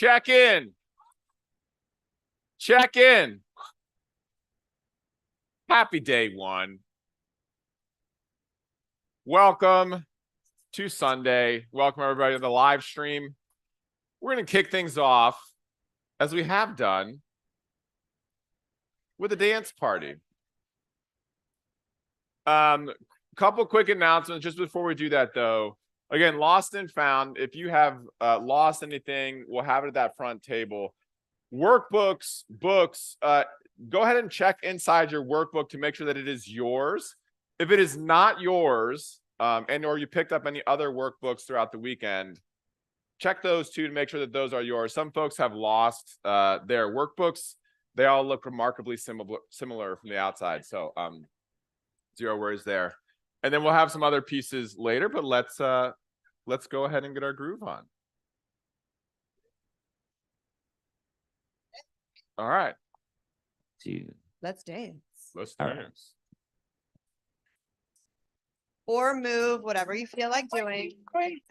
Check in. Check in. Happy day one. Welcome to Sunday. Welcome everybody to the live stream. We're going to kick things off, as we have done, with a dance party. Couple quick announcements just before we do that, though. Again, lost and found. If you have lost anything, we'll have it at that front table. Workbooks, books, go ahead and check inside your workbook to make sure that it is yours. If it is not yours, and or you picked up any other workbooks throughout the weekend, check those too to make sure that those are yours. Some folks have lost their workbooks. They all look remarkably similar from the outside. So zero worries there. And then we'll have some other pieces later, but let's go ahead and get our groove on. All right. Let's dance. Let's dance. Right. Or move, whatever you feel like doing. Great.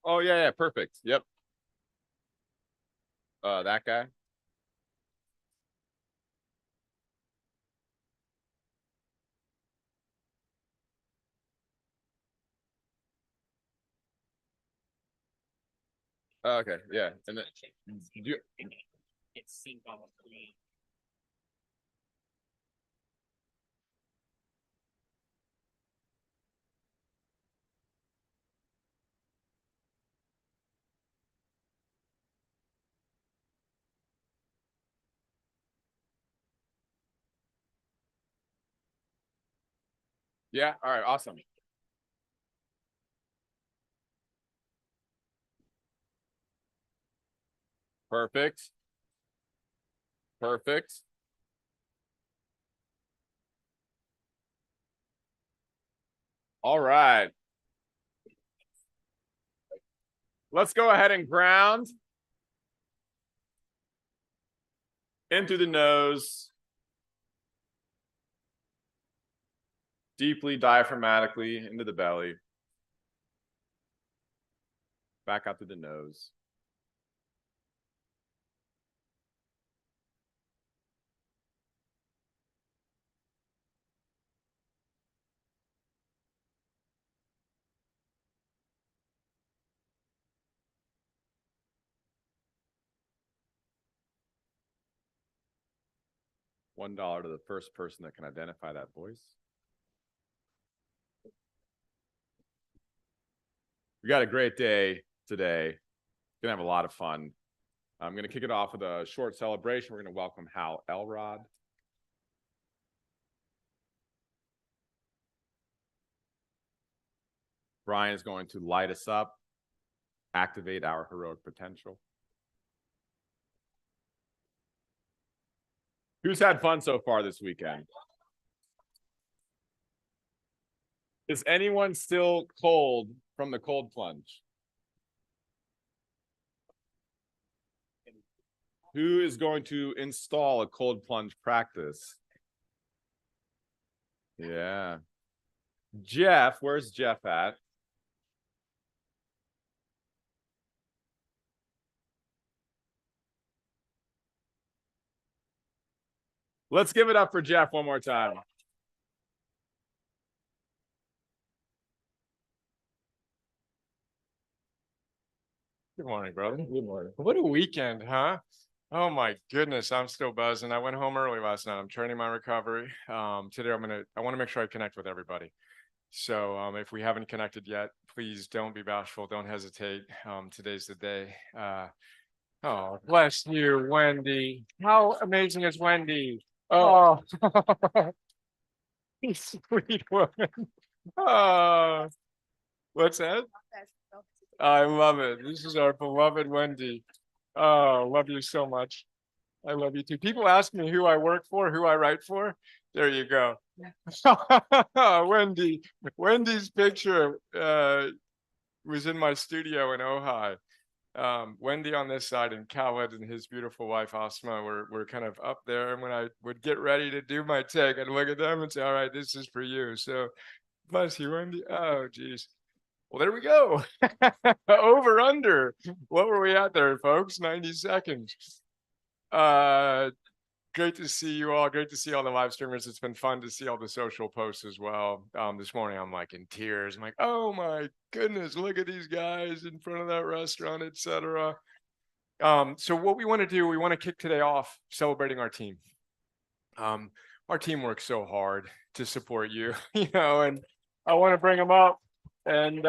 Oh yeah, yeah, perfect. Yep. That guy. Oh, okay, yeah, and then you, yeah. All right, awesome. Perfect. Perfect. All right. Let's go ahead and ground in through the nose, deeply diaphragmatically into the belly, back out through the nose. $1 to the first person that can identify that voice. We got a great day today. Gonna have a lot of fun. I'm gonna kick it off with a short celebration. We're gonna welcome Hal Elrod. Brian is going to light us up, activate our heroic potential. Who's had fun so far this weekend? Is anyone still cold from the cold plunge? Who is going to install a cold plunge practice? Yeah. Jeff, where's Jeff at? Let's give it up for Jeff one more time. Good morning, brother. Good morning. What a weekend, huh? Oh my goodness, I'm still buzzing. I went home early last night. I'm training my recovery. Today I want to make sure I connect with everybody. So if we haven't connected yet, please don't be bashful. Don't hesitate. Today's the day. Oh, bless you, Wendy. How amazing is Wendy? Oh, sweet woman. Oh, what's that? I love it. This is our beloved Wendy. Oh, love you so much. I love you too. People ask me who I work for, who I write for. There you go. Wendy. Wendy's picture was in my studio in Ojai. Wendy on this side and Khaled and his beautiful wife Asma were kind of up there. And when I would get ready to do my take, I'd look at them and say, all right, this is for you. So bless you, Wendy. Oh, geez. Well, there we go. Over under. What were we at there, folks? 90 seconds. Great to see you all. Great to see all the live streamers. It's been fun to see all the social posts as well. This morning I'm like in tears. I'm like, oh my goodness, look at these guys in front of that restaurant, etc. So what we want to do, we want to kick today off celebrating our team. Our team works so hard to support you, and I want to bring them up and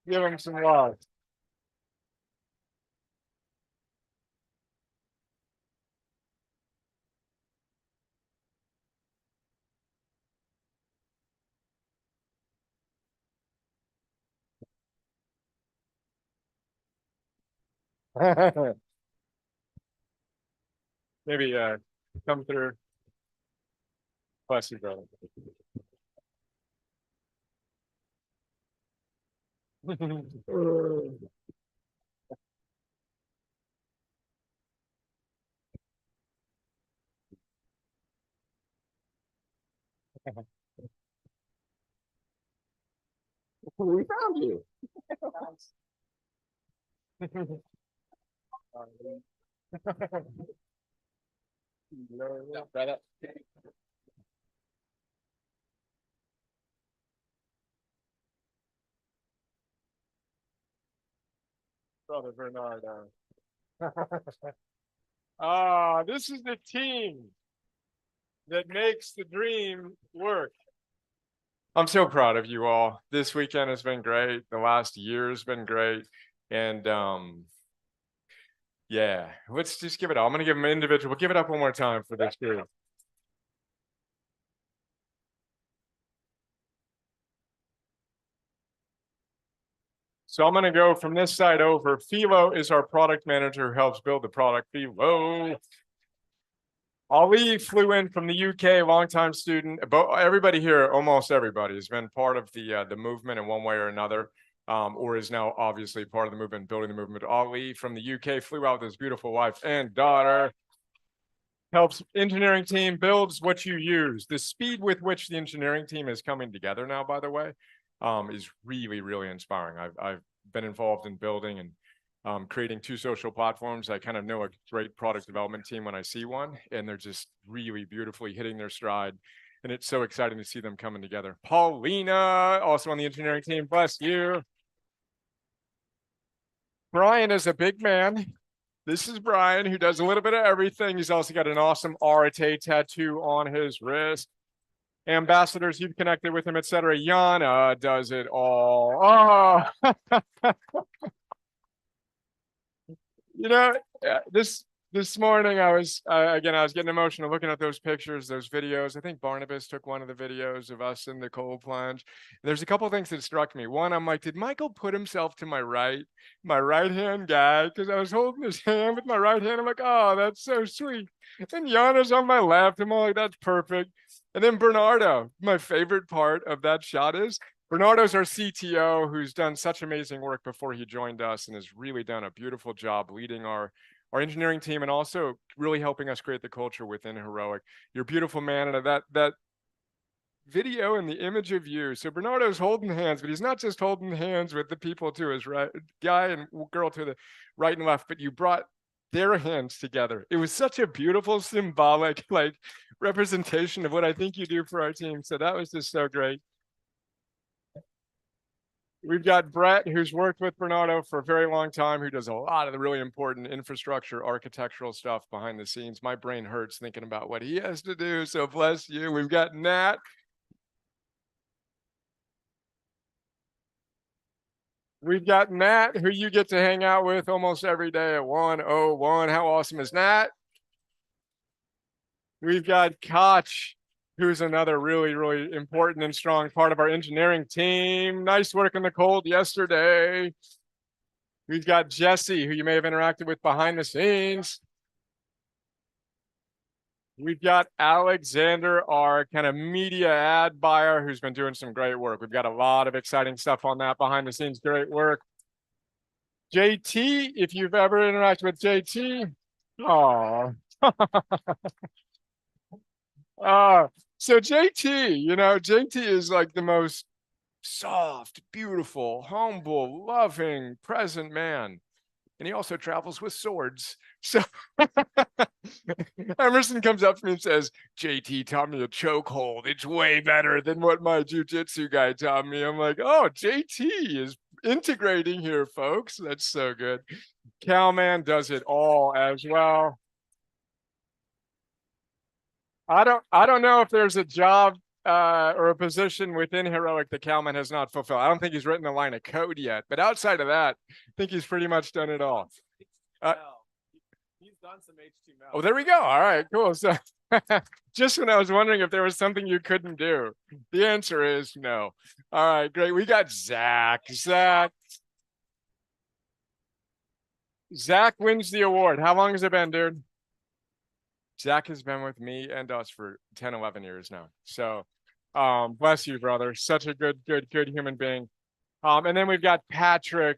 give them some love. Maybe come through. Bless you, brother. We found you. Brother Bernardo. Ah, this is the team that makes the dream work. I'm so proud of you all. This weekend has been great. The last year has been great. And yeah, let's just give it up. I'm going to give them individual. Give it up one more time for this group. So I'm going to go from this side over. Philo is our product manager who helps build the product. Philo. Ali flew in from the UK, longtime student. But everybody here, almost everybody, has been part of the movement in one way or another, or is now obviously part of the movement, building the movement. Ali from the UK flew out with his beautiful wife and daughter. Helps engineering team, builds what you use. The speed with which the engineering team is coming together now, by the way, is really, really inspiring. I've been involved in building and creating 2 social platforms. I kind of know a great product development team when I see one, and they're just really beautifully hitting their stride. And it's so exciting to see them coming together. Paulina, also on the engineering team, bless you. Brian is a big man. This is Brian, who does a little bit of everything. He's also got an awesome Areté tattoo on his wrist. Ambassadors, you've connected with him, etc. Yana does it all. Oh, you know, this morning I was getting emotional looking at those pictures, those videos. I think Barnabas took one of the videos of us in the cold plunge. There's a couple of things that struck me. One, I'm like, did Michael put himself to my right hand guy? Because I was holding his hand with my right hand. I'm like, oh, that's so sweet. And Yana's on my left. I'm all like, that's perfect. And then Bernardo, my favorite part of that shot is Bernardo's our CTO, who's done such amazing work before he joined us and has really done a beautiful job leading our engineering team and also really helping us create the culture within Heroic. You're a beautiful man, and that video and the image of you. So Bernardo's holding hands, but he's not just holding hands with the people to his right, guy and girl to the right and left, but you brought their hands together. It was such a beautiful, symbolic, like representation of what I think you do for our team. So that was just so great. We've got Brett, who's worked with Bernardo for a very long time, who does a lot of the really important infrastructure, architectural stuff behind the scenes. My brain hurts thinking about what he has to do, so bless you. We've got Nat. We've got Nat, who you get to hang out with almost every day at 101. How awesome is Nat? We've got Koch, who's another really, really important and strong part of our engineering team. Nice work in the cold yesterday. We've got Jesse, who you may have interacted with behind the scenes. We've got Alexander, our kind of media ad buyer, who's been doing some great work. We've got a lot of exciting stuff on that behind the scenes. Great work. JT, if you've ever interacted with JT, oh. So JT, JT is like the most soft, beautiful, humble, loving, present man. And he also travels with swords. So Emerson comes up to me and says, JT taught me a chokehold. It's way better than what my jujitsu guy taught me. I'm like, oh, JT is integrating here, folks. That's so good. Calman does it all as well. I don't know if there's a job or a position within Heroic that Calman has not fulfilled. I don't think he's written a line of code yet, but outside of that, I think he's pretty much done it all. He's done some HTML. Oh, there we go. All right, cool. So just when I was wondering if there was something you couldn't do, the answer is no. All right, great. We got Zach. Zach wins the award. How long has it been, dude? Zach has been with me and us for 10, 11 years now. So bless you, brother. Such a good human being. And then we've got Patrick,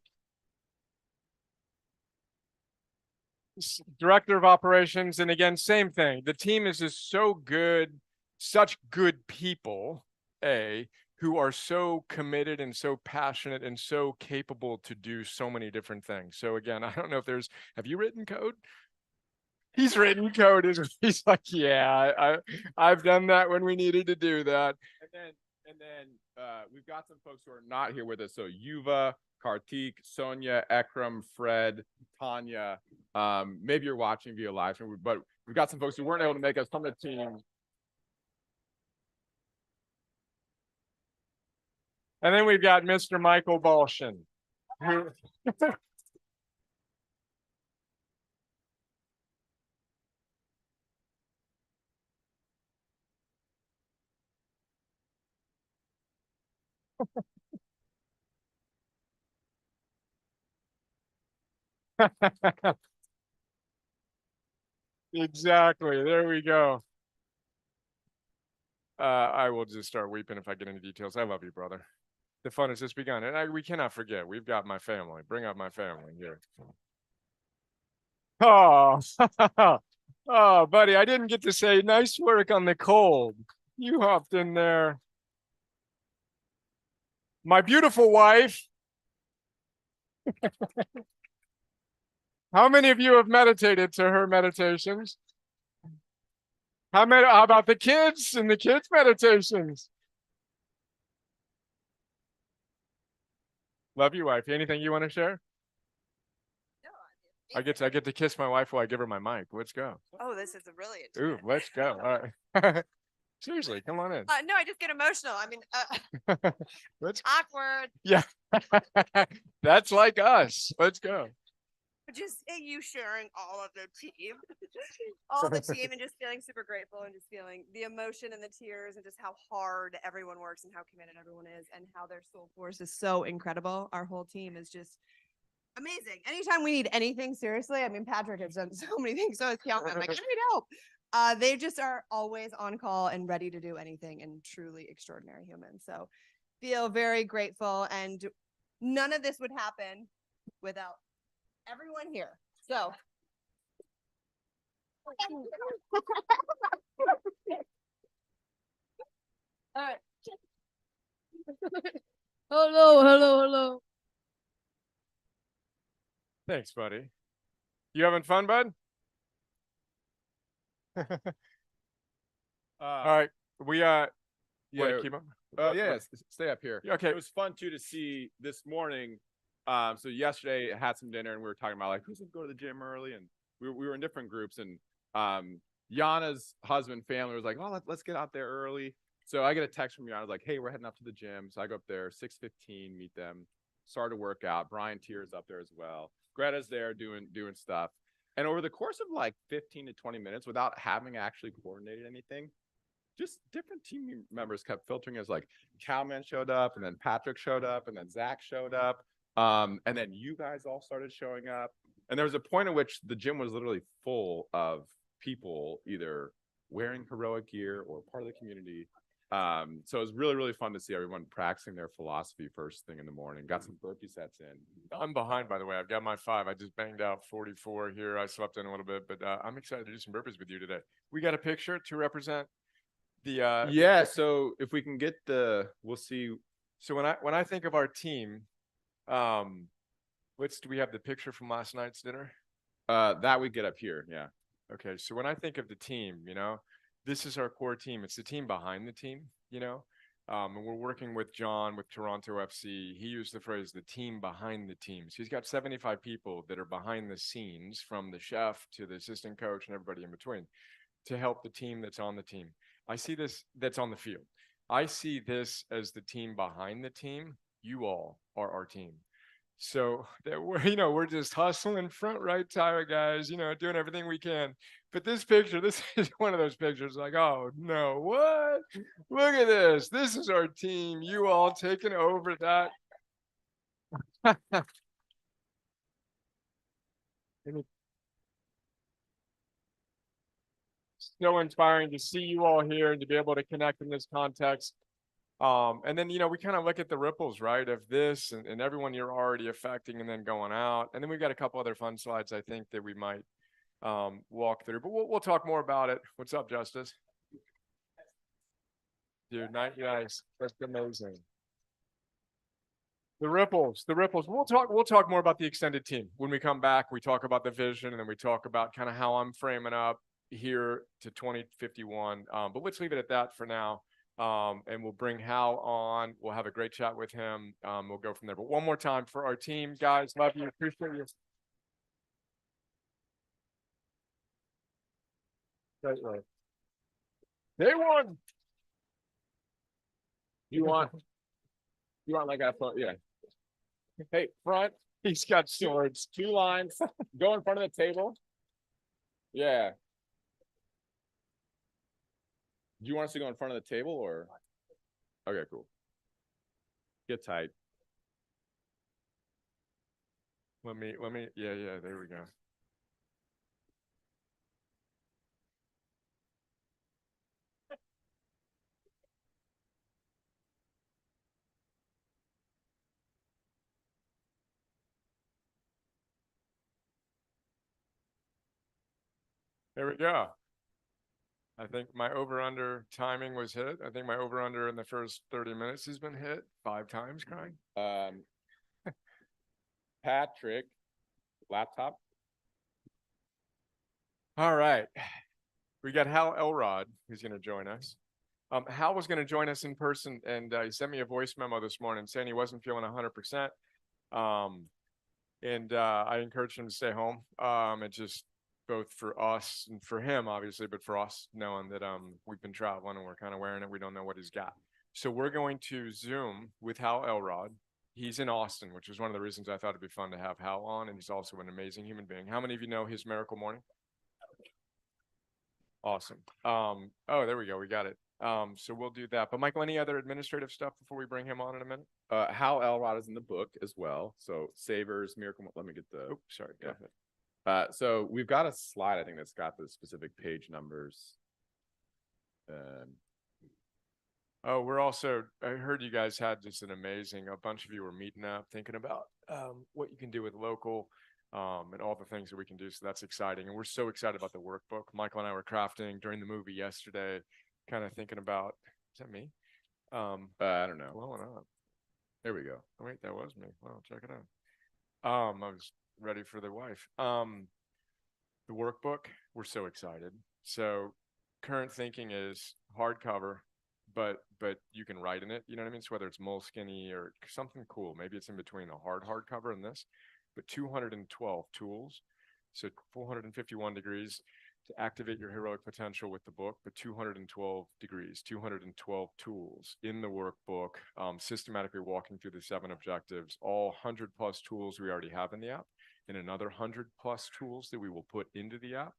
director of operations. And again, same thing. The team is just so good, such good people, who are so committed and so passionate and so capable to do so many different things. So again, I don't know if have you written code? He's written code. He's like, yeah, I've done that when we needed to do that. And then we've got some folks who are not here with us. So Yuva, Kartik, Sonia, Ekram, Fred, Tanya. Maybe you're watching via live stream, but we've got some folks who weren't able to make us from the team. And then we've got Mr. Michael Balshin. Exactly. There we go. I will just start weeping if I get into details. I love you, brother. The fun has just begun. And we cannot forget, we've got my family. Bring up my family here. Oh, oh, buddy, I didn't get to say nice work on the cold. You hopped in there. My beautiful wife. How many of you have meditated to her meditations? How about the kids and the kids' meditations? Love you, wife. Anything you want to share? No, I get to kiss my wife while I give her my mic. Let's go. Oh, this is really Ooh, intimate. let's go. All right. Seriously, come on in. No, I just get emotional. I mean, Let's. awkward. Yeah. That's like us. Let's go. Just you sharing all of the team, all the team, and just feeling super grateful and just feeling the emotion and the tears and just how hard everyone works and how committed everyone is and how their soul force is so incredible. Our whole team is just amazing. Anytime we need anything, seriously, I mean, Patrick has done so many things. So is Kiana. I'm like, I need help. They just are always on call and ready to do anything and truly extraordinary humans. So feel very grateful. And none of this would happen without everyone here. So all right. Hello. Thanks, buddy. You having fun, bud? All right. We Yeah. keep on. Yeah, stay up here. Okay. It was fun too to see this morning. So yesterday I had some dinner and we were talking about like who's gonna go to the gym early, and we were in different groups, and Yana's husband family was like, oh, let's get out there early. So I get a text from Yana like, hey, we're heading up to the gym. So I go up there 6:15, meet them, start to work out. Brian Tier's up there as well. Greta's there doing stuff. And over the course of like 15 to 20 minutes, without having actually coordinated anything, just different team members kept filtering as like Calman showed up, and then Patrick showed up, and then Zach showed up. And then you guys all started showing up. And there was a point at which the gym was literally full of people either wearing heroic gear or part of the community. So it was really, really fun to see everyone practicing their philosophy first thing in the morning. Got some burpee sets in. I'm behind, by the way. I've got my 5. I just banged out 44 here. I slept in a little bit, but I'm excited to do some burpees with you today. We got a picture to represent the yeah. So if we can get we'll see. So when I think of our team, do we have the picture from last night's dinner? That we get up here. Yeah. Okay. So when I think of the team, this is our core team. It's the team behind the team, and we're working with John with Toronto FC. He used the phrase, the team behind the team. So he's got 75 people that are behind the scenes, from the chef to the assistant coach and everybody in between, to help the team that's on the team. I see this that's on the field. I see this as the team behind the team. You all are our team. So that we're just hustling front right tire guys, doing everything we can. But this is one of those pictures like, oh no, what? Look at this. This is our team. You all taking over that. So inspiring to see you all here and to be able to connect in this context. And then, we kind of look at the ripples, right, of this and everyone you're already affecting and then going out. And then we've got a couple other fun slides, I think, that we might walk through. But we'll talk more about it. What's up, Justice? dude. Nice. That's amazing. The ripples. We'll talk more about the extended team when we come back. We talk about the vision, and then we talk about kind of how I'm framing up here to 2051. But let's leave it at that for now. And we'll bring Hal on. We'll have a great chat with him. We'll go from there. But one more time for our team, guys. Love you. Appreciate you. Right. Day one. You want like a phone? Yeah. Hey, front. He's got swords. 2 lines. Go in front of the table. Yeah. Do you want us to go in front of the table or? Okay, cool. Get tight. Let me, yeah, there we go. There we go. I think my over-under timing was hit. I think my over-under in the first 30 minutes has been hit 5 times, Craig. Patrick, laptop. All right. We got Hal Elrod, who's going to join us. Hal was going to join us in person, and he sent me a voice memo this morning saying he wasn't feeling 100%. And I encouraged him to stay home. It just both for us and for him, obviously, but for us, knowing that we've been traveling and we're kind of wearing it, we don't know what he's got. So we're going to Zoom with Hal Elrod. He's in Austin, which is one of the reasons I thought it'd be fun to have Hal on, and he's also an amazing human being. How many of you know his Miracle Morning? Awesome. Oh, there we go. We got it. So we'll do that. But Michael, any other administrative stuff before we bring him on in a minute? Hal Elrod is in the book as well. So Savers, Miracle. Let me get the. Oh, sorry. Go ahead. So we've got a slide, I think, that's got the specific page numbers. Oh, we're also, I heard you guys had just a bunch of you were meeting up, thinking about what you can do with local and all the things that we can do. So that's exciting. And we're so excited about the workbook. Michael and I were crafting during the movie yesterday, kind of thinking about, is that me? I don't know. Blowing up. There we go. Oh, wait, that was me. Well, check it out. I was ready for the wife. The workbook, we're so excited. So current thinking is hardcover, but you can write in it, you know what I mean? So whether it's Moleskine or something cool, maybe it's in between a hardcover and this, but 212 tools, so 451 degrees to activate your heroic potential with the book, but 212 degrees, 212 tools in the workbook, systematically walking through the 7 objectives, all 100+ tools we already have in the app, and another 100+ tools that we will put into the app,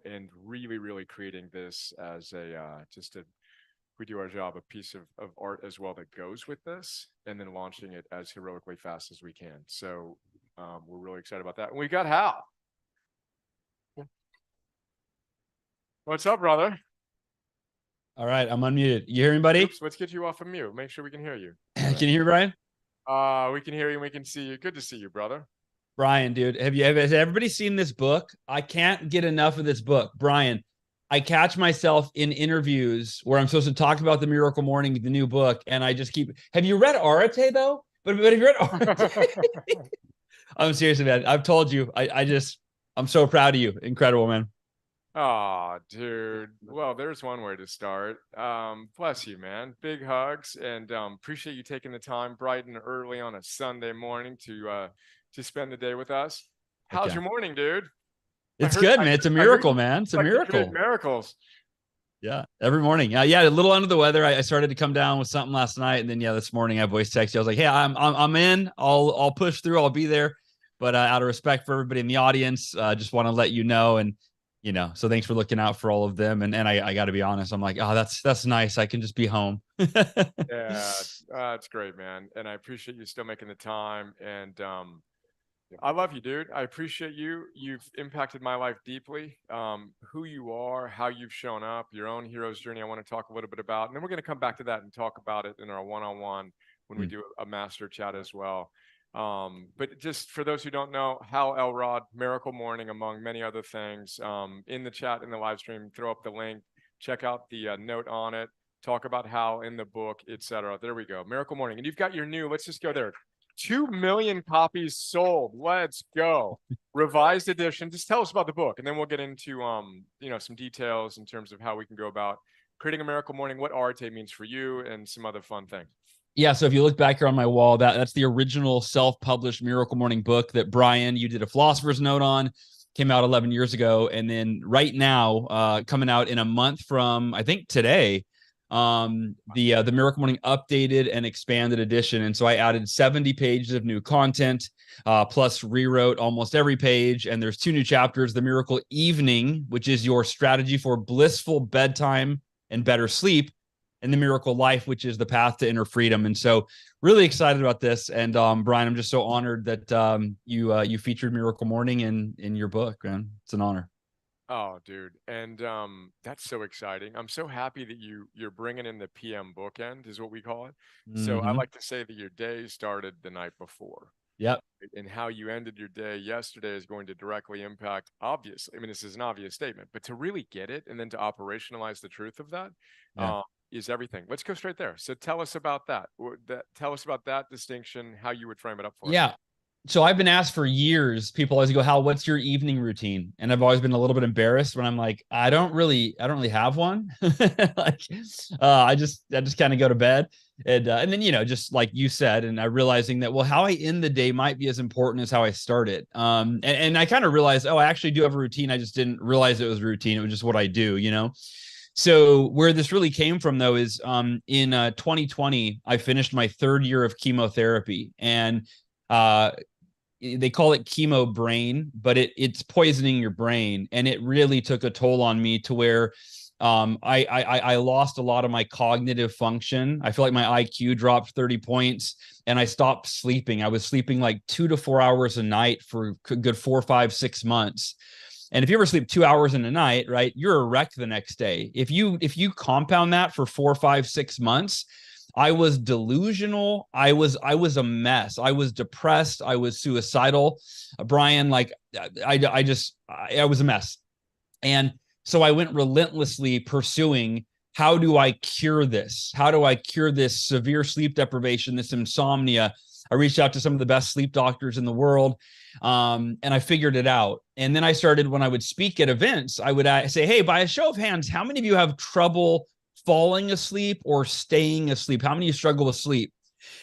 and really creating this as we do our job, a piece of art as well that goes with this, and then launching it as heroically fast as we can. So we're really excited about that. And we got Hal. What's up, brother? All right, I'm unmuted. You hear me, buddy? Oops, let's get you off of mute. Make sure we can hear you. Can you hear me, Brian? We can hear you and we can see you. Good to see you, brother. Brian, dude, has everybody seen this book? I can't get enough of this book. Brian, I catch myself in interviews where I'm supposed to talk about the Miracle Morning, the new book, and I just keep. Have you read Areté though? But have you read Areté? I'm serious, man. I've told you. I'm so proud of you. Incredible, man. Oh, dude. Well, there's one way to start. Bless you, man. Big hugs, and appreciate you taking the time bright and early on a Sunday morning to spend the day with us. How's your morning, dude? It's good, man. It's a miracle, man. It's a miracle. Miracles. Yeah, every morning. Yeah, a little under the weather. I started to come down with something last night, and then this morning I voice texted you. I was like, "Hey, I'm in. I'll push through. I'll be there." But out of respect for everybody in the audience, just want to let you know, and so thanks for looking out for all of them. And I got to be honest, I'm like, oh, that's nice. I can just be home. Yeah, it's great, man. And I appreciate you still making the time. And I love you, dude. I appreciate you. You've impacted my life deeply. Who you are, how you've shown up, your own hero's journey. I want to talk a little bit about, and then we're going to come back to that and talk about it in our one-on-one when we do a master chat as well. But just for those who don't know, Hal Elrod, Miracle Morning, among many other things, in the chat, in the live stream, throw up the link, check out the note on it. talk about Hal in the book, etc. There we go. Miracle Morning. And you've got your new, let's just go there. 2 million copies sold. Let's go. Revised edition. Just tell us about the book, and then we'll get into some details in terms of how we can go about creating a miracle morning, what Areté means for you, and some other fun things. Yeah, so if you look back here on my wall, that's the original self-published Miracle Morning book that Brian, you did a philosopher's note on, came out 11 years ago. And then right now, coming out in a month from, I think today, the Miracle Morning updated and expanded edition. And so I added 70 pages of new content, plus rewrote almost every page. And there's 2 new chapters, the Miracle Evening, which is your strategy for blissful bedtime and better sleep, and the Miracle Life, which is the path to inner freedom. And so really excited about this. And Brian, I'm just so honored that you featured Miracle Morning in your book, man. It's an honor. Oh, dude. And that's so exciting. I'm so happy that you're bringing in the PM bookend, is what we call it. So I like to say that your day started the night before. Yep. And how you ended your day yesterday is going to directly impact, obviously. I mean, this is an obvious statement, but to really get it and then to operationalize the truth of that, is everything. Let's go straight there. So tell us about that. Tell us about that distinction, how you would frame it up for us. Yeah. So I've been asked for years, people always go, Hal, what's your evening routine? And I've always been a little bit embarrassed when I'm like, I don't really have one. I just kind of go to bed. And then, just like you said, and I realizing that, well, how I end the day might be as important as how I start it. And I kind of realized, I actually do have a routine. I just didn't realize it was a routine. It was just what I do. So where this really came from, though, is in 2020, I finished my 3rd year of chemotherapy, and they call it chemo brain, but it's poisoning your brain. And it really took a toll on me to where I lost a lot of my cognitive function. I feel like my IQ dropped 30 points, and I stopped sleeping. I was sleeping like 2 to 4 hours a night for a good 4, 5, 6 months. And if you ever sleep 2 hours in a night, right, you're a wreck the next day. If you compound that for 4, 5, 6 months, I was delusional. I was a mess. I was depressed. I was suicidal. Brian, like I was a mess. And so I went relentlessly pursuing, how do I cure this? How do I cure this severe sleep deprivation, this insomnia? I reached out to some of the best sleep doctors in the world, and I figured it out. And then I started, when I would speak at events, I would say, hey, by a show of hands, how many of you have trouble falling asleep or staying asleep? How many of you struggle with sleep?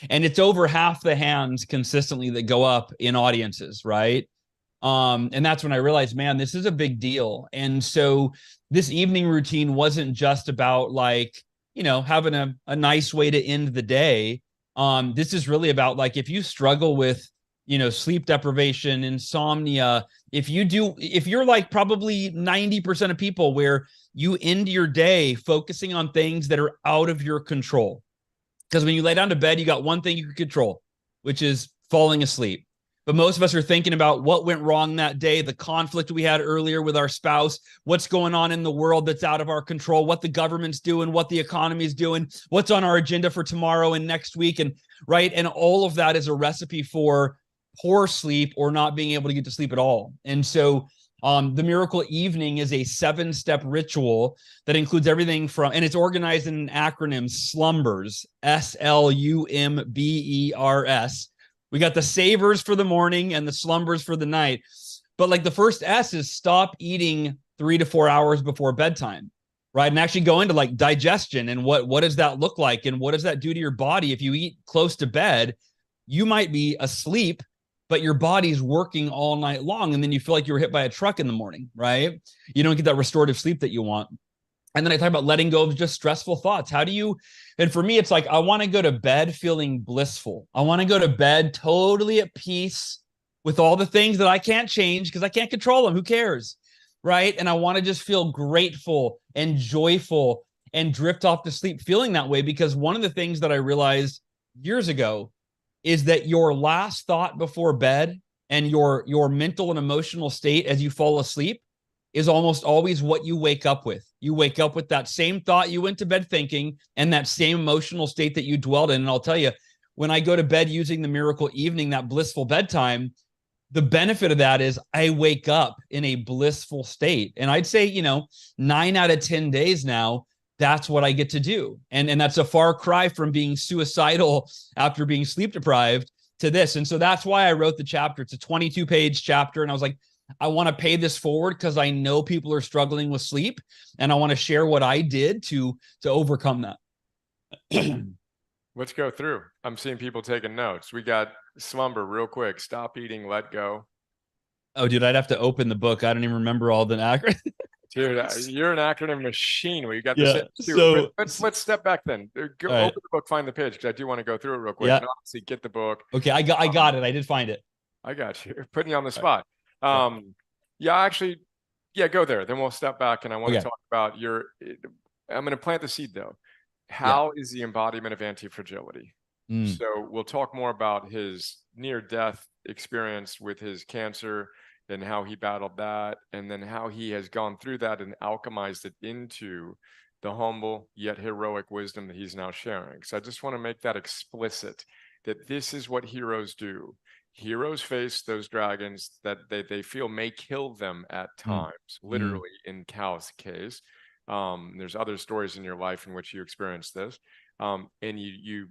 And it's over half the hands consistently that go up in audiences, right? And that's when I realized, man, this is a big deal. And so this evening routine wasn't just about having a nice way to end the day. This is really about, like, if you struggle with, sleep deprivation, insomnia, if you're like probably 90% of people where you end your day focusing on things that are out of your control. Because when you lay down to bed, you got one thing you can control, which is falling asleep. But most of us are thinking about what went wrong that day, the conflict we had earlier with our spouse, what's going on in the world that's out of our control, what the government's doing, what the economy is doing, what's on our agenda for tomorrow and next week. And right. And all of that is a recipe for poor sleep or not being able to get to sleep at all. And so the Miracle Evening is a 7-step ritual that includes everything from, and it's organized in an acronym, SLUMBERS, SLUMBERS. We got the savers for the morning and the slumbers for the night. But like the first S is stop eating 3 to 4 hours before bedtime, right? And actually go into like digestion and what does that look like? And what does that do to your body? If you eat close to bed, you might be asleep, but your body's working all night long. And then you feel like you were hit by a truck in the morning, right? You don't get that restorative sleep that you want. And then I talk about letting go of just stressful thoughts. And for me, it's like, I want to go to bed feeling blissful. I want to go to bed totally at peace with all the things that I can't change because I can't control them. Who cares? Right. And I want to just feel grateful and joyful and drift off to sleep feeling that way. Because one of the things that I realized years ago is that your last thought before bed and your mental and emotional state as you fall asleep is almost always what you wake up with. You wake up with that same thought you went to bed thinking and that same emotional state that you dwelled in. And I'll tell you, when I go to bed using the Miracle Evening, that blissful bedtime, the benefit of that is I wake up in a blissful state. And I'd say, 9 out of 10 days now, that's what I get to do. And that's a far cry from being suicidal after being sleep deprived to this. And so that's why I wrote the chapter. It's a 22-page chapter. And I was like, I want to pay this forward because I know people are struggling with sleep, and I want to share what I did to overcome that. Let's go through. I'm seeing people taking notes. We got slumber real quick. Stop eating, let go. Oh, dude, I'd have to open the book. I don't even remember all the acronyms. Dude, you're an acronym machine. We got Yeah, this. so- Let's step back then. Go All right. open the book, find the page, because I do want to go through it real quick. Yeah. And obviously, get the book. Okay, I got it. I did find it. I got you. Putting you on the All spot. Actually, go there. Then we'll step back, and I want to Okay. talk about I'm going to plant the seed though. How is the embodiment of anti-fragility? Mm. So we'll talk more about his near-death experience with his cancer and how he battled that, and then how he has gone through that and alchemized it into the humble yet heroic wisdom that he's now sharing. So I just want to make that explicit, that this is what heroes do. Heroes face those dragons that they feel may kill them at times, literally in Cal's case. There's other stories in your life in which you experience this. And you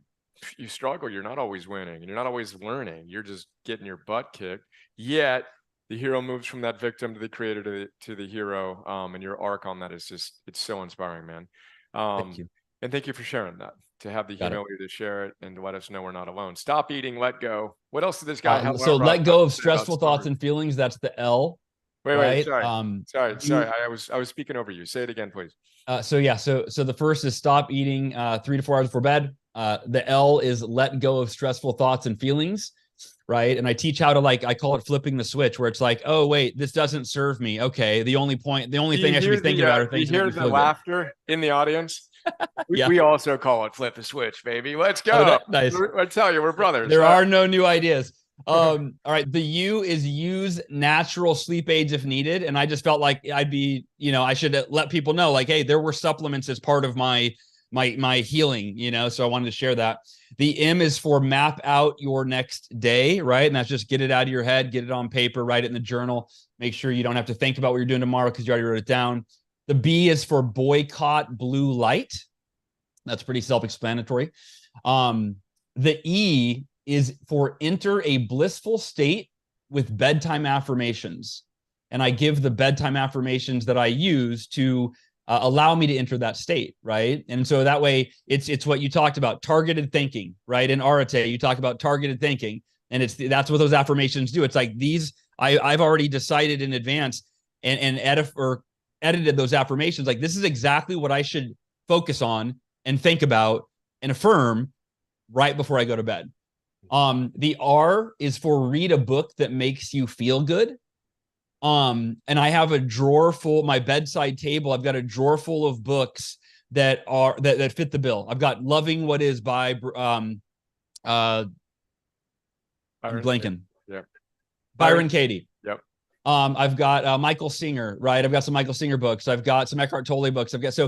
struggle. You're not always winning, and you're not always learning. You're just getting your butt kicked. Yet the hero moves from that victim to the creator to the hero. And your arc on that is just, it's so inspiring, man. Thank you. And thank you for sharing that, to have the Got it. humility to share it and to let us know we're not alone. Stop eating, let go. What else did this guy have? So let go of stressful thoughts and feelings. That's the L. Wait, right? sorry. Sorry. I was speaking over you. Say it again, please. So the first is stop eating 3 to 4 hours before bed. The L is let go of stressful thoughts and feelings, right? And I teach how to, I call it flipping the switch, where it's like, oh wait, this doesn't serve me. Okay, the only thing I should be thinking about are things. You hear the laughter in the audience? Yeah. We also call it flip the switch, baby. Let's go. Oh, nice. I tell you, we're brothers. There are no new ideas. All right. The U is use natural sleep aids if needed. And I just felt like I should let people know, like, hey, there were supplements as part of my healing, so I wanted to share that. The M is for map out your next day, right? And that's just get it out of your head, get it on paper, write it in the journal. Make sure you don't have to think about what you're doing tomorrow because you already wrote it down. The B is for boycott blue light. That's pretty self-explanatory. The E is for enter a blissful state with bedtime affirmations. And I give the bedtime affirmations that I use to allow me to enter that state, right? And so that way, it's what you talked about, targeted thinking, right? In Areté, you talk about targeted thinking, and that's what those affirmations do. It's like these, I've already decided in advance and edited those affirmations. Like, this is exactly what I should focus on and think about and affirm right before I go to bed. The R is for read a book that makes you feel good. And I have a drawer full, my bedside table. I've got a drawer full of books that fit the bill. I've got Loving What Is by Byron blanking. Yeah. Byron Katie. Yep. I've got Michael Singer, right? I've got some Michael Singer books. I've got some Eckhart Tolle books. I've got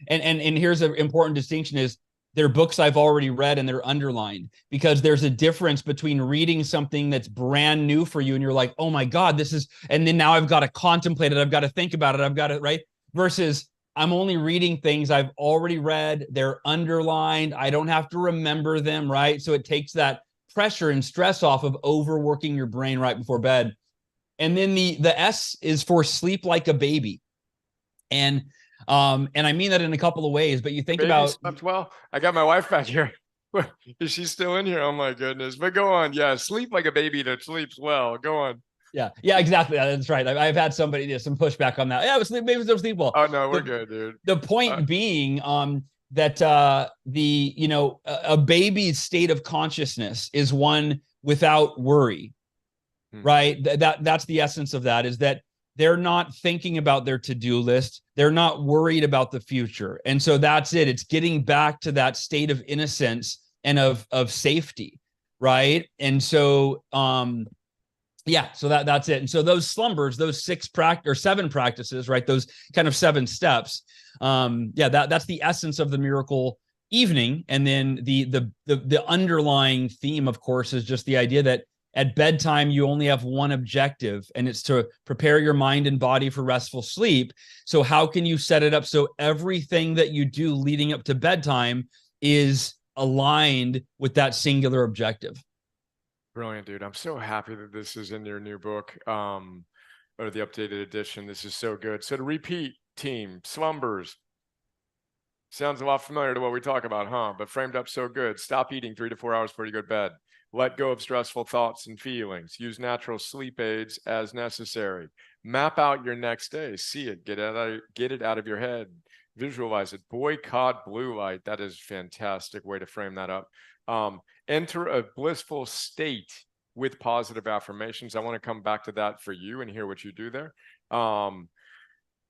and here's an important distinction is they're books I've already read and they're underlined, because there's a difference between reading something that's brand new for you and you're like, oh my God, this is, and then now I've got to contemplate it. I've got to think about it. I've got it, right? Versus I'm only reading things I've already read. They're underlined. I don't have to remember them, right? So it takes that pressure and stress off of overworking your brain right before bed. And then the S is for sleep like a baby. And I mean that in a couple of ways, but you think Baby about, slept well. I got my wife back here. Is she still in here? Oh my goodness. But go on. Yeah. Sleep like a baby that sleeps well. Go on. yeah, exactly. That's right. I've had somebody, some pushback on that. Yeah, but maybe don't sleep well. Oh no, we're good, dude. The point being, that a baby's state of consciousness is one without worry, right? That's the essence of that, is that they're not thinking about their to-do list. They're not worried about the future. And so that's it. It's getting back to that state of innocence and of safety, right? And so, so that's it. And so those slumbers, those 7 practices, right? Those kind of 7 steps. That's the essence of the miracle evening. And then the underlying theme, of course, is just the idea that At bedtime, you only have one objective, and it's to prepare your mind and body for restful sleep. So how can you set it up so everything that you do leading up to bedtime is aligned with that singular objective? Brilliant, dude. I'm so happy that this is in your new book, or the updated edition. This is so good. So to repeat, team, slumbers. Sounds a lot familiar to what we talk about, huh? But framed up so good. Stop eating 3 to 4 hours before you go to bed. Let go of stressful thoughts and feelings. Use natural sleep aids as necessary. Map out your next day. See it. Get it out of your head. Visualize it. Boycott blue light. That is a fantastic way to frame that up. Enter a blissful state with positive affirmations. I want to come back to that for you and hear what you do there.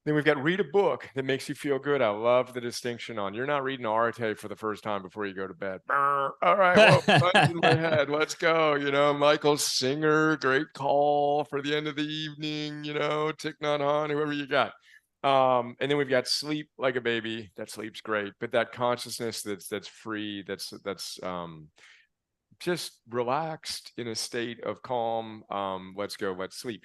Then we've got read a book that makes you feel good. I love the distinction on you're not reading Areté for the first time before you go to bed. All right, well, punch in my head. Let's go. You know, Michael Singer, great call for the end of the evening. You know, Thich Nhat Hanh, whoever you got. And then we've got sleep like a baby. That sleep's great, but that consciousness that's free, that's just relaxed in a state of calm. Let's go. Let's sleep.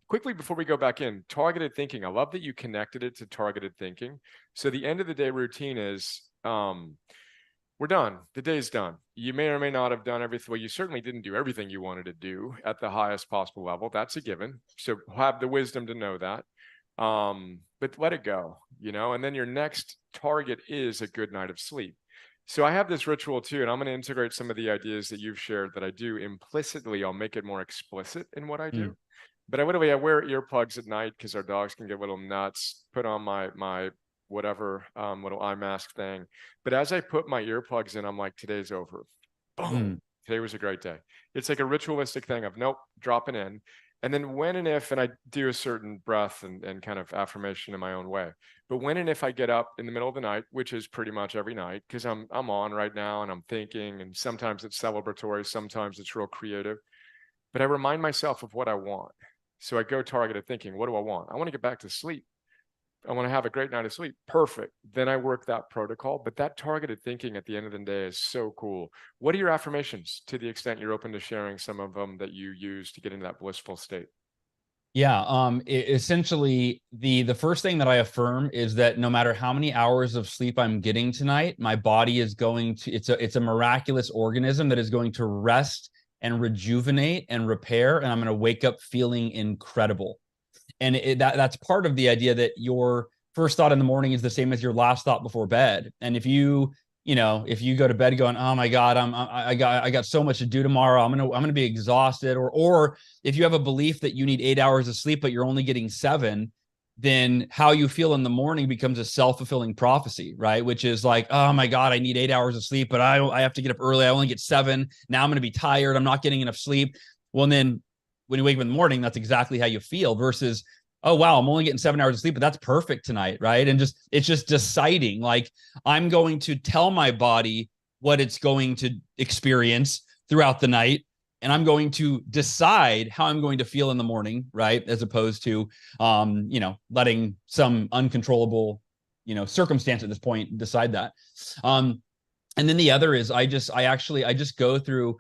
Quickly before we go back in, targeted thinking. I love that you connected it to targeted thinking. So the end of the day routine is we're done. The day's done. You may or may not have done everything. Well, you certainly didn't do everything you wanted to do at the highest possible level. That's a given. So have the wisdom to know that. But let it go, you know, and then your next target is a good night of sleep. So I have this ritual too, and I'm going to integrate some of the ideas that you've shared that I do implicitly. I'll make it more explicit in what I do. But I wear earplugs at night because our dogs can get little nuts. Put on my whatever little eye mask thing. But as I put my earplugs in, I'm like, today's over. Boom. Today was a great day. It's like a ritualistic thing of nope, dropping in. And then when and if, and I do a certain breath and kind of affirmation in my own way. But when and if I get up in the middle of the night, which is pretty much every night, because I'm on right now and I'm thinking, and sometimes it's celebratory, sometimes it's real creative. But I remind myself of what I want. So I go targeted thinking. What do I want? I want to get back to sleep. I want to have a great night of sleep. Perfect. Then I work that protocol. But that targeted thinking at the end of the day is so cool. What are your affirmations to the extent you're open to sharing some of them that you use to get into that blissful state? Yeah. Essentially the first thing that I affirm is that no matter how many hours of sleep I'm getting tonight, my body is going to, it's a miraculous organism that is going to rest and rejuvenate and repair. And I'm going to wake up feeling incredible. And that's part of the idea that your first thought in the morning is the same as your last thought before bed. And if you go to bed going, oh my God, I got so much to do tomorrow, I'm gonna be exhausted, or if you have a belief that you need 8 hours of sleep but you're only getting 7, then how you feel in the morning becomes a self-fulfilling prophecy, right? Which is like, oh my God, I need 8 hours of sleep, but I have to get up early. I only get 7. Now I'm going to be tired. I'm not getting enough sleep. Well, and then when you wake up in the morning, that's exactly how you feel versus, oh, wow, I'm only getting 7 hours of sleep, but that's perfect tonight, right? And it's just deciding, like, I'm going to tell my body what it's going to experience throughout the night. And I'm going to decide how I'm going to feel in the morning, right? As opposed to, letting some uncontrollable, circumstance at this point decide that. And then the other is I just go through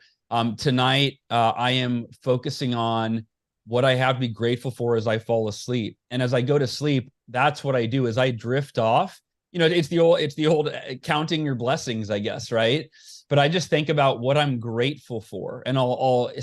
tonight. I am focusing on what I have to be grateful for as I fall asleep. And as I go to sleep, that's what I do is I drift off. It's the old counting your blessings, I guess, right? But I just think about what I'm grateful for. And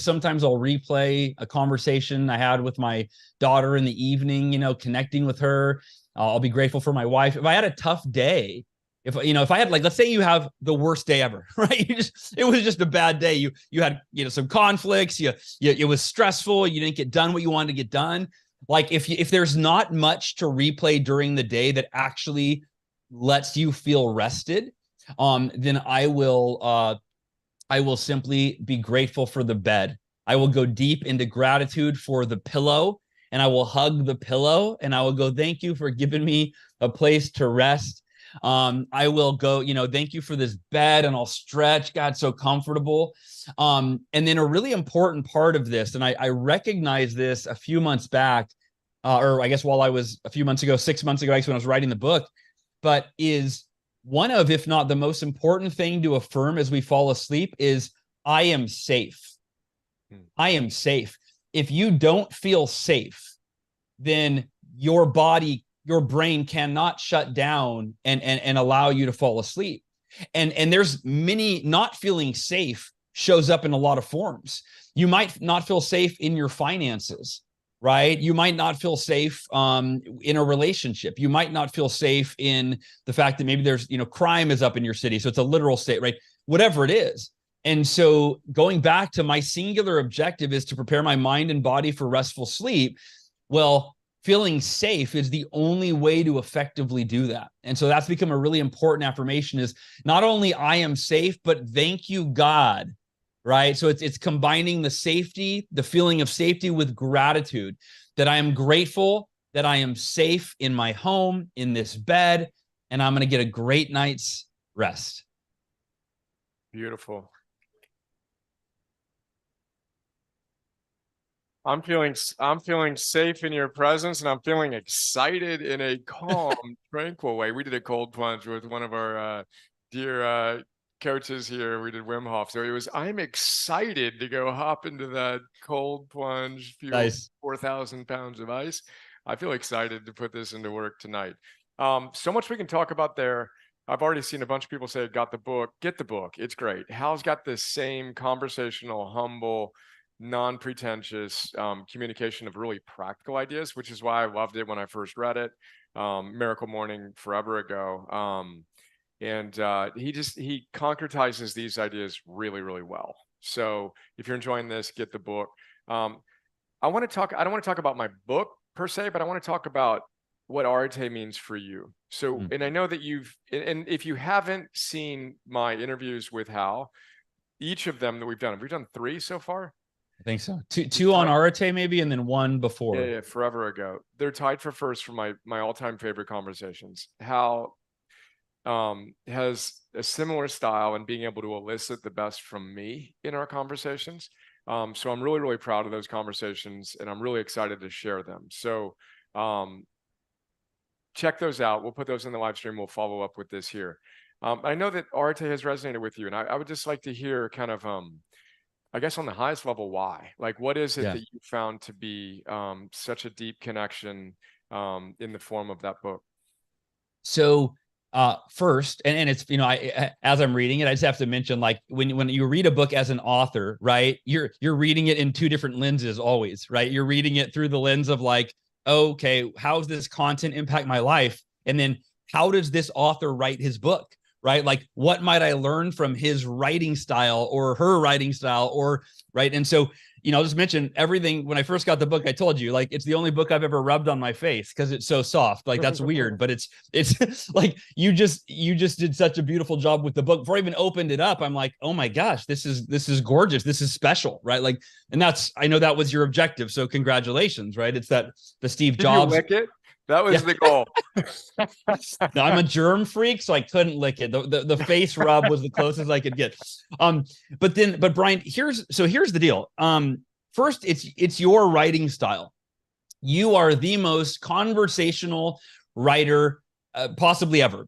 sometimes I'll replay a conversation I had with my daughter in the evening, connecting with her. I'll be grateful for my wife. If I had a tough day, if I had, like, let's say you have the worst day ever, right? It was just a bad day. You had, some conflicts, it was stressful. You didn't get done what you wanted to get done. Like if there's not much to replay during the day that actually lets you feel rested, then I will simply be grateful for the bed. I will go deep into gratitude for the pillow, and I will hug the pillow, and I will go, thank you for giving me a place to rest. I will go, thank you for this bed, and I'll stretch. God, so comfortable. And then a really important part of this, and I recognized this a few months back, or I guess while I was a few months ago, 6 months ago, when I was writing the book, but is one of, if not the most important thing to affirm as we fall asleep is I am safe. I am safe. If you don't feel safe, then your body, your brain cannot shut down and allow you to fall asleep. And there's many, not feeling safe shows up in a lot of forms. You might not feel safe in your finances, right? You might not feel safe in a relationship. You might not feel safe in the fact that maybe there's, crime is up in your city. So it's a literal state, right? Whatever it is. And so going back to my singular objective is to prepare my mind and body for restful sleep. Well, feeling safe is the only way to effectively do that. And so that's become a really important affirmation, is not only I am safe, but thank you, God, right? So it's combining the safety, the feeling of safety with gratitude, that I am grateful that I am safe in my home, in this bed, and I'm going to get a great night's rest. Beautiful. I'm feeling safe in your presence, and I'm feeling excited in a calm, tranquil way. We did a cold plunge with one of our dear coaches here. We did Wim Hof. So I'm excited to go hop into that cold plunge, feel Nice. 4,000 pounds of ice. I feel excited to put this into work tonight. So much we can talk about there. I've already seen a bunch of people say, got the book. Get the book. It's great. Hal's got this same conversational, humble, non-pretentious communication of really practical ideas, which is why I loved it when I first read it, Miracle Morning forever ago. And he concretizes these ideas really, really well. So if you're enjoying this, get the book. I don't want to talk about my book per se, but I want to talk about what Areté means for you. So, and I know that and if you haven't seen my interviews with Hal, each of them that we've done 3 so far? I think so. Two on Areté maybe, and then one before. Yeah, forever ago. They're tied for first for my all-time favorite conversations. Hal has a similar style in being able to elicit the best from me in our conversations. So I'm really, really proud of those conversations, and I'm really excited to share them. So check those out. We'll put those in the live stream. We'll follow up with this here. I know that Areté has resonated with you, and I would just like to hear kind of I guess on the highest level, why? Like, what is it that you found to be such a deep connection in the form of that book? So first, and it's, as I'm reading it, I just have to mention, like, when you read a book as an author, right, you're reading it in 2 different lenses always, right? You're reading it through the lens of like, okay, how does this content impact my life? And then how does this author write his book? Right? Like, what might I learn from his writing style or her writing style, or right? And so, I'll just mention everything. When I first got the book, I told you, like, it's the only book I've ever rubbed on my face because it's so soft. Like, that's weird, but it's like, you just did such a beautiful job with the book. Before I even opened it up, I'm like, oh my gosh, this is gorgeous. This is special, right? Like, and I know that was your objective. So congratulations, right? It's the Steve Jobs. Did you lick it? That was the goal. No, I'm a germ freak, so I couldn't lick it. The face rub was the closest I could get. But Brian, here's the deal. First, it's your writing style. You are the most conversational writer possibly ever,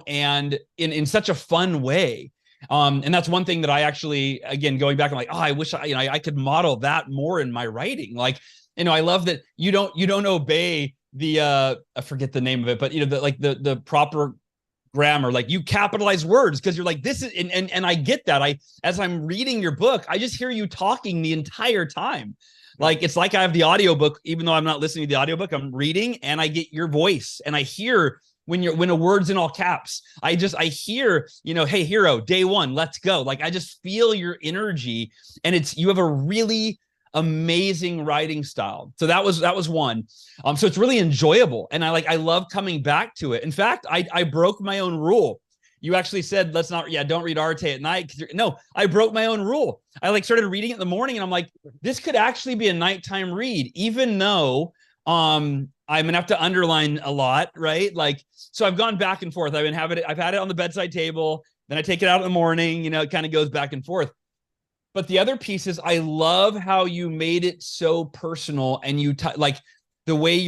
and in such a fun way. And that's one thing that I actually, again, going back, I'm like, oh, I wish I could model that more in my writing. Like, I love that you don't obey I forget the name of it, but the proper grammar, like, you capitalize words because you're like, this is, and I get that. As I'm reading your book, I just hear you talking the entire time. Like, it's like I have the audiobook, even though I'm not listening to the audiobook, I'm reading and I get your voice, and I hear when a word's in all caps. I hear, hey, hero, day 1, let's go. Like, I just feel your energy, and you have a really amazing writing style. So that was one. So it's really enjoyable, and I love coming back to it. In fact, I broke my own rule. You actually said, don't read Areté at night. No, I broke my own rule. I started reading it in the morning, and I'm like, this could actually be a nighttime read, even though I'm gonna have to underline a lot, right? Like, so I've gone back and forth. I've had it on the bedside table, then I take it out in the morning. It kind of goes back and forth. But the other piece is, I love how you made it so personal, and like the way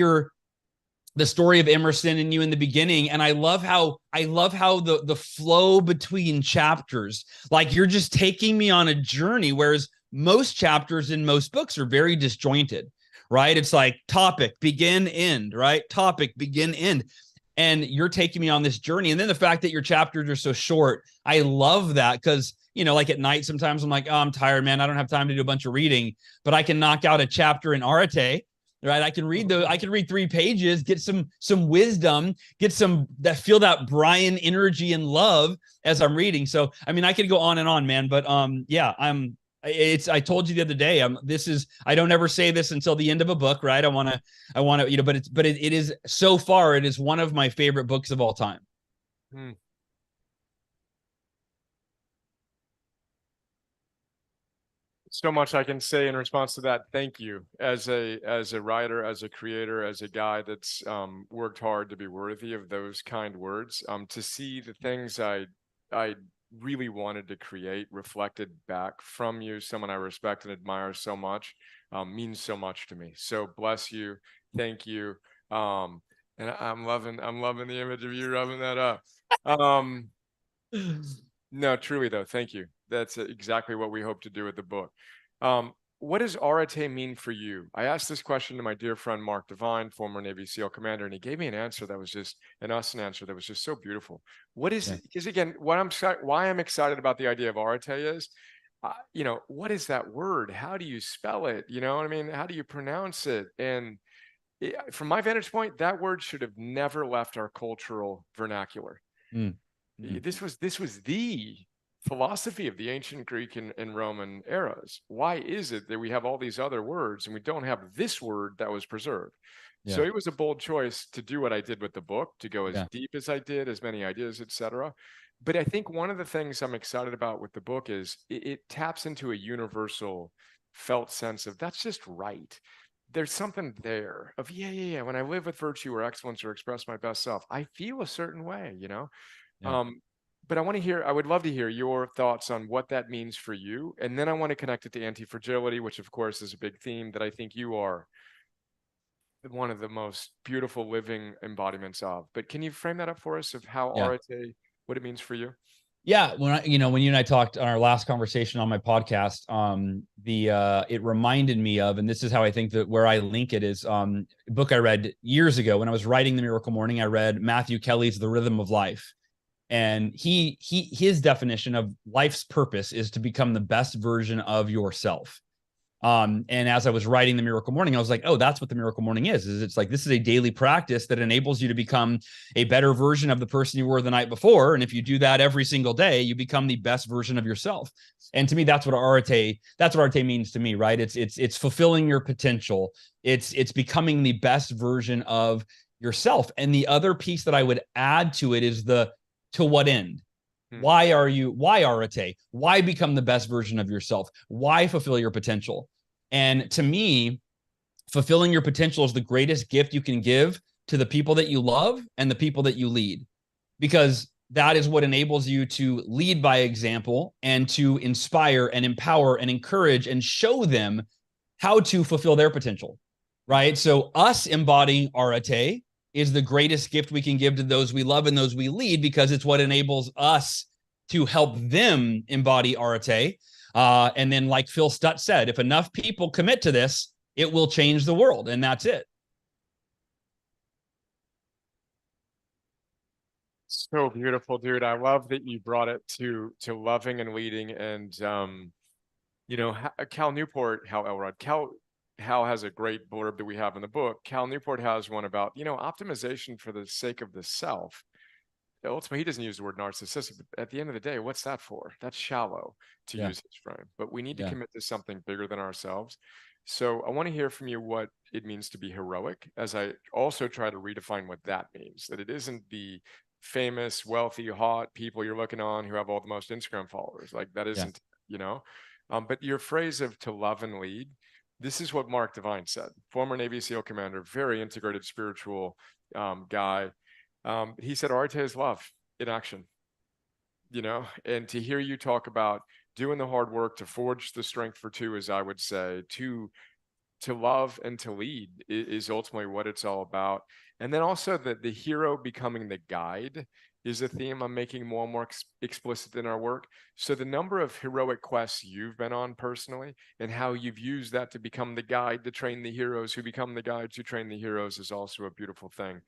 the story of Emerson and you in the beginning. And I love how the flow between chapters, like, you're just taking me on a journey. Whereas most chapters in most books are very disjointed, right? It's like topic, begin, end, right? Topic, begin, end. And you're taking me on this journey. And then the fact that your chapters are so short, I love that because, you know, like at night, sometimes I'm like, oh, I'm tired, man. I don't have time to do a bunch of reading, but I can knock out a chapter in Areté, right? I can read 3 pages, get some wisdom, get feel that Brian energy and love as I'm reading. So, I mean, I could go on and on, man, but yeah, I told you the other day, I don't ever say this until the end of a book, right? I want to, you know, but it is so far, it is one of my favorite books of all time. So much I can say in response to that. Thank you as a writer, as a creator, as a guy that's worked hard to be worthy of those kind words. To see the things I really wanted to create reflected back from you, someone I respect and admire so much, means so much to me. So bless you, thank you, and I'm loving the image of you rubbing that up. No, truly though, thank you. That's exactly what we hope to do with the book. What does Areté mean for you? I asked this question to my dear friend Mark Devine, former Navy SEAL commander, and he gave me an answer that was just an answer that was just so beautiful. What is it? Because again, why I'm excited about the idea of Areté is, you know, what is that word? How do you spell it? You know what I mean? How do you pronounce it? And from my vantage point, that word should have never left our cultural vernacular. This was the philosophy of the ancient Greek and Roman eras. Why is it that we have all these other words and we don't have this word that was preserved? So it was a bold choice to do what I did with the book, to go as deep as I did, as many ideas, etc. But I think one of the things I'm excited about with the book is it taps into a universal felt sense of that's just right. There's something there of, yeah. When I live with virtue or excellence or express my best self, I feel a certain way, you know? But I would love to hear your thoughts on what that means for you. And then I want to connect it to anti-fragility, which of course is a big theme that I think you are one of the most beautiful living embodiments of. But can you frame that up for us of how Areté, what it means for you? Yeah, when you and I talked on our last conversation on my podcast, it reminded me of, and this is how I think that where I link it is a book I read years ago when I was writing The Miracle Morning. I read Matthew Kelly's The Rhythm of Life. And his definition of life's purpose is to become the best version of yourself. And as I was writing The Miracle Morning, I was like, oh, that's what The Miracle Morning is it's like, this is a daily practice that enables you to become a better version of the person you were the night before. And if you do that every single day, you become the best version of yourself. And to me, that's what Areté means to me, right? It's fulfilling your potential. It's becoming the best version of yourself. And the other piece that I would add to it is to what end? Why Areté? Why become the best version of yourself? Why fulfill your potential? And to me, fulfilling your potential is the greatest gift you can give to the people that you love and the people that you lead, because that is what enables you to lead by example and to inspire and empower and encourage and show them how to fulfill their potential, right? So us embodying Areté is the greatest gift we can give to those we love and those we lead, because it's what enables us to help them embody Areté. And then, like Phil Stutt said, if enough people commit to this, it will change the world, and that's it. So beautiful, dude. I love that you brought it to loving and leading. And you know, Hal Elrod. Hal has a great blurb that we have in the book. Cal Newport has one about, you know, optimization for the sake of the self. Ultimately, he doesn't use the word narcissistic, but at the end of the day, what's that for? That's shallow, to use his frame. But we need to commit to something bigger than ourselves. So I want to hear from you what it means to be heroic, as I also try to redefine what that means, that it isn't the famous, wealthy, hot people you're looking on who have all the most Instagram followers. Like that isn't, you know, but your phrase of to love and lead, this is what Mark Devine said, former Navy SEAL commander, very integrated spiritual guy. He said, Areté is love in action, you know, and to hear you talk about doing the hard work to forge the strength for two, as I would say, to love and to lead is ultimately what it's all about. And then also the hero becoming the guide is a theme I'm making more and more explicit in our work. So the number of heroic quests you've been on personally and how you've used that to become the guide to train the heroes who become the guides who train the heroes is also a beautiful thing.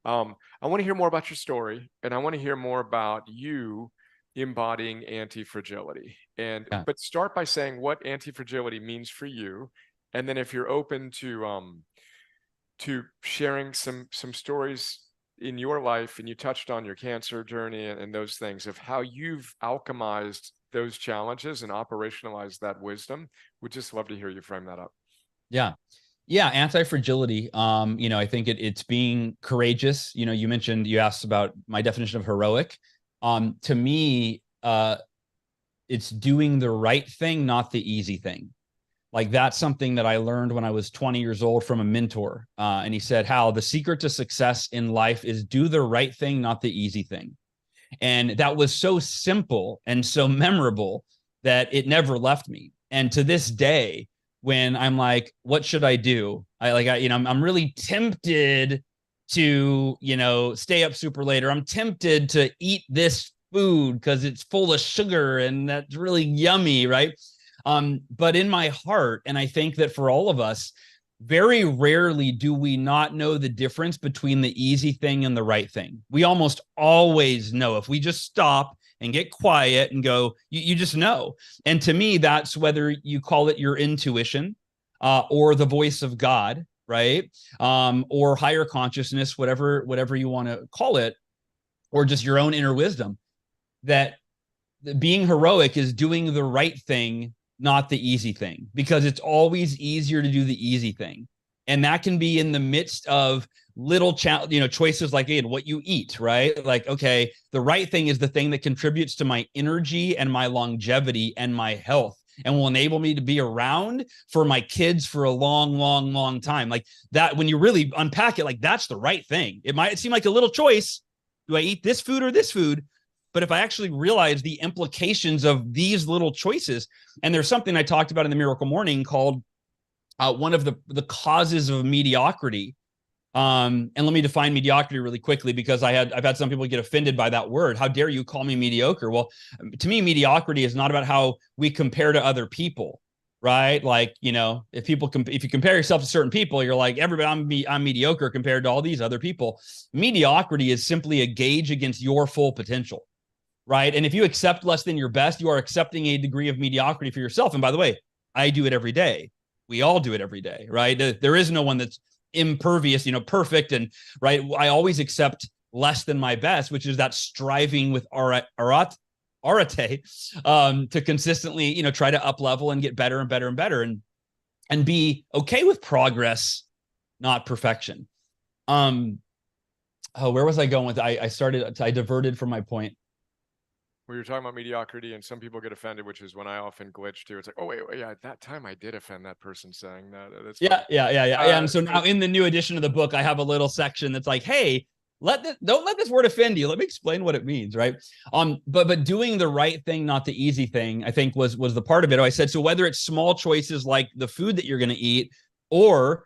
I want to hear more about your story, and I want to hear more about you embodying anti-fragility. And but start by saying what anti-fragility means for you, and then if you're open to sharing some stories in your life, and you touched on your cancer journey and those things of how you've alchemized those challenges and operationalized that wisdom. Would just love to hear you frame that up. Yeah. Yeah, anti-fragility. I think it's being courageous. You asked about my definition of heroic. To me, it's doing the right thing, not the easy thing. Like, that's something that I learned when I was 20 years old from a mentor. And he said, Hal, the secret to success in life is do the right thing, not the easy thing. And that was so simple and so memorable that it never left me. And to this day, when I'm like, what should I do? I'm really tempted to, stay up super late, or I'm tempted to eat this food because it's full of sugar and that's really yummy, right? But in my heart, and I think that for all of us, very rarely do we not know the difference between the easy thing and the right thing. We almost always know if we just stop and get quiet and go, you just know. And to me, that's whether you call it your intuition or the voice of God, right? Or higher consciousness, whatever you want to call it, or just your own inner wisdom, that being heroic is doing the right thing, not the easy thing, because it's always easier to do the easy thing. And that can be in the midst of little choices like what you eat, right? Like, okay, the right thing is the thing that contributes to my energy and my longevity and my health, and will enable me to be around for my kids for a long, long, long time. Like that, when you really unpack it, like that's the right thing. It might seem like a little choice. Do I eat this food or this food? But if I actually realize the implications of these little choices, and there's something I talked about in the Miracle Morning called one of the causes of mediocrity. And let me define mediocrity really quickly, because I've had some people get offended by that word. How dare you call me mediocre? Well, to me, mediocrity is not about how we compare to other people, right? Like, if you compare yourself to certain people, you're like, everybody, I'm mediocre compared to all these other people. Mediocrity is simply a gauge against your full potential. Right. And if you accept less than your best, you are accepting a degree of mediocrity for yourself. And by the way, I do it every day. We all do it every day. Right. There is no one that's impervious, perfect. And right. I always accept less than my best, which is that striving with Areté to consistently, try to up level and get better and better and better, and be okay with progress, not perfection. Where was I going with it? I diverted from my point. We were talking about mediocrity, and some people get offended, which is when I often glitch too. It's like, oh wait, yeah, at that time I did offend that person saying that. That's yeah. And so now in the new edition of the book, I have a little section that's like, hey, don't let this word offend you. Let me explain what it means, right? But doing the right thing, not the easy thing, I think was the part of it. I said, so whether it's small choices like the food that you're going to eat, or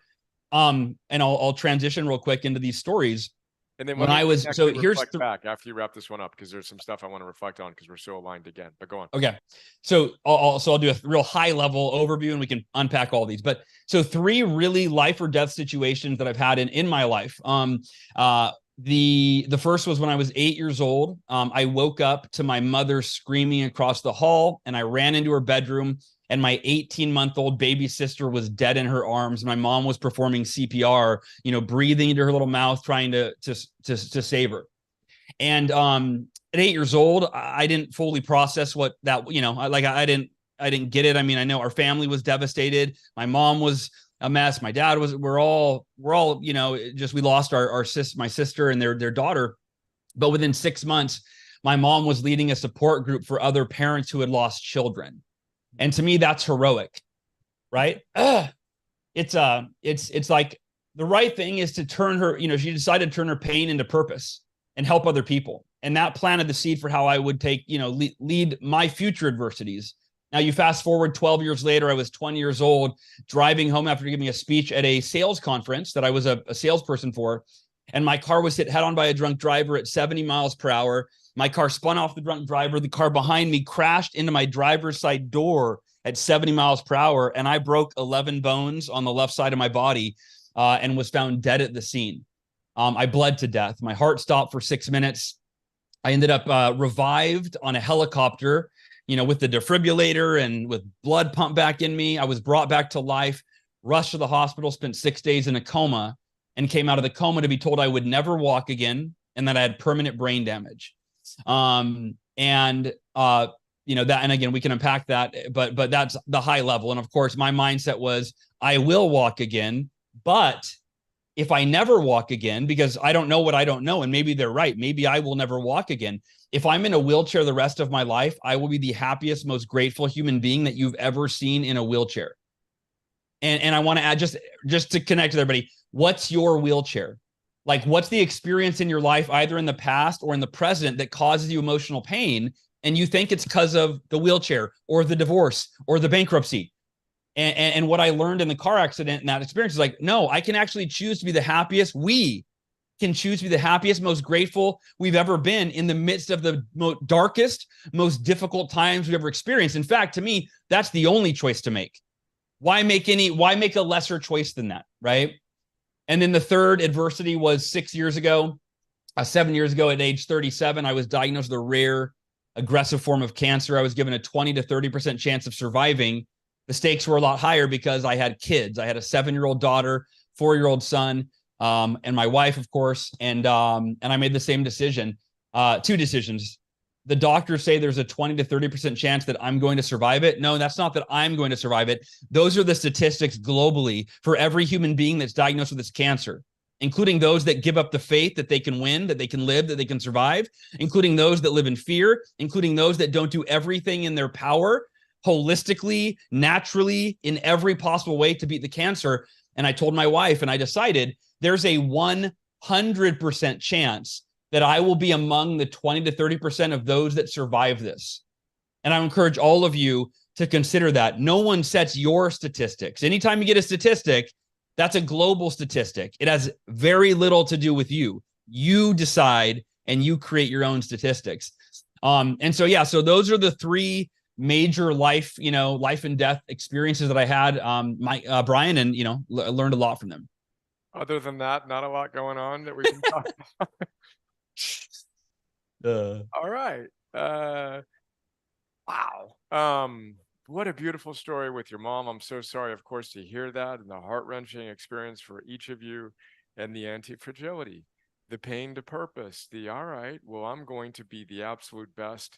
and I'll transition real quick into these stories. And then when I was, so here's back after you wrap this one up, because there's some stuff I want to reflect on because we're so aligned again, but go on. Okay. So I'll do a real high level overview and we can unpack all these, but so 3 really life or death situations that I've had in my life. The first was when I was 8 years old. I woke up to my mother screaming across the hall, and I ran into her bedroom, and my 18-month-old baby sister was dead in her arms. My mom was performing CPR, breathing into her little mouth, trying to save her. And at 8 years old, I didn't fully process what that, I didn't get it. I mean, I know our family was devastated. My mom was a mess. My dad was. We're all, we lost my sister and their daughter. But within 6 months, my mom was leading a support group for other parents who had lost children. And to me, that's heroic, right? It's like the right thing is to turn her, she decided to turn her pain into purpose and help other people. And that planted the seed for how I would take, lead my future adversities. Now you fast forward 12 years later, I was 20 years old, driving home after giving a speech at a sales conference that I was a salesperson for. and my car was hit head on by a drunk driver at 70 miles per hour. My car spun off the drunk driver. The car behind me crashed into my driver's side door at 70 miles per hour, and I broke 11 bones on the left side of my body and was found dead at the scene. I bled to death. My heart stopped for 6 minutes. I ended up revived on a helicopter, with the defibrillator and with blood pumped back in me. I was brought back to life, rushed to the hospital, spent 6 days in a coma, and came out of the coma to be told I would never walk again and that I had permanent brain damage. That, and again, we can unpack that, but that's the high level. And of course, my mindset was, I will walk again, but if I never walk again, because I don't know what I don't know, and maybe they're right, maybe I will never walk again. If I'm in a wheelchair the rest of my life, I will be the happiest, most grateful human being that you've ever seen in a wheelchair. And I want to add, just to connect with everybody, what's your wheelchair? Like, what's the experience in your life, either in the past or in the present, that causes you emotional pain, and you think it's because of the wheelchair or the divorce or the bankruptcy? And what I learned in the car accident and that experience is like, no, I can actually choose to be the happiest. We can choose to be the happiest, most grateful we've ever been in the midst of the darkest, most difficult times we've ever experienced. In fact, to me, that's the only choice to make. Why make a lesser choice than that, right? And then the third adversity was 7 years ago at age 37, I was diagnosed with a rare aggressive form of cancer. I was given a 20 to 30% chance of surviving. The stakes were a lot higher because I had kids. I had a 7-year-old daughter, 4-year-old son, and my wife, of course. And I made the same decision, 2 decisions. The doctors say there's a 20 to 30% chance that I'm going to survive it. No, that's not that I'm going to survive it. Those are the statistics globally for every human being that's diagnosed with this cancer, including those that give up the faith that they can win, that they can live, that they can survive, including those that live in fear, including those that don't do everything in their power, holistically, naturally, in every possible way to beat the cancer. And I told my wife, and I decided there's a 100% chance that I will be among the 20 to 30% of those that survive this. And I encourage all of you to consider that. No one sets your statistics. Anytime you get a statistic, that's a global statistic. It has very little to do with you. You decide and you create your own statistics. So those are the 3 major life and death experiences that I had, Brian, and, learned a lot from them. Other than that, not a lot going on that we can talk about. All right. Wow. What a beautiful story with your mom. I'm so sorry, of course, to hear that, and the heart-wrenching experience for each of you, and the anti-fragility, the pain to purpose, all right, well, I'm going to be the absolute best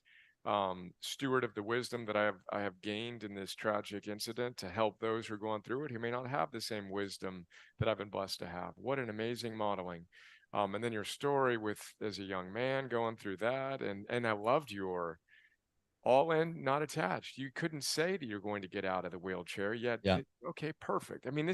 steward of the wisdom that I have gained in this tragic incident to help those who are going through it who may not have the same wisdom that I've been blessed to have. What an amazing modeling. And then your story with as a young man going through that, and I loved your all in, not attached. You couldn't say that you're going to get out of the wheelchair yet. Yeah. Okay, perfect. I mean,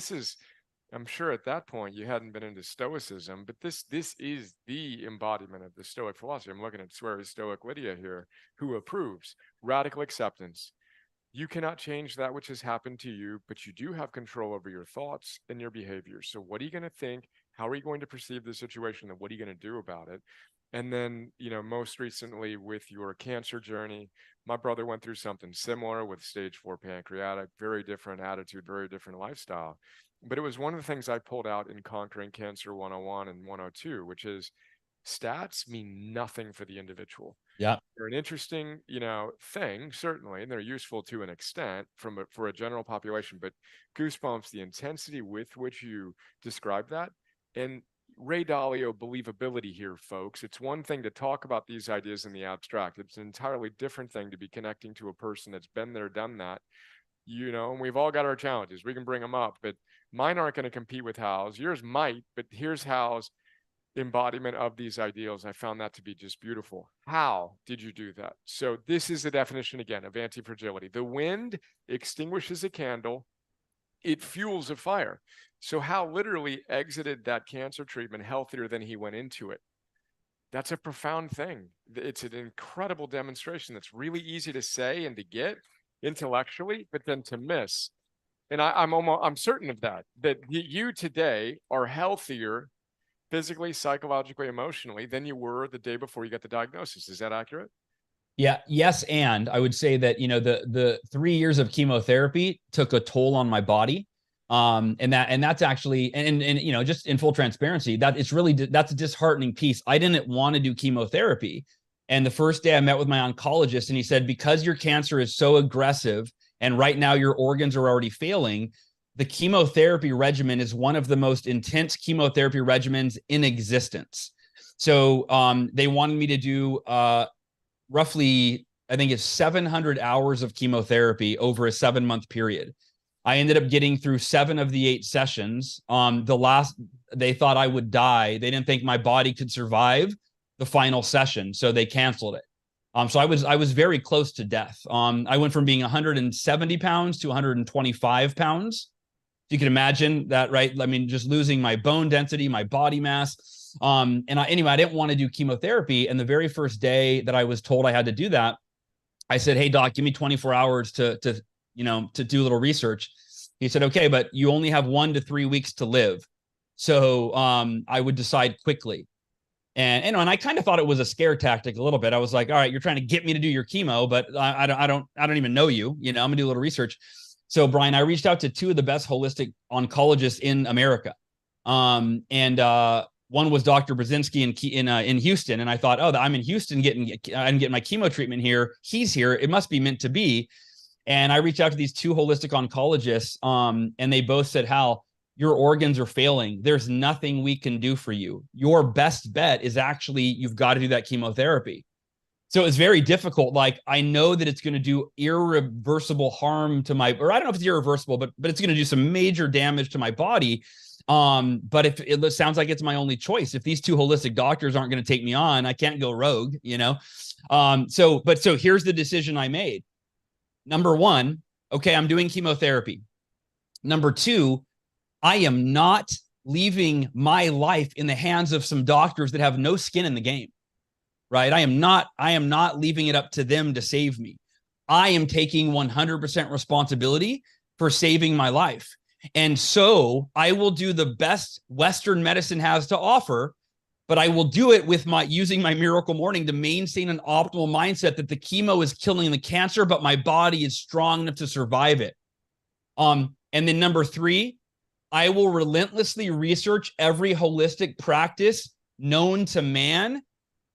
I'm sure at that point you hadn't been into stoicism, but this is the embodiment of the Stoic philosophy. I'm looking at very Stoic Lydia here, who approves radical acceptance. You cannot change that which has happened to you, but you do have control over your thoughts and your behaviors. So what are you going to think? How are you going to perceive the situation? And what are you going to do about it? And then, most recently with your cancer journey, my brother went through something similar with stage 4 pancreatic, very different attitude, very different lifestyle. But it was one of the things I pulled out in Conquering Cancer 101 and 102, which is stats mean nothing for the individual. Yeah. They're an interesting, thing, certainly, and they're useful to an extent for a general population, but goosebumps, the intensity with which you describe that, and Ray Dalio believability here, folks. It's one thing to talk about these ideas in the abstract. It's an entirely different thing to be connecting to a person that's been there, done that, and we've all got our challenges. We can bring them up, but mine aren't going to compete with Hal's. Yours might, but here's Hal's embodiment of these ideals. I found that to be just beautiful. How did you do that? So this is the definition again of anti-fragility. The wind extinguishes a candle, it fuels a fire. So Hal literally exited that cancer treatment healthier than he went into it. That's a profound thing. It's an incredible demonstration that's really easy to say and to get intellectually, but then to miss. And I'm certain of that you today are healthier physically, psychologically, emotionally than you were the day before you got the diagnosis. Is that accurate? Yeah, yes, and I would say that, you know, the 3 years of chemotherapy took a toll on my body. And that's actually, and you know, just in full transparency, that it's really, that's a disheartening piece. I didn't want to do chemotherapy. And the first day I met with my oncologist, and he said, because your cancer is so aggressive and right now your organs are already failing, the chemotherapy regimen is one of the most intense chemotherapy regimens in existence. So they wanted me to do roughly, I think it's 700 hours of chemotherapy over a 7-month period. I ended up getting through 7 of the 8 sessions. The last, they thought I would die. They didn't think my body could survive the final session, so they canceled it. So I was very close to death. I went from being 170 pounds to 125 pounds. You can imagine that, right? I mean, just losing my bone density, my body mass. Anyway, I didn't want to do chemotherapy. And the very first day that I was told I had to do that, I said, "Hey doc, give me 24 hours to do a little research." He said, "Okay, but you only have 1 to 3 weeks to live." So I would decide quickly. And I kind of thought it was a scare tactic a little bit. I was like, "All right, you're trying to get me to do your chemo, but I don't even know you. You know, I'm gonna do a little research." So Brian, I reached out to 2 of the best holistic oncologists in America. One was Dr. Brzezinski in Houston. And I thought, oh, I'm in Houston I'm getting my chemo treatment here. He's here. It must be meant to be. And I reached out to these 2 holistic oncologists, and they both said, "Hal, your organs are failing. There's nothing we can do for you. Your best bet is actually, you've got to do that chemotherapy." So it's very difficult. Like, I know that it's going to do irreversible harm to my, or I don't know if it's irreversible, but it's going to do some major damage to my body. But if it sounds like it's my only choice, if these 2 holistic doctors aren't going to take me on, I can't go rogue, you know? So here's the decision I made. Number 1, okay, I'm doing chemotherapy. Number 2, I am not leaving my life in the hands of some doctors that have no skin in the game. Right? I am not leaving it up to them to save me. I am taking 100% responsibility for saving my life. And so I will do the best Western medicine has to offer, but I will do it with using my miracle morning to maintain an optimal mindset that the chemo is killing the cancer, but my body is strong enough to survive it. And then number 3, I will relentlessly research every holistic practice known to man,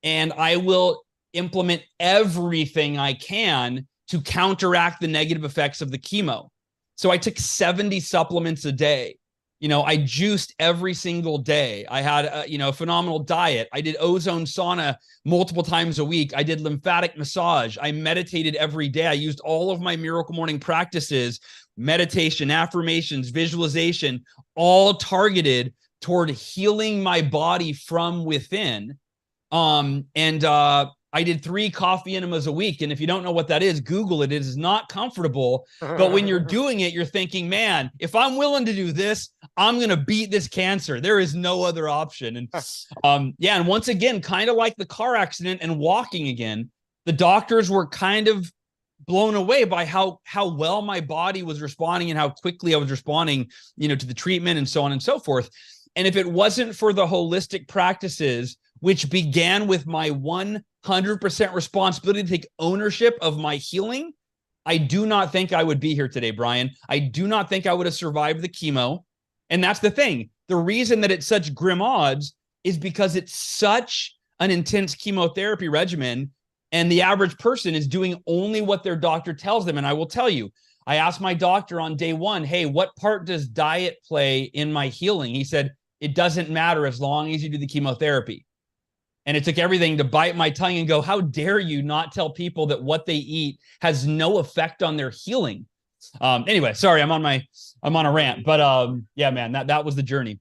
and I will implement everything I can to counteract the negative effects of the chemo. So I took 70 supplements a day. You know, I juiced every single day. I had a phenomenal diet. I did ozone sauna multiple times a week. I did lymphatic massage. I meditated every day. I used all of my Miracle Morning practices, meditation, affirmations, visualization, all targeted toward healing my body from within. I did 3 coffee enemas a week. And if you don't know what that is, Google it. It is not comfortable. But when you're doing it, you're thinking, man, if I'm willing to do this, I'm going to beat this cancer. There is no other option. And and once again, kind of like the car accident and walking again, the doctors were kind of blown away by how well my body was responding and how quickly I was responding, to the treatment and so on and so forth. And if it wasn't for the holistic practices, which began with my 100% responsibility to take ownership of my healing, I do not think I would be here today, Brian. I do not think I would have survived the chemo. And that's the thing. The reason that it's such grim odds is because it's such an intense chemotherapy regimen, and the average person is doing only what their doctor tells them. And I will tell you, I asked my doctor on day 1, hey, what part does diet play in my healing? He said, it doesn't matter as long as you do the chemotherapy. And it took everything to bite my tongue and go, how dare you not tell people that what they eat has no effect on their healing? Anyway, sorry, I'm on a rant, but yeah, man, that was the journey.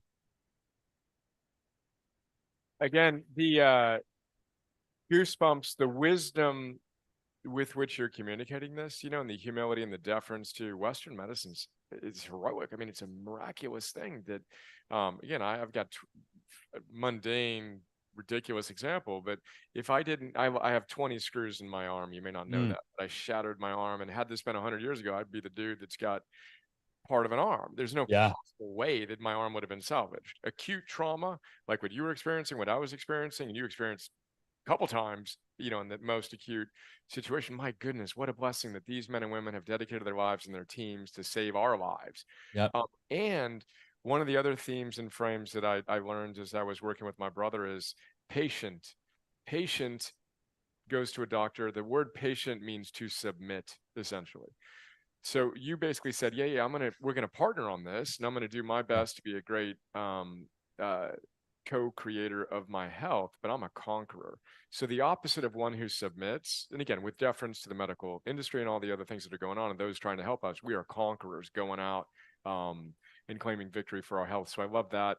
Again, the goosebumps, the wisdom with which you're communicating this, and the humility and the deference to Western medicines is heroic. I mean, it's a miraculous thing that, again, I've got mundane, ridiculous example, but if I have 20 screws in my arm. You may not know that, but I shattered my arm, and had this been 100 years ago, I'd be the dude that's got part of an arm. There's no Yeah. possible way that my arm would have been salvaged. Acute trauma, like what you were experiencing, what I was experiencing, and you experienced a couple times, you know, in the most acute situation. My goodness, what a blessing that these men and women have dedicated their lives and their teams to save our lives. Yep. And one of the other themes and frames that I learned as I was working with my brother is patient. Patient goes to a doctor. The word patient means to submit, essentially. So you basically said, yeah, we're gonna partner on this, and I'm gonna do my best to be a great co-creator of my health, but I'm a conqueror. So the opposite of one who submits, and again, with deference to the medical industry and all the other things that are going on and those trying to help us, we are conquerors going out and claiming victory for our health. So I love that.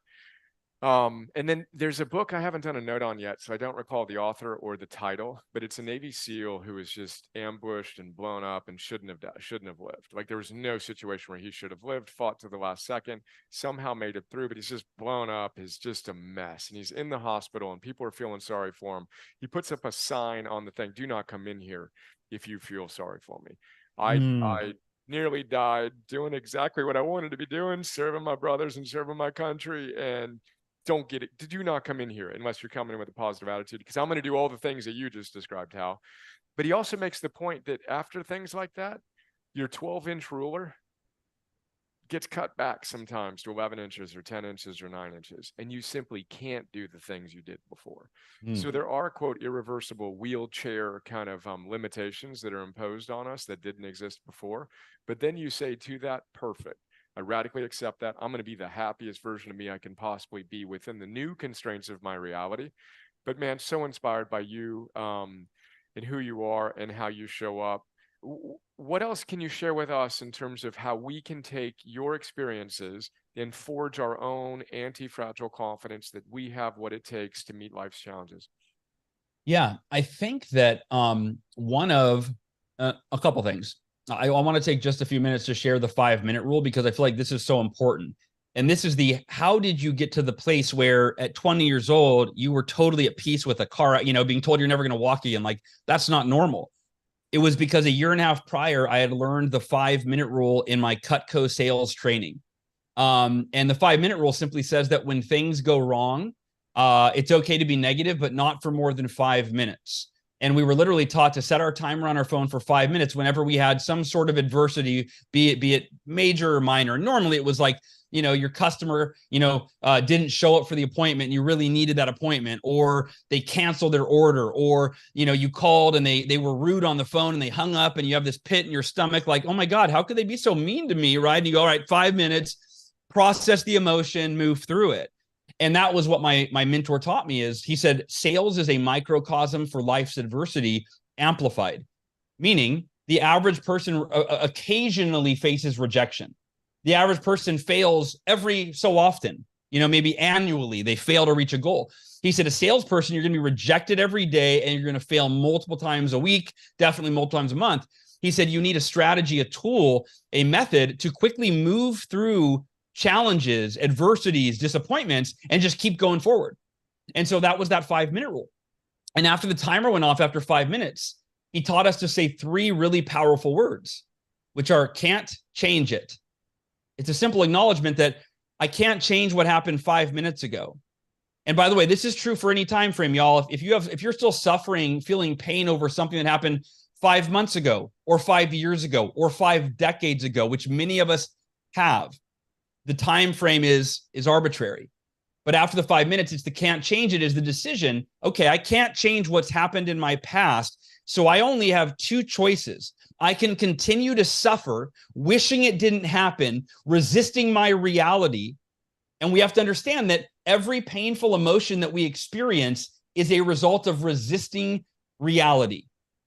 And then there's a book I haven't done a note on yet, so I don't recall the author or the title, but it's a Navy SEAL who was just ambushed and blown up and shouldn't have lived. Like there was no situation where he should have lived, fought to the last second, somehow made it through, but he's just blown up, is just a mess. And he's in the hospital and people are feeling sorry for him. He puts up a sign on the thing, "Do not come in here if you feel sorry for me." I nearly died doing exactly what I wanted to be doing, serving my brothers and serving my country, and don't get it. Do not come in here unless you're coming in with a positive attitude, because I'm going to do all the things that you just described, Hal. But he also makes the point that after things like that, your 12-inch ruler gets cut back sometimes to 11 inches or 10 inches or 9 inches, and you simply can't do the things you did before. So there are, quote, irreversible wheelchair kind of limitations that are imposed on us that didn't exist before. But then you say to that, perfect. I radically accept that. I'm going to be the happiest version of me I can possibly be within the new constraints of my reality. But man, so inspired by you and who you are and how you show up. What else can you share with us in terms of how we can take your experiences and forge our own anti-fragile confidence that we have what it takes to meet life's challenges? Yeah, I think that one of a couple things. I want to take just a few minutes to share the 5-minute rule, because I feel like this is so important. And this is how did you get to the place where at 20 years old, you were totally at peace with a car, being told you're never going to walk again? Like, that's not normal. It was because a year and a half prior, I had learned the 5-minute rule in my Cutco sales training. And the 5-minute rule simply says that when things go wrong, it's okay to be negative, but not for more than 5 minutes. And we were literally taught to set our timer on our phone for 5 minutes whenever we had some sort of adversity, be it major or minor. Normally it was like, your customer, didn't show up for the appointment and you really needed that appointment, or they canceled their order, or, you called and they were rude on the phone and they hung up, and you have this pit in your stomach, like, oh my God, how could they be so mean to me? Right. And you go, all right, 5 minutes, process the emotion, move through it. And that was what my mentor taught me. Is he said, sales is a microcosm for life's adversity amplified, meaning the average person occasionally faces rejection. The average person fails every so often, maybe annually, they fail to reach a goal. He said, a salesperson, you're going to be rejected every day, and you're going to fail multiple times a week, definitely multiple times a month. He said, you need a strategy, a tool, a method to quickly move through challenges, adversities, disappointments, and just keep going forward. And so that was that 5-minute rule. And after the timer went off after 5 minutes, he taught us to say 3 really powerful words, which are, can't change it. It's a simple acknowledgement that I can't change what happened 5 minutes ago. And by the way, this is true for any time frame, y'all. If you're still suffering, feeling pain over something that happened 5 months ago, or 5 years ago, or 5 decades ago, which many of us have, the time frame is arbitrary. But after the 5 minutes, it's the can't change it, is the decision. Okay, I can't change what's happened in my past, so I only have 2 choices. I can continue to suffer, wishing it didn't happen, resisting my reality. And we have to understand that every painful emotion that we experience is a result of resisting reality,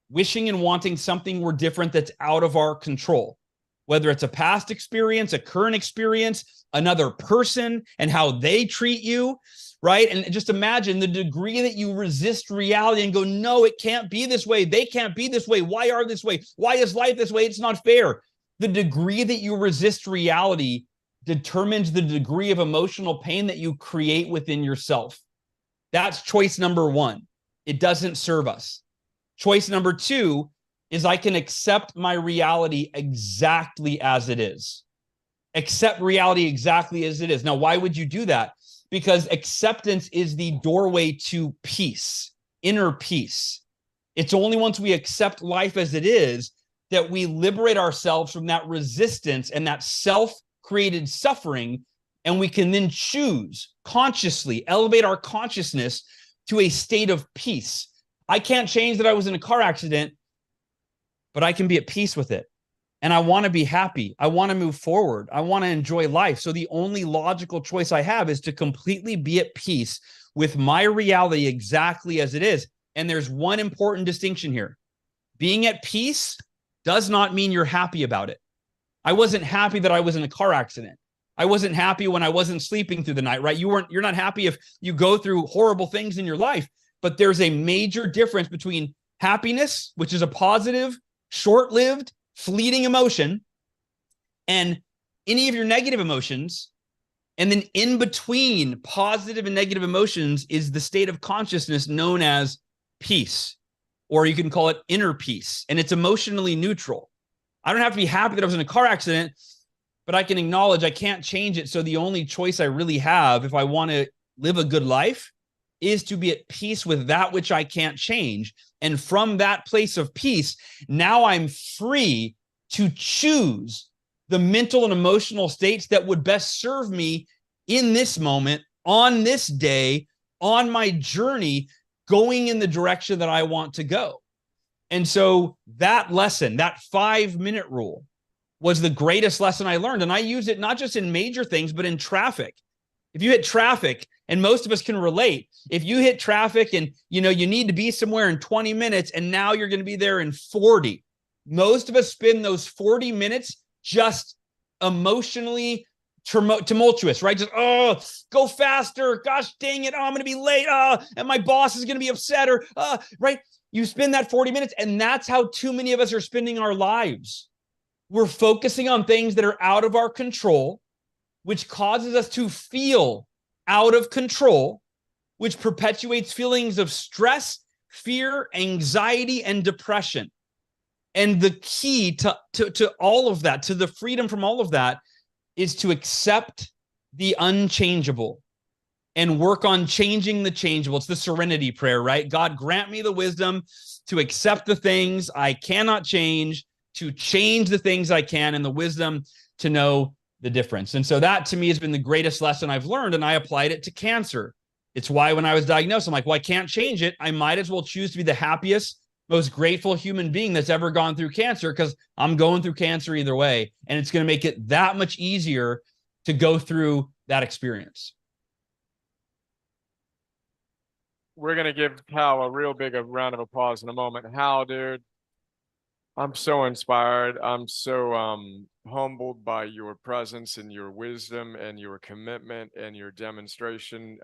wishing and wanting something we're different that's out of our control. Whether it's a past experience, a current experience, another person and how they treat you, right? And just imagine the degree that you resist reality and go, no, it can't be this way. They can't be this way. Why are this way? Why is life this way? It's not fair. The degree that you resist reality determines the degree of emotional pain that you create within yourself. That's choice number 1. It doesn't serve us. Choice number 2 is I can accept my reality exactly as it is. Accept reality exactly as it is. Now, why would you do that? Because acceptance is the doorway to peace, inner peace. It's only once we accept life as it is that we liberate ourselves from that resistance and that self-created suffering, and we can then choose consciously, elevate our consciousness to a state of peace. I can't change that I was in a car accident, but I can be at peace with it. And I want to be happy. I want to move forward. I want to enjoy life. So the only logical choice I have is to completely be at peace with my reality exactly as it is. And there's one important distinction here. Being at peace does not mean you're happy about it. I wasn't happy that I was in a car accident. I wasn't happy when I wasn't sleeping through the night, right? You're not happy if you go through horrible things in your life, but there's a major difference between happiness, which is a positive, short-lived, fleeting emotion, and any of your negative emotions. And then in between positive and negative emotions is the state of consciousness known as peace, or you can call it inner peace. And it's emotionally neutral. I don't have to be happy that I was in a car accident, but I can acknowledge I can't change it. So the only choice I really have if I want to live a good life is to be at peace with that which I can't change. And from that place of peace, now I'm free to choose the mental and emotional states that would best serve me in this moment, on this day, on my journey, going in the direction that I want to go. And so that lesson, that 5-minute rule, was the greatest lesson I learned. And I use it not just in major things, but in traffic. If you hit traffic, and most of us can relate, if you hit traffic and you need to be somewhere in 20 minutes and now you're going to be there in 40, most of us spend those 40 minutes just emotionally tumultuous, right? Just, oh, go faster. Gosh, dang it. Oh, I'm going to be late. And my boss is going to be upset, or, right? You spend that 40 minutes, and that's how too many of us are spending our lives. We're focusing on things that are out of our control, which causes us to feel out of control, which perpetuates feelings of stress, fear, anxiety, and depression. And the key to all of that, to the freedom from all of that, is to accept the unchangeable and work on changing the changeable. It's the serenity prayer, right? God, grant me the wisdom to accept the things I cannot change, to change the things I can, and the wisdom to know the difference. And so that to me has been the greatest lesson I've learned, and I applied it to cancer. It's why when I was diagnosed, I'm like, well, I can't change it. I might as well choose to be the happiest, most grateful human being that's ever gone through cancer, because I'm going through cancer either way. And it's going to make it that much easier to go through that experience. We're going to give Hal a real big round of applause in a moment. Hal, dude, I'm so inspired. I'm so humbled by your presence and your wisdom and your commitment and your demonstration.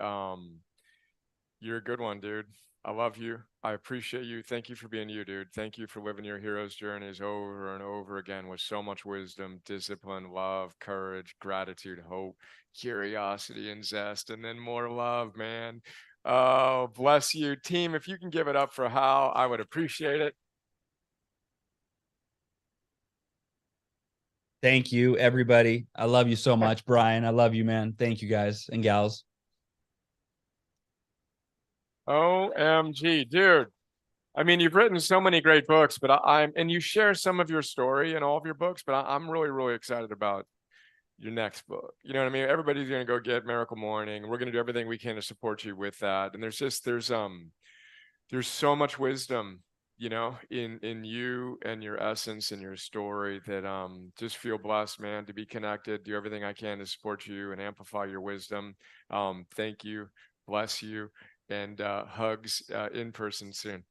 You're a good one, dude. I love you. I appreciate you. Thank you for being you, dude. Thank you for living your hero's journeys over and over again with so much wisdom, discipline, love, courage, gratitude, hope, curiosity, and zest, and then more love, man. Oh, bless you. Team, if you can give it up for Hal, I would appreciate it. Thank you, everybody. I love you so much, Brian. I love you, man. Thank you, guys and gals. OMG, dude. I mean, you've written so many great books, but and you share some of your story in all of your books, but I'm really, really excited about your next book. You know what I mean? Everybody's going to go get Miracle Morning. We're going to do everything we can to support you with that. And there's so much wisdom, in you and your essence and your story that just feel blessed, man, to be connected, do everything I can to support you and amplify your wisdom. Thank you. Bless you. And hugs in person soon.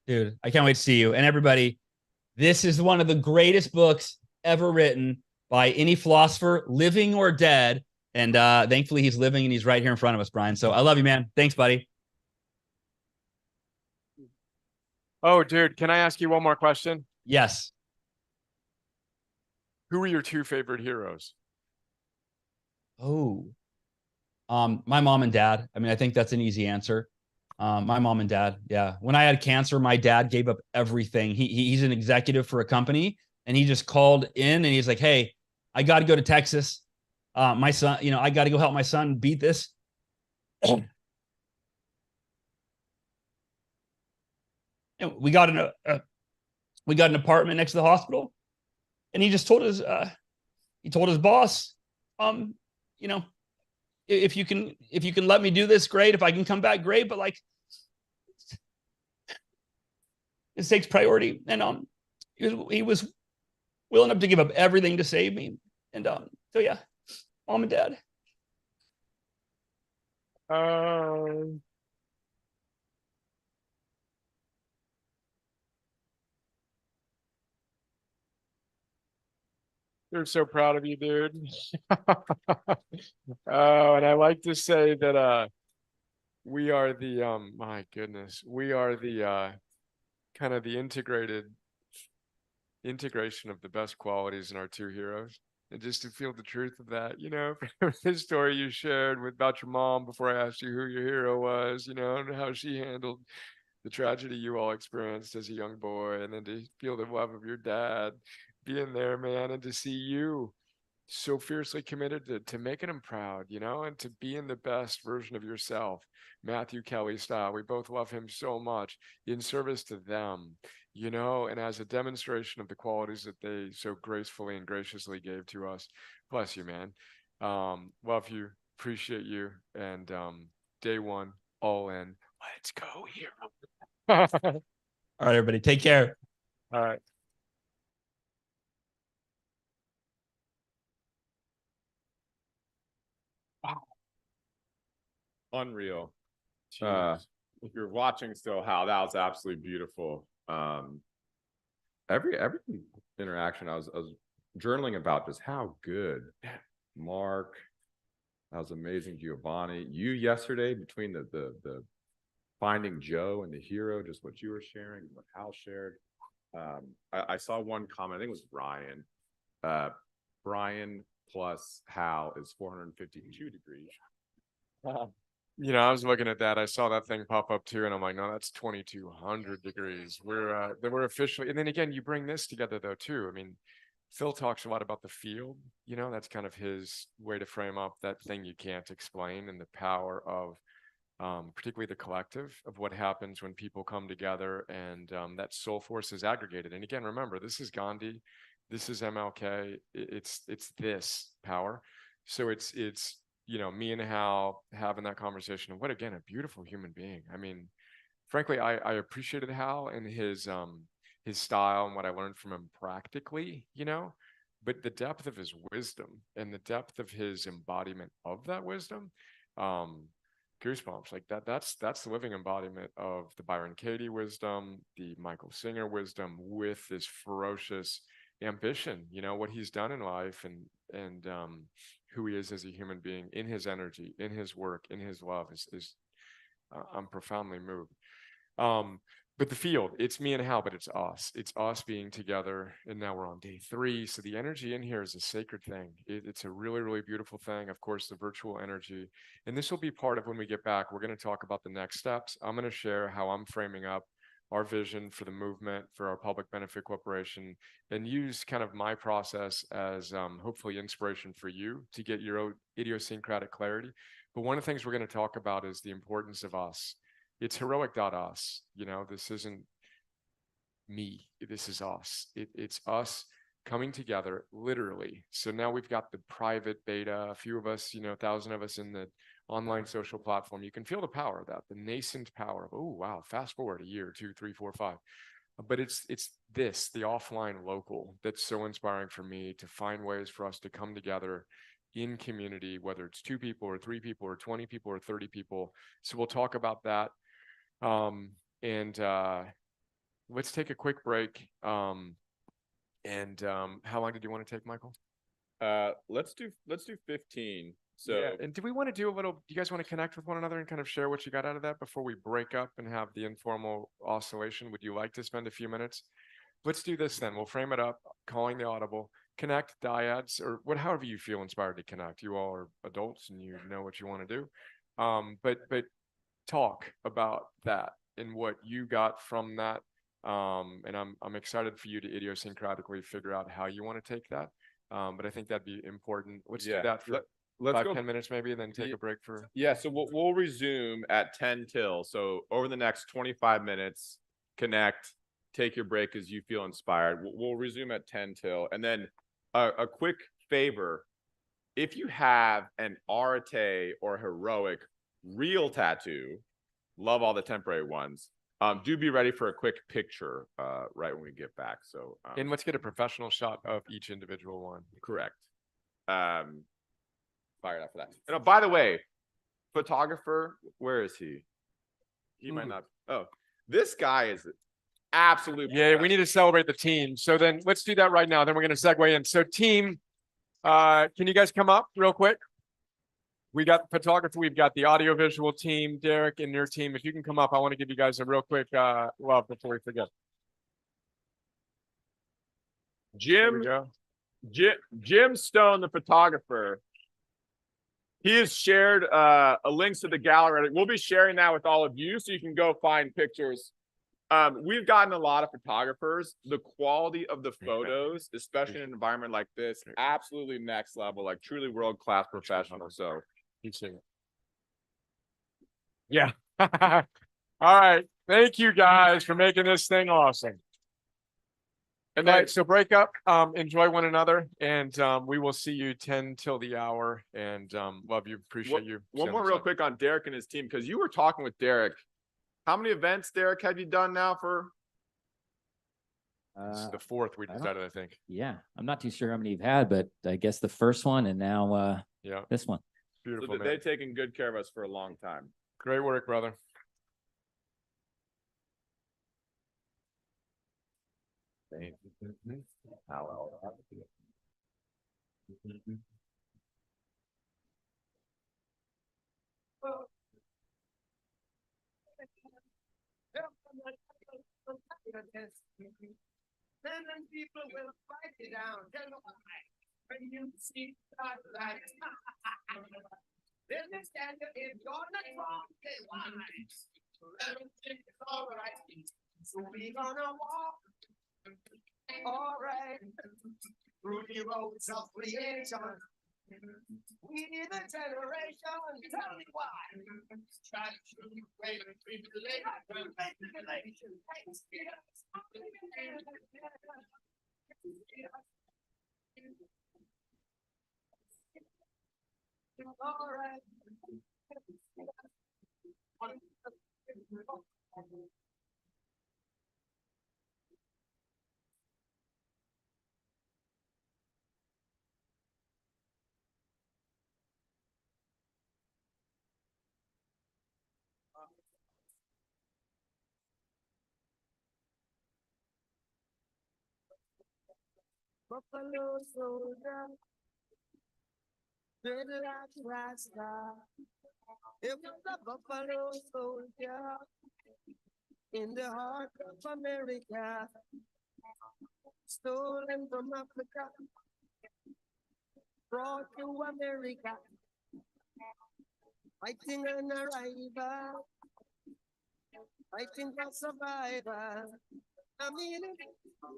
Dude, I can't wait to see you. And everybody, this is one of the greatest books ever written by any philosopher, living or dead. And thankfully he's living and he's right here in front of us, Brian. So I love you, man. Thanks, buddy. Oh, dude, can I ask you one more question? Yes. Who are your 2 favorite heroes? Oh, my mom and dad. I mean, I think that's an easy answer. My mom and dad. Yeah. When I had cancer, my dad gave up everything. He's an executive for a company, and he just called in and he's like, hey, I got to go to Texas. My son, I got to go help my son beat this. And we got an apartment next to the hospital, and he just told his boss, if you can let me do this, great. If I can come back, great. But like, this takes priority. And he was willing up to give up everything to save me. And so yeah, mom and dad. They're so proud of you, dude. Oh, and I like to say that we are the my goodness, we are the kind of the integration of the best qualities in our two heroes. And just to feel the truth of that, from the story you shared about your mom before I asked you who your hero was, and how she handled the tragedy you all experienced as a young boy, and then to feel the love of your dad being there, man, and to see you so fiercely committed to making him proud, and to being the best version of yourself, Matthew Kelly style. We both love him so much in service to them, and as a demonstration of the qualities that they so gracefully and graciously gave to us. Bless you, man. Love you, appreciate you, and day one, all in. Let's go here. All right, everybody, take care. All right. Unreal. Jeez. If you're watching still, Hal, that was absolutely beautiful. Every interaction I was journaling about just how good Mark, that was amazing. Giovanni, you yesterday between the finding Joe and the hero, just what you were sharing, what Hal shared. I saw one comment, I think it was Brian. Brian plus Hal is 452 degrees. I was looking at that. I saw that thing pop up too, and I'm like, no, that's 2,200 degrees. We're officially, and then again, you bring this together though too. I mean, Phil talks a lot about the field. That's kind of his way to frame up that thing you can't explain, and the power of, particularly the collective, of what happens when people come together, and that soul force is aggregated. And again, remember, this is Gandhi, this is MLK. It's this power. So it's me and Hal having that conversation. And what, again, a beautiful human being. I mean, frankly, I appreciated Hal and his style and what I learned from him practically, but the depth of his wisdom and the depth of his embodiment of that wisdom, goosebumps. Like that's the living embodiment of the Byron Katie wisdom, the Michael Singer wisdom, with this ferocious ambition, what he's done in life, and who he is as a human being, in his energy, in his work, in his love is I'm profoundly moved. But the field, it's me and Hal, but it's us being together. And now we're on day 3. So the energy in here is a sacred thing. It's a really, really beautiful thing. Of course, the virtual energy, and this will be part of when we get back, we're going to talk about the next steps. I'm going to share how I'm framing up our vision for the movement, for our public benefit corporation, and use kind of my process as hopefully inspiration for you to get your own idiosyncratic clarity. But one of the things we're going to talk about is the importance of us. It's heroic.us. This isn't me. This is us. It's us coming together, literally. So now we've got the private beta, a few of us, 1,000 of us in the online social platform. You can feel the power of that, the nascent power of, oh, wow, fast forward a year, 2, 3, 4, 5. But it's this, the offline local, that's so inspiring for me, to find ways for us to come together in community, whether it's 2 people or 3 people or 20 people or 30 people. So we'll talk about that. Let's take a quick break. How long did you want to take, Michael? Let's do 15. So yeah. And do we want to do do you guys want to connect with one another and kind of share what you got out of that before we break up and have the informal oscillation? Would you like to spend a few minutes? Let's do this then. We'll frame it up, calling the audible, connect, dyads, or however you feel inspired to connect. You all are adults and you know what you want to do. But talk about that and what you got from that. And I'm excited for you to idiosyncratically figure out how you want to take that. But I think that'd be important. Let's Yeah. do that for Let's 5, go. 10 minutes maybe, and then take Ye- a break for. Yeah, so we'll resume at 10 till. So over the next 25 minutes, connect, take your break as you feel inspired. We'll resume at 10 till. And then a quick favor, if you have an Areté or heroic real tattoo, love all the temporary ones. Do be ready for a quick picture right when we get back. So And let's get a professional shot of each individual one. correct. Fired up for that. And by the way, photographer, where is he? He might not. Oh, this guy is absolute. Yeah, we need to celebrate the team. So then let's do that right now. Then we're going to segue in. So team, can you guys come up real quick? We got the photographer, we've got the audiovisual team, Derek and your team. If you can come up, I want to give you guys a real quick love before we forget. There we Jim, go. Jim Stone, the photographer. He has shared a links to the gallery. We'll be sharing that with all of you, so you can go find pictures. We've gotten a lot of photographers. The quality of the photos, especially in an environment like this, absolutely next level, like truly world-class professional. So, yeah. All right. Thank you guys for making this thing awesome. And then, so break up, enjoy one another, and we will see you 10 till the hour. And love you, appreciate you. one more real quick on Derek and his team, because you were talking with Derek. How many events, Derek, have you done now for? This is the 4th we decided, I think. Yeah, I'm not too sure how many you've had, but I guess the first one and now Yeah, this one. beautiful, So man. they've taken good care of us for a long time. Great work, brother. Then people will fight you down. Tell them why. When you see that light, then they stand up. If you're not wrong, they wise. Everything is all right. So we gonna walk. All right. Through the roads of creation. We need a generation. Tell me why. Try to wait and tribulation. All right. Buffalo soldier, red like Rasta. It was a buffalo soldier in the heart of America, stolen from Africa, brought to America, fighting an arrival, fighting for survival. I mean,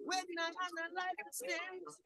when I analyze things,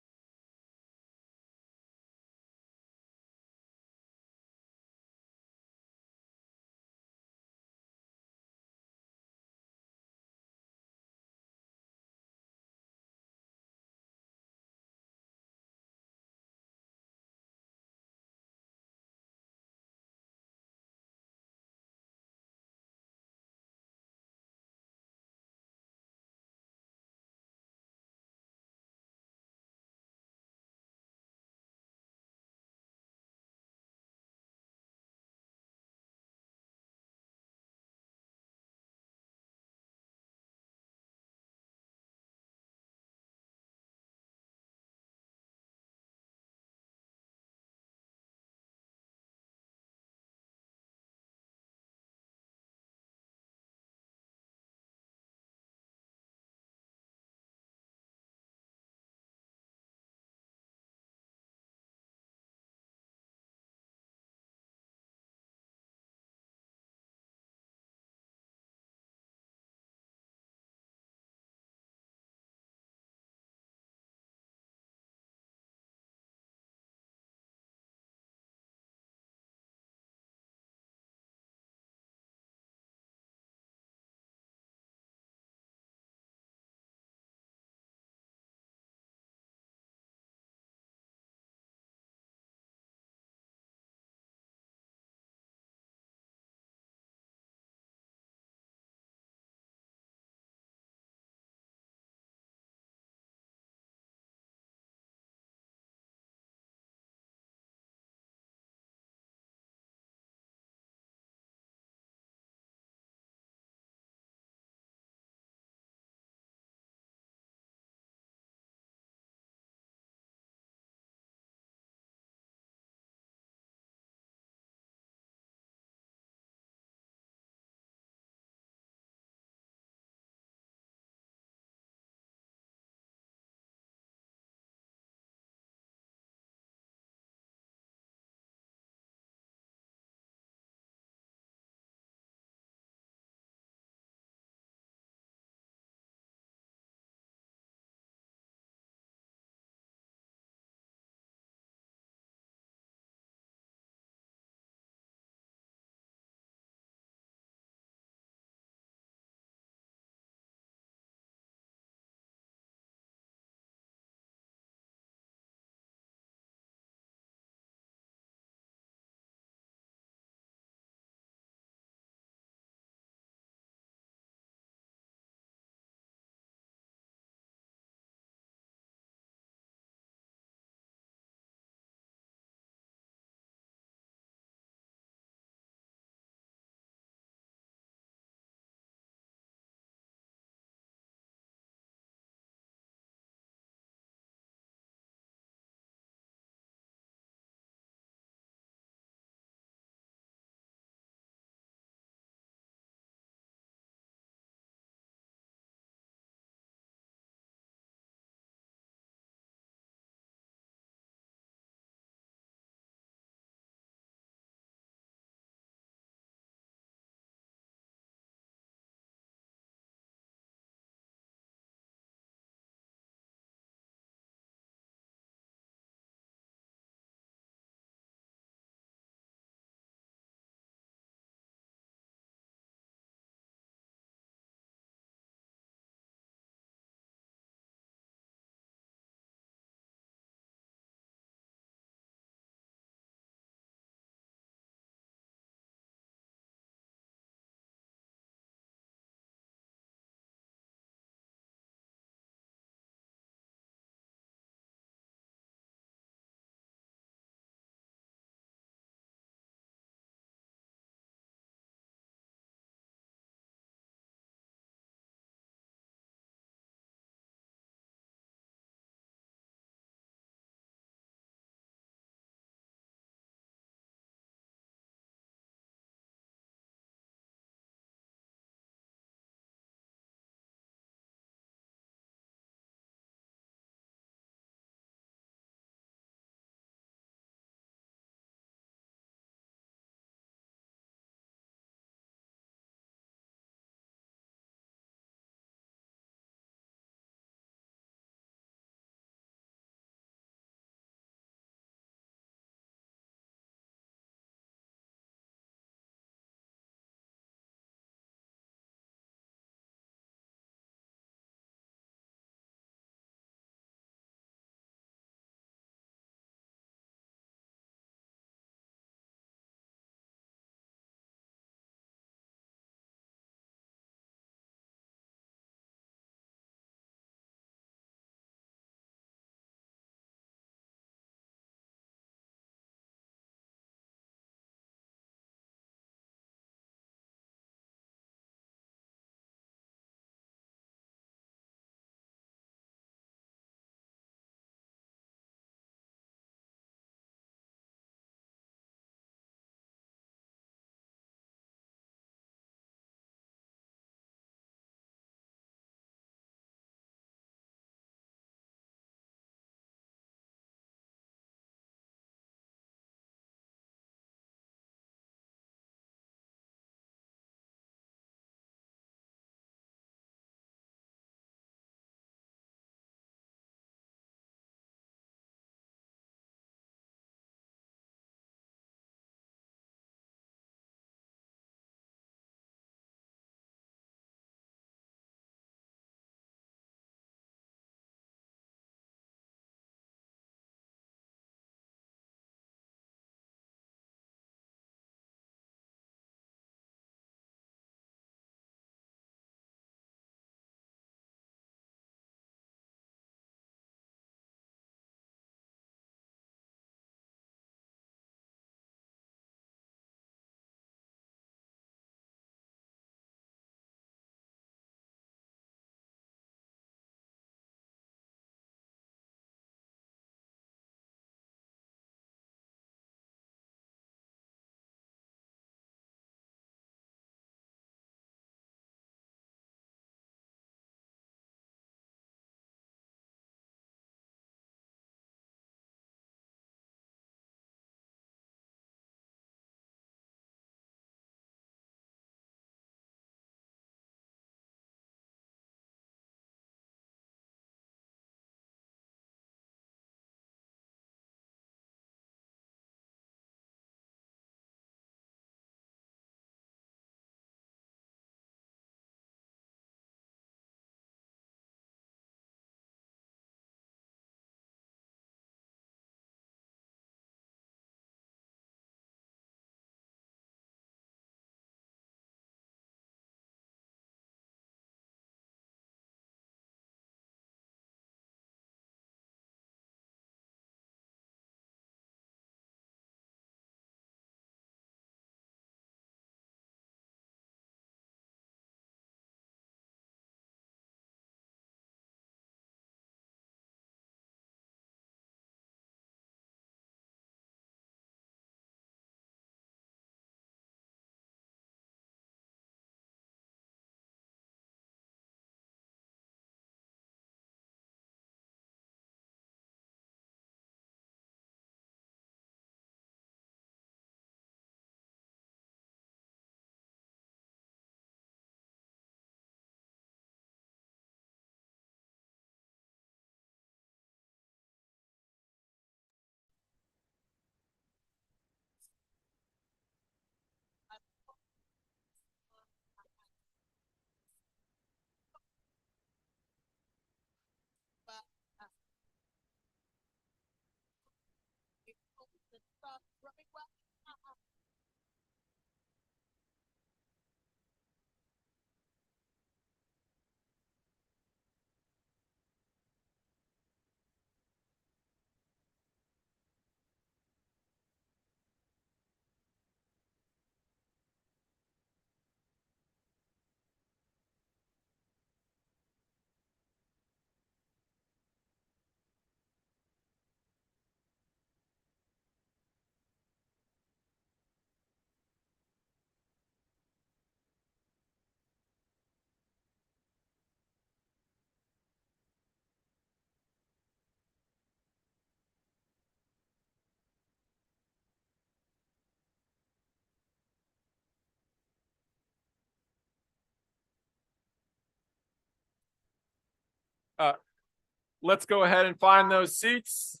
Let's go ahead and find those seats.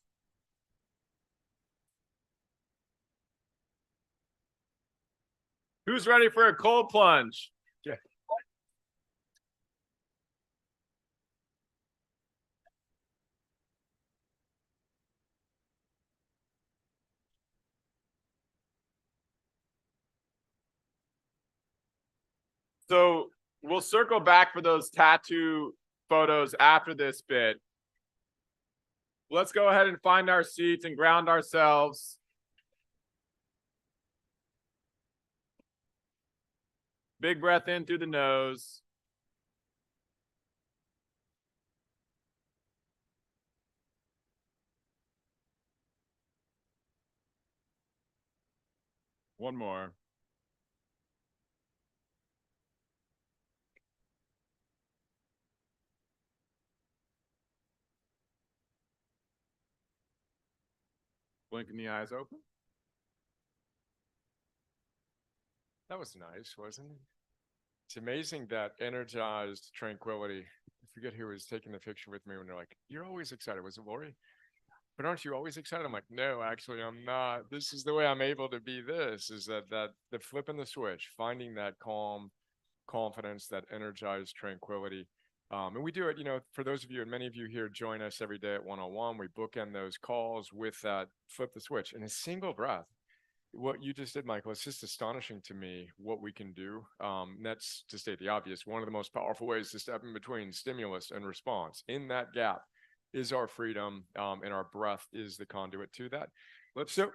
Who's ready for a cold plunge? Yeah. So we'll circle back for those tattoo photos after this bit. Let's go ahead and find our seats and ground ourselves. Big breath in through the nose. One more. Blinking the eyes open. That was nice, wasn't it? It's amazing that energized tranquility. I forget who was taking the picture with me when they're like, "You're always excited." Was it Lori? But aren't you always excited? I'm like, no, actually, I'm not. This is the way I'm able to be this, is that the flipping the switch, finding that calm, confidence, that energized tranquility. And we do it, for those of you, and many of you here join us every day at 101. We bookend those calls with that flip the switch in a single breath. What you just did, Michael, it's just astonishing to me what we can do. That's, to state the obvious, one of the most powerful ways to step in between stimulus and response. In that gap is our freedom, and our breath is the conduit to that. So,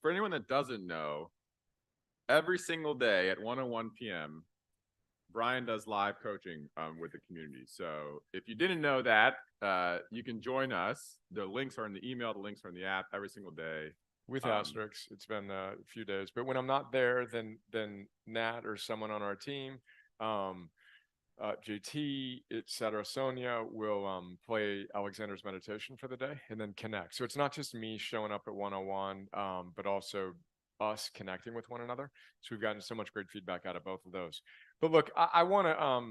for anyone that doesn't know, every single day at 1:01 p.m., Brian does live coaching with the community. So if you didn't know that, you can join us. The links are in the email. The links are in the app every single day. With asterisks, it's been a few days. But when I'm not there, then Nat or someone on our team, JT, etc., Sonia will play Alexander's meditation for the day and then connect. So it's not just me showing up at 101, but also us connecting with one another. So we've gotten so much great feedback out of both of those. But look, I want to,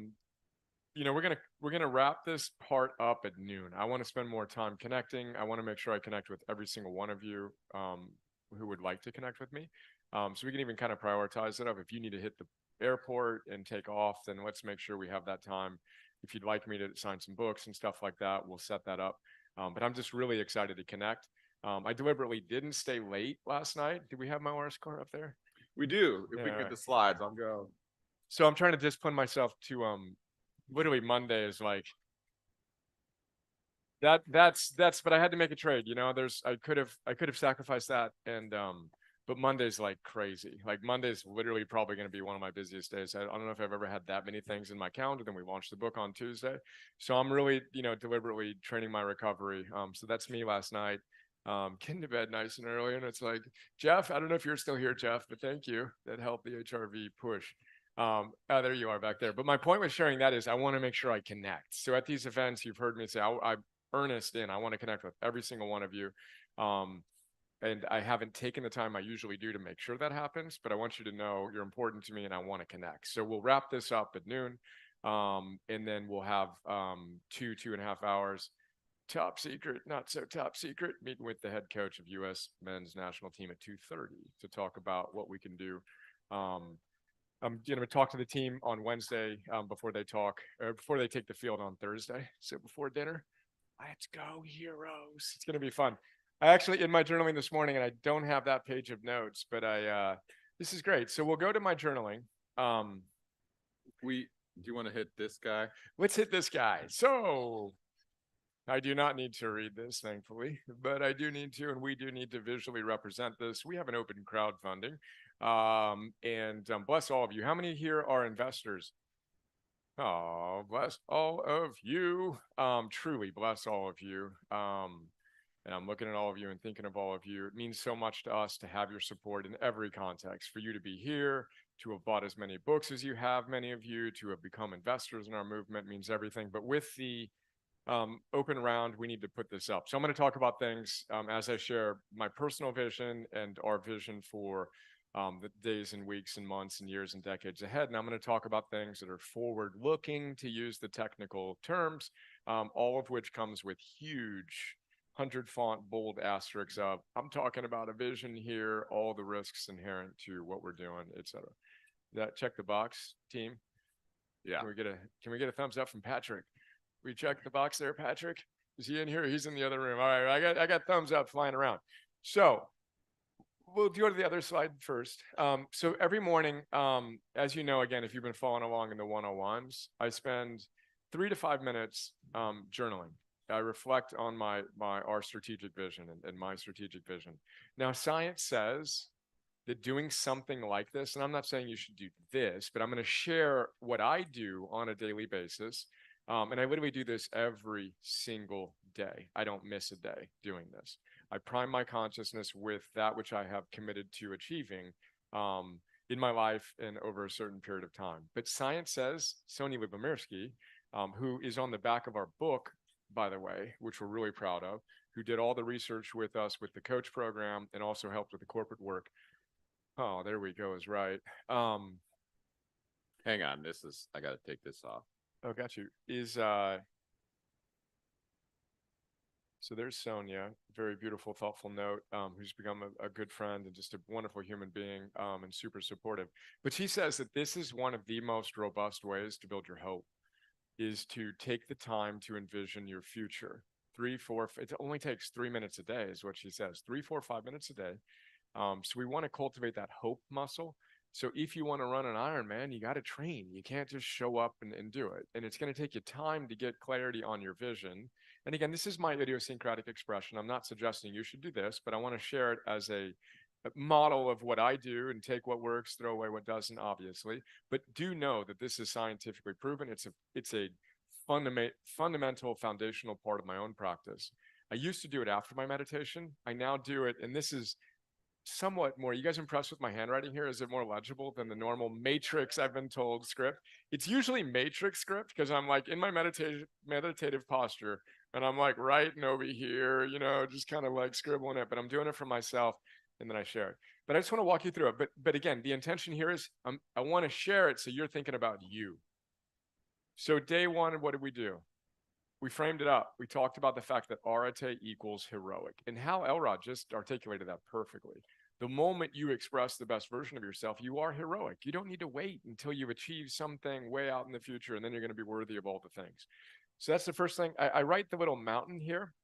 we're gonna wrap this part up at noon. I want to spend more time connecting. I want to make sure I connect with every single one of you who would like to connect with me. So we can even kind of prioritize it up. If you need to hit the airport and take off, then let's make sure we have that time. If you'd like me to sign some books and stuff like that, we'll set that up. But I'm just really excited to connect. I deliberately didn't stay late last night. Do we have my ORS car up there? We do. If we get the slides, I'll go. So I'm trying to discipline myself to literally Monday is like that's but I had to make a trade. I could have sacrificed that, and but Monday's like crazy. Like Monday's literally probably going to be one of my busiest days. I don't know if I've ever had that many things in my calendar. Then we launched the book on Tuesday. So I'm really, deliberately training my recovery. So that's me last night. Getting to bed nice and early. And it's like, Jeff, I don't know if you're still here, Jeff, but thank you. That helped the HRV push. There you are back there. But my point with sharing that is I want to make sure I connect. So at these events, you've heard me say, I'm earnest in, I want to connect with every single one of you. And I haven't taken the time I usually do to make sure that happens, but I want you to know you're important to me and I want to connect. So we'll wrap this up at noon. And then we'll have 2.5 hours, top secret, not so top secret, meeting with the head coach of U.S. men's national team at 2:30 to talk about what we can do. I'm going to talk to the team on Wednesday before they take the field on Thursday. So before dinner, let's go Heroes. It's going to be fun. I actually, in my journaling this morning, and I don't have that page of notes, but this is great. So we'll go to my journaling. Do you want to hit this guy? Let's hit this guy. So I do not need to read this, thankfully, but I do need to, and we do need to visually represent this. We have an open crowdfunding, and bless all of you. How many here are investors? Oh, bless all of you. Truly bless all of you. And I'm looking at all of you and thinking of all of you. It means so much to us to have your support in every context, for you to be here, to have bought as many books as you have, many of you, to have become investors in our movement means everything. But with the open round, we need to put this up. So I'm going to talk about things as I share my personal vision and our vision for the days and weeks and months and years and decades ahead. And I'm going to talk about things that are forward looking, to use the technical terms, all of which comes with huge 100 font bold asterisks of, I'm talking about a vision here, all the risks inherent to what we're doing, etc. That check the box, team? Yeah. Can we get a thumbs up from Patrick? We check the box there, Patrick? Is he in here? He's in the other room. All right, I got thumbs up flying around. So we'll go to the other slide first. So every morning, as you know, again, if you've been following along in the 101s, I spend 3 to 5 minutes journaling. I reflect on our strategic vision and my strategic vision. Now, science says that doing something like this, and I'm not saying you should do this, but I'm going to share what I do on a daily basis. And I literally do this every single day. I don't miss a day doing this. I prime my consciousness with that which I have committed to achieving in my life and over a certain period of time. But science says, Sony Lubomirsky, who is on the back of our book, by the way, which we're really proud of, who did all the research with us with the coach program and also helped with the corporate work. Oh, there we go, is right. Hang on, I got to take this off. Oh, got you. So there's Sonia, very beautiful, thoughtful note, who's become a good friend and just a wonderful human being and super supportive. But she says that this is one of the most robust ways to build your hope, is to take the time to envision your future. It only takes 3 minutes a day is what she says, 3, 4, 5 minutes a day. So we want to cultivate that hope muscle. So if you want to run an Ironman, you got to train. You can't just show up and do it. And it's going to take you time to get clarity on your vision. And again, this is my idiosyncratic expression. I'm not suggesting you should do this, but I want to share it as a model of what I do and take what works, throw away what doesn't, obviously. But do know that this is scientifically proven. It's a fundamental, foundational part of my own practice. I used to do it after my meditation. I now do it, and this is somewhat more. You guys impressed with my handwriting here? Is it more legible than the normal matrix, I've been told, script? It's usually matrix script because I'm like in my meditative posture and I'm like writing over here, just kind of like scribbling it, but I'm doing it for myself and then I share it. But I just want to walk you through it. But again, the intention here is I want to share it so you're thinking about you. So day one, what did we do? We framed it up. We talked about the fact that Areté equals heroic. And Hal Elrod just articulated that perfectly. The moment you express the best version of yourself, you are heroic. You don't need to wait until you achieve something way out in the future, and then you're going to be worthy of all the things. So that's the first thing. I write the little mountain here,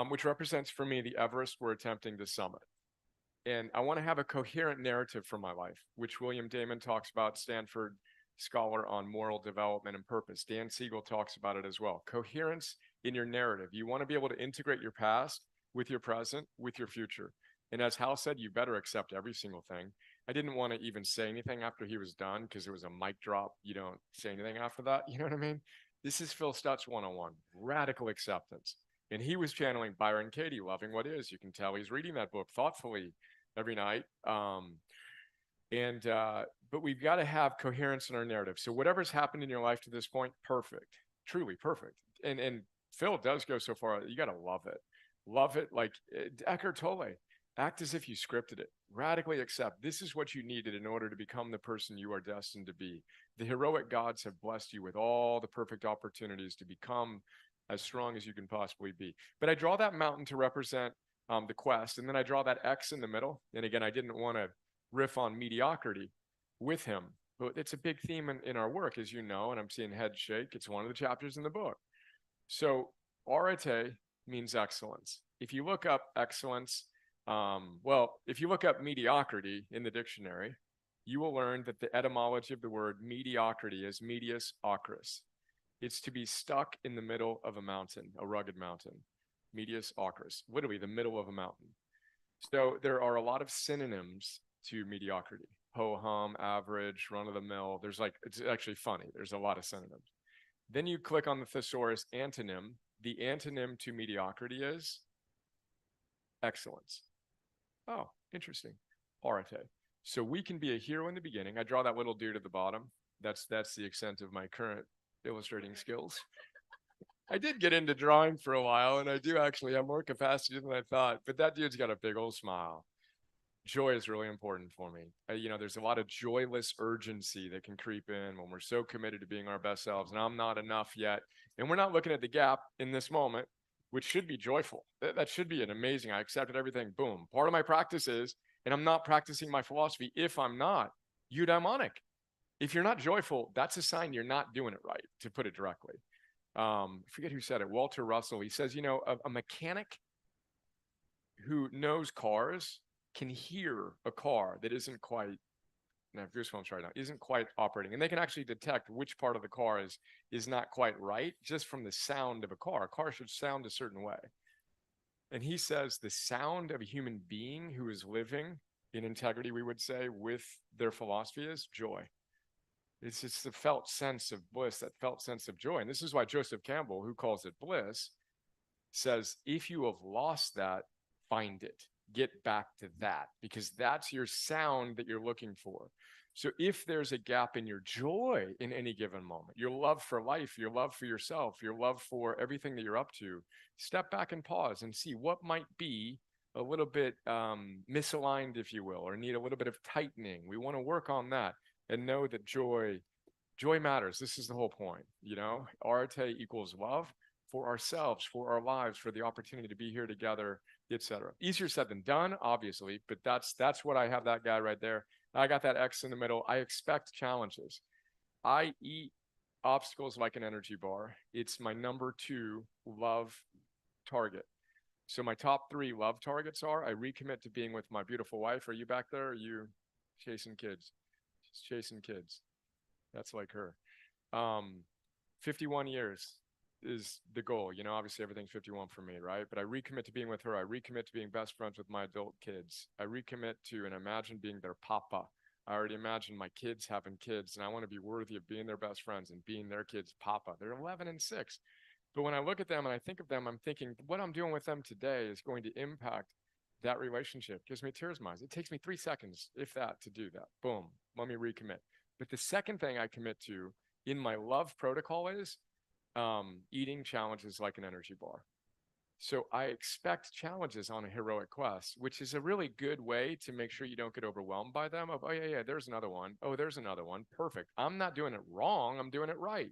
which represents for me the Everest we're attempting to summit. And I want to have a coherent narrative for my life, which William Damon talks about, Stanford scholar on moral development and purpose. Dan Siegel talks about it as well. Coherence in your narrative. You want to be able to integrate your past with your present, with your future. And as Hal said, you better accept every single thing. I didn't want to even say anything after he was done because it was a mic drop. You don't say anything after that. You know what I mean? This is Phil Stutz 101, radical acceptance. And he was channeling Byron Katie, Loving What Is. You can tell he's reading that book thoughtfully every night. But we've got to have coherence in our narrative. So whatever's happened in your life to this point, perfect, truly perfect. And Phil does go so far, you got to love it. Love it. Like Eckhart Tolle, act as if you scripted it. Radically accept this is what you needed in order to become the person you are destined to be. The heroic gods have blessed you with all the perfect opportunities to become as strong as you can possibly be. But I draw that mountain to represent the quest. And then I draw that X in the middle. And again, I didn't want to riff on mediocrity with him, but it's a big theme in our work, as you know, and I'm seeing heads shake. It's one of the chapters in the book. So Areté means excellence. If you look up excellence, if you look up mediocrity in the dictionary, you will learn that the etymology of the word mediocrity is medius acris. It's to be stuck in the middle of a mountain, a rugged mountain. Medius acris, literally the middle of a mountain. So there are a lot of synonyms to mediocrity. Ho-hum, average, run-of-the-mill. It's actually funny. There's a lot of synonyms. Then you click on the thesaurus antonym. The antonym to mediocrity is excellence. Oh, interesting. Areté. So we can be a hero in the beginning. I draw that little dude at the bottom. That's the extent of my current illustrating skills. I did get into drawing for a while, and I do actually have more capacity than I thought, but that dude's got a big old smile. Joy is really important for me. There's a lot of joyless urgency that can creep in when we're so committed to being our best selves, and I'm not enough yet. And we're not looking at the gap in this moment, which should be joyful. That should be an amazing, I accepted everything, boom. Part of my practice is, and I'm not practicing my philosophy if I'm not, eudaimonic. If you're not joyful, that's a sign you're not doing it right, to put it directly. I forget who said it, Walter Russell. He says, a mechanic who knows cars can hear a car that isn't quite, and I have goosebumps right now, isn't quite operating. And they can actually detect which part of the car is not quite right just from the sound of a car. A car should sound a certain way. And he says the sound of a human being who is living in integrity, we would say, with their philosophy is joy. It's just the felt sense of bliss, that felt sense of joy. And this is why Joseph Campbell, who calls it bliss, says, if you have lost that, find it. Get back to that, because that's your sound that you're looking for. So if there's a gap in your joy in any given moment, your love for life, your love for yourself, your love for everything that you're up to, step back and pause and see what might be a little bit misaligned, if you will, or need a little bit of tightening. We want to work on that and know that joy matters. This is the whole point, Areté equals love for ourselves, for our lives, for the opportunity to be here together, etc. Easier said than done, obviously, but that's what I have, that guy right there. I got that X in the middle. I expect challenges. I eat obstacles like an energy bar. It's my number 2 love target. So my top 3 love targets are, I recommit to being with my beautiful wife. Are you back there? Or are you chasing kids? She's chasing kids. That's like her. 51 years is the goal. Obviously everything's 51 for me, right? But I recommit to being with her. I recommit to being best friends with my adult kids. I recommit to and imagine being their papa. I already imagine my kids having kids, and I want to be worthy of being their best friends and being their kids' papa. They're 11 and 6. But when I look at them and I think of them, I'm thinking what I'm doing with them today is going to impact that relationship. Gives me tears in my eyes. It takes me 3 seconds, if that, to do that. Boom. Let me recommit. But the second thing I commit to in my love protocol is eating challenges like an energy bar. So I expect challenges on a heroic quest, which is a really good way to make sure you don't get overwhelmed by them. Oh yeah, there's another one. Oh, there's another one. Perfect. I'm not doing it wrong. I'm doing it right.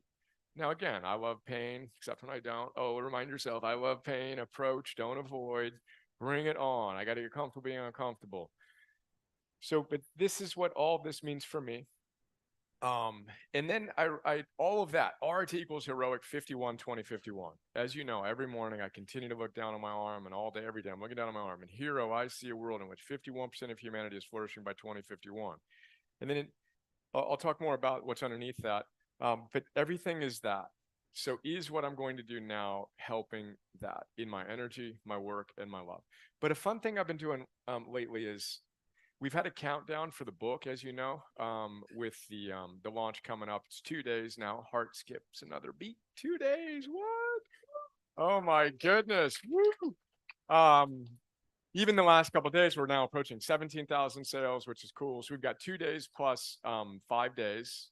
Now, again, I love pain, except when I don't. Oh, remind yourself, I love pain. Approach, don't avoid. Bring it on. I got to get comfortable being uncomfortable. So, but this is what all this means for me. And then I all of that, Areté equals heroic 51, 20, 51. As you know, every morning I continue to look down on my arm, and all day, every day I'm looking down on my arm. And hero, I see a world in which 51% of humanity is flourishing by 2051. And then I'll talk more about what's underneath that. But everything is that. So is what I'm going to do now helping that in my energy, my work, and my love. But a fun thing I've been doing lately is we've had a countdown for the book, as you know, with the launch coming up. It's 2 days now. Heart skips another beat. 2 days. What? Oh my goodness. Woo! Even the last couple of days, we're now approaching 17,000 sales, which is cool. So we've got 2 days plus 5 days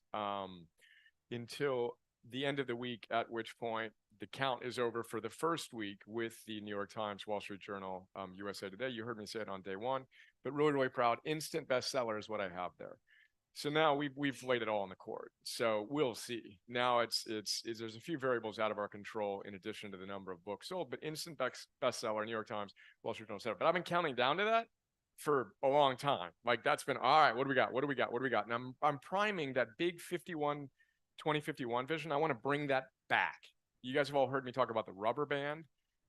until the end of the week, at which point the count is over for the first week with the New York Times, Wall Street Journal, USA Today. You heard me say it on day one, but really, really proud. Instant bestseller is what I have there. So now we've laid it all on the court. So we'll see. Now it's there's a few variables out of our control in addition to the number of books sold, but instant bestseller, New York Times, Wall Street Journal, etc. But I've been counting down to that for a long time. Like that's been all right. What do we got? What do we got? What do we got? And I'm priming that big 2051 vision. I want to bring that back. You guys have all heard me talk about the rubber band.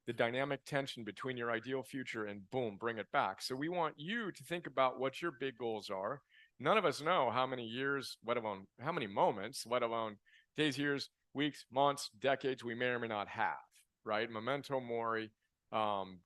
the dynamic tension between your ideal future and boom, bring it back. So we want you to think about what your big goals are. None of us know how many years, let alone how many moments, let alone days, years, weeks, months, decades we may or may not have, right? Memento mori.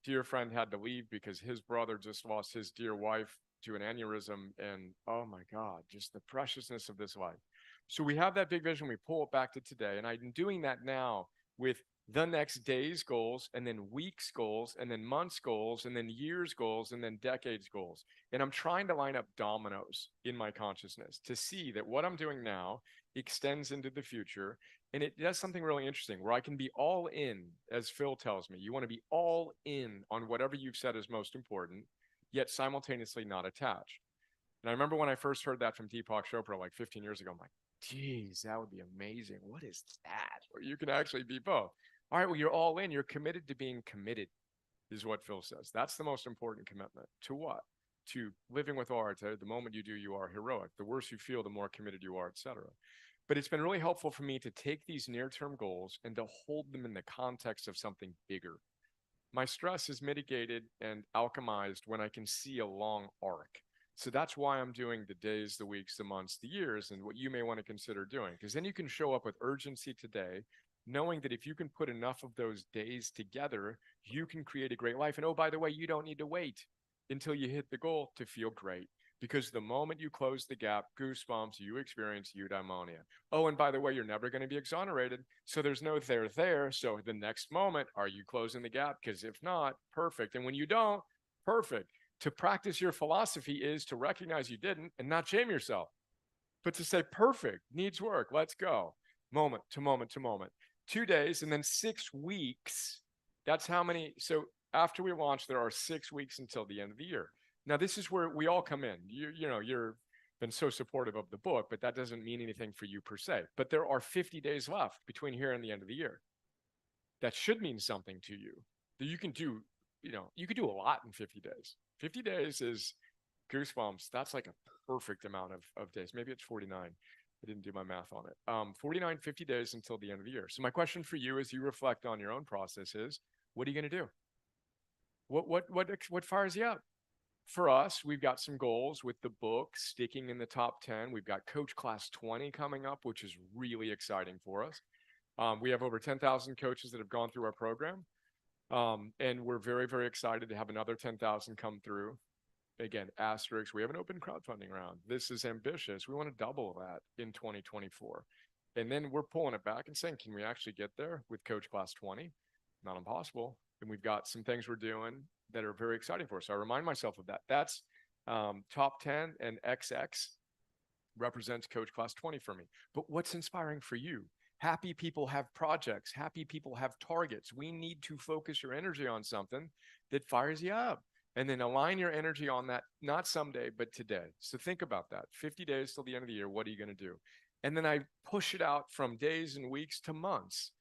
Dear friend had to leave because his brother just lost his dear wife to an aneurysm. And oh my God, just the preciousness of this life. So we have that big vision. We pull it back to today. And I'm doing that now with the next day's goals, and then weeks goals, and then months goals, and then years goals, and then decades goals. And I'm trying to line up dominoes in my consciousness to see that what I'm doing now extends into the future. And it does something really interesting where I can be all in, as Phil tells me. You want to be all in on whatever you've said is most important, yet simultaneously not attached. And I remember when I first heard that from Deepak Chopra like 15 years ago, I'm like, geez, that would be amazing. What is that? Where you can actually be both. All right, well, you're all in. You're committed to being committed, is what Phil says. That's the most important commitment. To what? To living with Areté. The moment you do, you are heroic. The worse you feel, the more committed you are, etc. But it's been really helpful for me to take these near-term goals and to hold them in the context of something bigger. My stress is mitigated and alchemized when I can see a long arc. So that's why I'm doing the days, the weeks, the months, the years, and what you may want to consider doing. Because then you can show up with urgency today, knowing that if you can put enough of those days together, you can create a great life. And oh, by the way, you don't need to wait until you hit the goal to feel great. Because the moment you close the gap, goosebumps, you experience eudaimonia. Oh, and by the way, you're never going to be exonerated. So there's no there. So the next moment, are you closing the gap? Because if not, perfect. And when you don't, perfect. To practice your philosophy is to recognize you didn't and not shame yourself, but to say, perfect, needs work, let's go. Moment to moment to moment. 2 days and then 6 weeks. That's how many. So after we launch, there are 6 weeks until the end of the year. Now, this is where we all come in. You've been so supportive of the book, but that doesn't mean anything for you per se. But there are 50 days left between here and the end of the year. That should mean something to you. That you can do, you could do a lot in 50 days. 50 days is goosebumps. That's like a perfect amount of days. Maybe it's 49. I didn't do my math on it. 49, 50 days until the end of the year. So my question for you as you reflect on your own process is, what are you going to do? What fires you up? For us, we've got some goals with the book sticking in the top 10. We've got Coach Class 20 coming up, which is really exciting for us. We have over 10,000 coaches that have gone through our program. And we're very, very excited to have another 10,000 come through. Again, asterisk, we have an open crowdfunding round. This is ambitious. We want to double that in 2024. And then we're pulling it back and saying, can we actually get there with Coach Class 20? Not impossible. And we've got some things we're doing that are very exciting for us. So I remind myself of that. That's top 10 and XX represents Coach Class 20 for me. But what's inspiring for you? Happy people have projects. Happy people have targets. We need to focus your energy on something that fires you up and then align your energy on that, not someday, but today. So think about that. 50 days till the end of the year. What are you going to do? And then I push it out from days and weeks to months,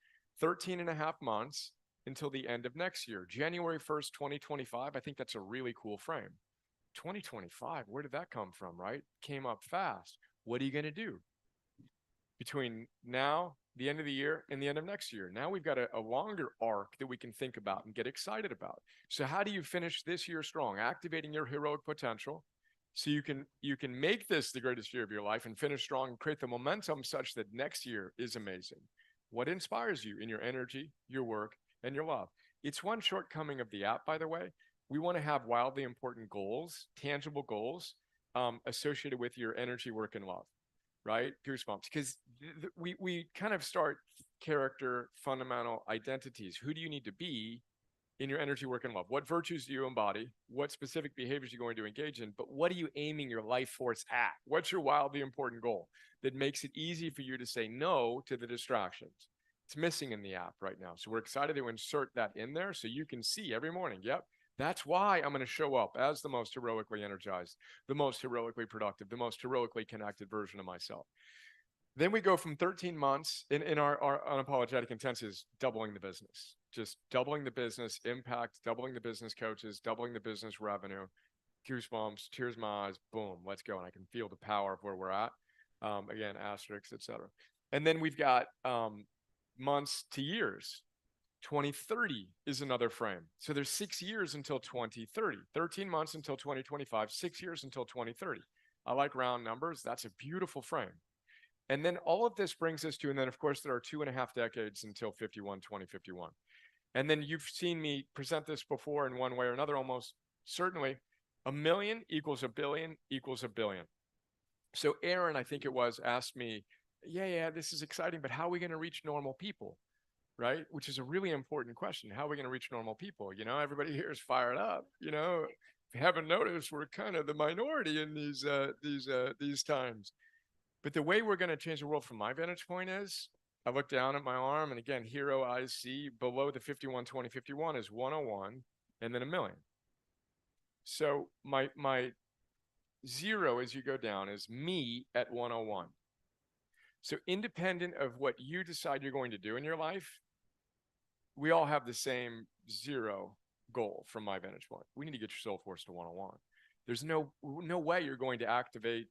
13 and a half months until the end of next year. January 1st, 2025. I think that's a really cool frame. 2025, where did that come from, right? Came up fast. What are you going to do between now, the end of the year, and the end of next year? Now we've got a longer arc that we can think about and get excited about. So how do you finish this year strong? Activating your heroic potential so you can make this the greatest year of your life and finish strong and create the momentum such that next year is amazing. What inspires you in your energy, your work, and your love? It's one shortcoming of the app, by the way. We want to have wildly important goals, tangible goals associated with your energy, work, and love. Right? Goosebumps. Because we kind of start character, fundamental identities. Who do you need to be in your energy, work, and love? What virtues do you embody? What specific behaviors are you going to engage in? But what are you aiming your life force at? What's your wildly important goal that makes it easy for you to say no to the distractions? It's missing in the app right now. So we're excited to insert that in there so you can see every morning, yep, that's why I'm going to show up as the most heroically energized, the most heroically productive, the most heroically connected version of myself. Then we go from 13 months in our unapologetic intent is doubling the business, just doubling the business impact, doubling the business coaches, doubling the business revenue. Goosebumps, tears in my eyes, boom, let's go. And I can feel the power of where we're at. Again, asterisks, etc. And then we've got months to years. 2030 is another frame. So there's 6 years until 2030, 13 months until 2025, 6 years until 2030. I like round numbers. That's a beautiful frame. And then all of this brings us to, and then of course there are 2.5 decades until 2051. And then you've seen me present this before in one way or another, almost certainly. 1 million equals 1 billion equals 1 billion. So Aaron, I think it was, asked me, yeah, this is exciting, but how are we going to reach normal people? Right? Which is a really important question. How are we going to reach normal people? You know, everybody here is fired up. You know, if you haven't noticed, we're kind of the minority in these times. But the way we're going to change the world from my vantage point is, I look down at my arm, and again, hero I see below the 51-20-51 is 101, and then 1 million. So my zero as you go down is me at 101. So independent of what you decide you're going to do in your life, we all have the same zero goal from my vantage point. We need to get your soul force to 101. There's no way you're going to activate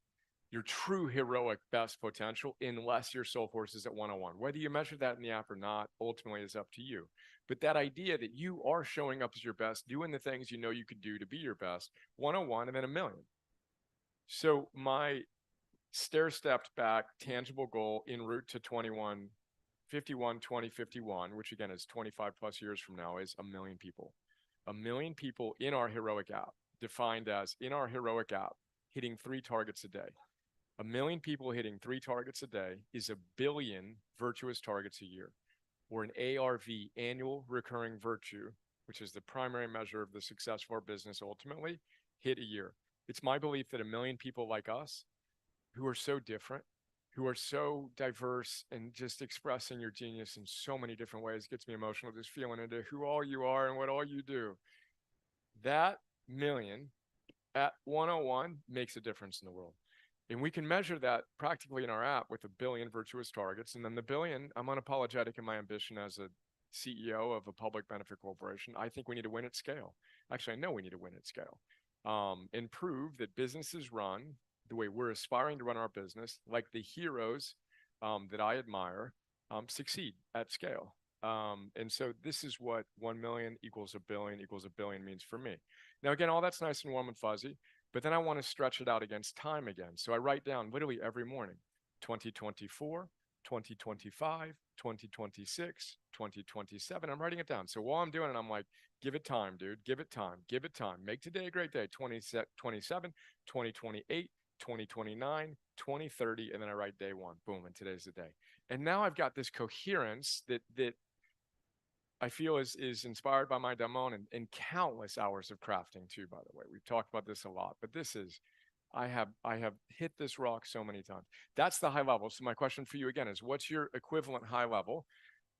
your true heroic best potential unless your soul force is at 101. Whether you measure that in the app or not, ultimately is up to you. But that idea that you are showing up as your best, doing the things you know you could do to be your best, 101 and then 1 million. So my stair-stepped back tangible goal en route to 2051, which again is 25 plus years from now, is 1 million people. 1 million people in our heroic app, defined as in our heroic app, hitting 3 targets a day. 1 million people hitting 3 targets a day is 1 billion virtuous targets a year, or an ARV, annual recurring virtue, which is the primary measure of the success of our business ultimately, hit a year. It's my belief that 1 million people like us, who are so different, who are so diverse, and just expressing your genius in so many different ways, gets me emotional just feeling into who all you are and what all you do. That million at 101 makes a difference in the world. And we can measure that practically in our app with 1 billion virtuous targets. And then the billion, I'm unapologetic in my ambition as a CEO of a public benefit corporation. I think we need to win at scale. Actually, I know we need to win at scale. And prove that businesses run the way we're aspiring to run our business, like the heroes that I admire, succeed at scale. And so this is what 1 million equals 1 billion equals 1 billion means for me. Now, again, all that's nice and warm and fuzzy, but then I want to stretch it out against time again. So I write down literally every morning, 2024, 2025, 2026, 2027. I'm writing it down. So while I'm doing it, I'm like, give it time, dude. Give it time. Give it time. Make today a great day. 2027, 2028, 2029, 2030, and then I write day 1. Boom, and today's the day. And now I've got this coherence that I feel is inspired by my Damon and countless hours of crafting too, by the way. We've talked about this a lot, but this is, I have hit this rock so many times. That's the high level. So my question for you again is, what's your equivalent high level,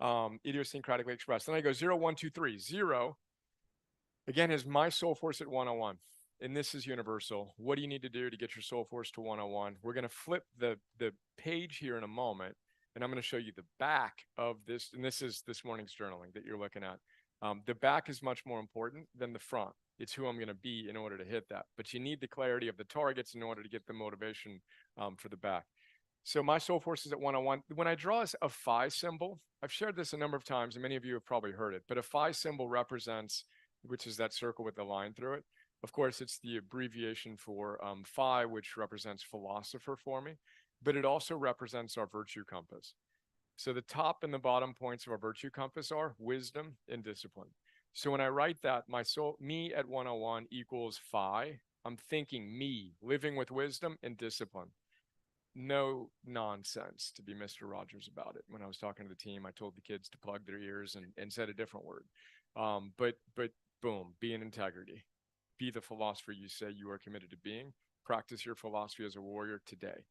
idiosyncratically expressed? Then I go 0, 1, 2, 3. 0, again, is my soul force at 101. And this is universal. What do you need to do to get your soul force to 101? We're going to flip the page here in a moment, and I'm going to show you the back of this. And this is this morning's journaling that you're looking at. The back is much more important than the front. It's who I'm going to be in order to hit that. But you need the clarity of the targets in order to get the motivation for the back. So my soul force is at 101. When I draw a phi symbol, I've shared this a number of times, and many of you have probably heard it, but a phi symbol represents, which is that circle with the line through it. Of course, it's the abbreviation for phi, which represents philosopher for me, but it also represents our virtue compass. So the top and the bottom points of our virtue compass are wisdom and discipline. So when I write that, me at 101 equals phi. I'm thinking me, living with wisdom and discipline. No nonsense to be Mr. Rogers about it. When I was talking to the team, I told the kids to plug their ears and said a different word. But boom, be in integrity. Be the philosopher you say you are committed to being. Practice your philosophy as a warrior today.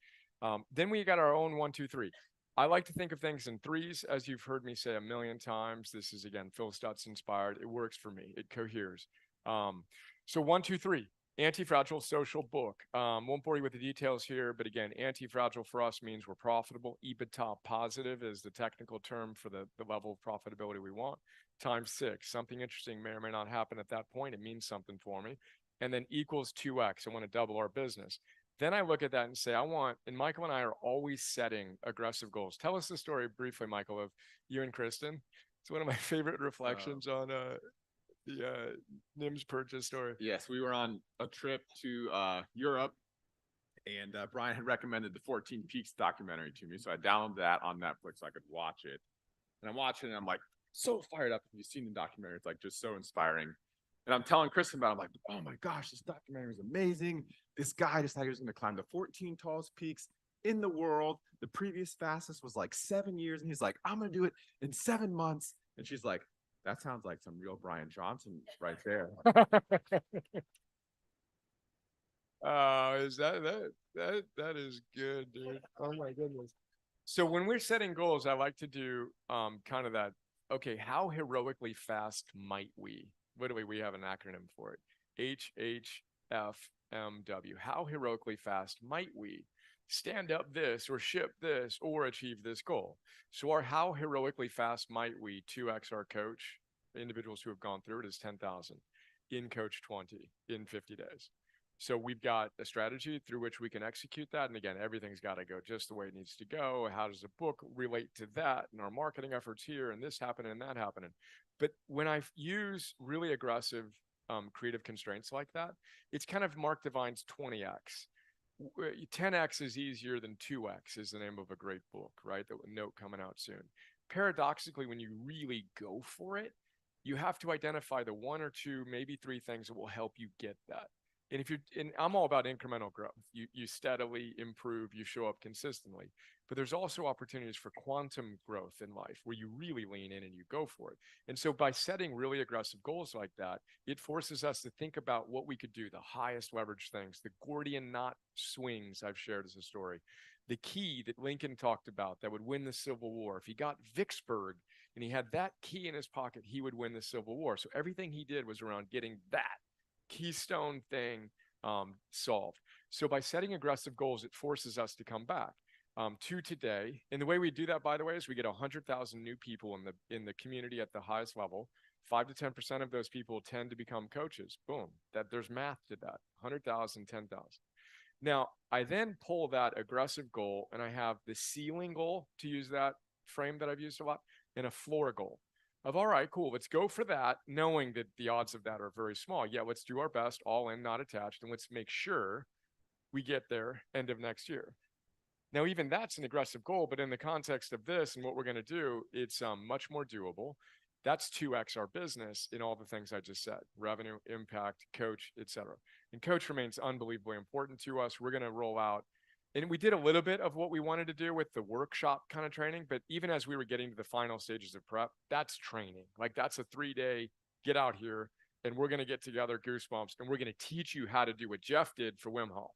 Then we got our own 1, 2, 3. I like to think of things in threes, as you've heard me say a million times. This is, again, Phil Stutz inspired. It works for me. It coheres. So 1, 2, 3, Antifragile social book. Won't bore you with the details here, but again, antifragile for us means we're profitable. EBITDA positive is the technical term for the level of profitability we want. Times 6. Something interesting may or may not happen at that point. It means something for me. And then equals 2x. I want to double our business. Then I look at that and say, and Michael and I are always setting aggressive goals. Tell us the story briefly, Michael, of you and Kristen. It's one of my favorite reflections on the Nim's purchase story. Yes, we were on a trip to Europe, and Brian had recommended the 14 Peaks documentary to me, so I downloaded that on Netflix so I could watch it. And I'm watching it, and I'm like so fired up. If you've seen the documentary, it's like just so inspiring. And I'm telling Kristen about it. I'm like, oh my gosh, this documentary is amazing. This guy decided he was going to climb the 14 tallest peaks in the world. The previous fastest was like 7 years, and he's like, I'm going to do it in 7 months. And she's like, that sounds like some real Brian Johnson right there. Is that is good, dude. Oh my goodness. So when we're setting goals, I like to do kind of that. Okay, how heroically fast might we? What do we have an acronym for it? HHFMW. How heroically fast might we stand up this or ship this or achieve this goal? So our how heroically fast might we 2x our coach, individuals who have gone through it, is 10,000 in coach 20 in 50 days. So we've got a strategy through which we can execute that. And again, everything's got to go just the way it needs to go. How does a book relate to that? And our marketing efforts here and this happening and that happening. But when I use really aggressive creative constraints like that, it's kind of Mark Divine's 20x. 10x is easier than 2x is the name of a great book, right? That note coming out soon. Paradoxically, when you really go for it, you have to identify the 1 or 2, maybe 3 things that will help you get that. And I'm all about incremental growth. You steadily improve, you show up consistently, but there's also opportunities for quantum growth in life where you really lean in and you go for it. And so by setting really aggressive goals like that, it forces us to think about what we could do, the highest leverage things, the Gordian knot swings I've shared as a story, the key that Lincoln talked about that would win the Civil War. If he got Vicksburg and he had that key in his pocket, he would win the Civil War. So everything he did was around getting that keystone thing solved. So by setting aggressive goals, it forces us to come back to today. And the way we do that, by the way, is we get 100,000 new people in the community at the highest level. 5 to 10% of those people tend to become coaches. Boom. That there's math to that. 100,000, 10,000. Now, I then pull that aggressive goal, and I have the ceiling goal, to use that frame that I've used a lot, and a floor goal. Of all right, cool, let's go for that, knowing that the odds of that are very small. Yeah, let's do our best, all in, not attached, and let's make sure we get there end of next year. Now, even that's an aggressive goal, but in the context of this and what we're going to do, it's much more doable. That's 2x our business in all the things I just said: revenue, impact, coach, etc. And coach remains unbelievably important to us. We're going to roll out. And we did a little bit of what we wanted to do with the workshop kind of training, but even as we were getting to the final stages of prep, that's training. Like that's a 3-day get out here and we're going to get together, goosebumps, and we're going to teach you how to do what Jeff did for Wim Hof.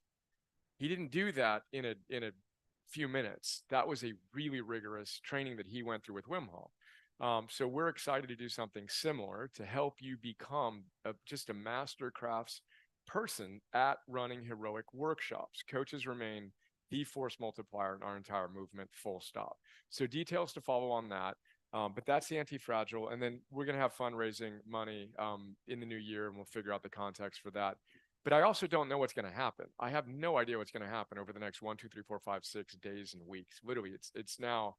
He didn't do that in a few minutes. That was a really rigorous training that he went through with Wim Hof. So we're excited to do something similar to help you become just a master crafts person at running heroic workshops. Coaches remain the force multiplier in our entire movement, full stop. So details to follow on that. But that's the Antifragile. And then we're going to have fundraising money in the new year, and we'll figure out the context for that. But I also don't know what's going to happen. I have no idea what's going to happen over the next 1, 2, 3, 4, 5, 6 days and weeks. Literally, it's now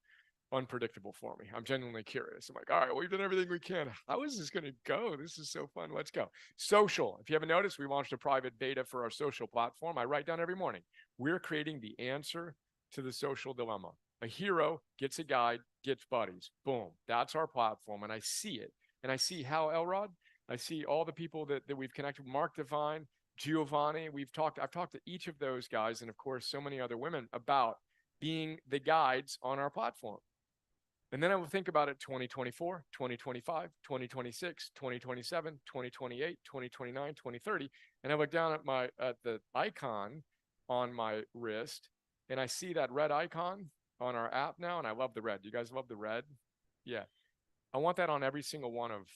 unpredictable for me. I'm genuinely curious. I'm like, all right, we've done everything we can. How is this going to go? This is so fun. Let's go. Social. If you haven't noticed, we launched a private beta for our social platform. I write down every morning. We're creating the answer to the social dilemma. A hero gets a guide, gets buddies. Boom. That's our platform. And I see it. And I see Hal Elrod. I see all the people that we've connected with, Mark Divine, Giovanni. I've talked to each of those guys, and of course, so many other women, about being the guides on our platform. And then I will think about it 2024, 2025, 2026, 2027, 2028, 2029, 2030. And I look down at the icon on my wrist, and I see that red icon on our app now, and I love the red. You guys love the red? Yeah. I want that on every single one of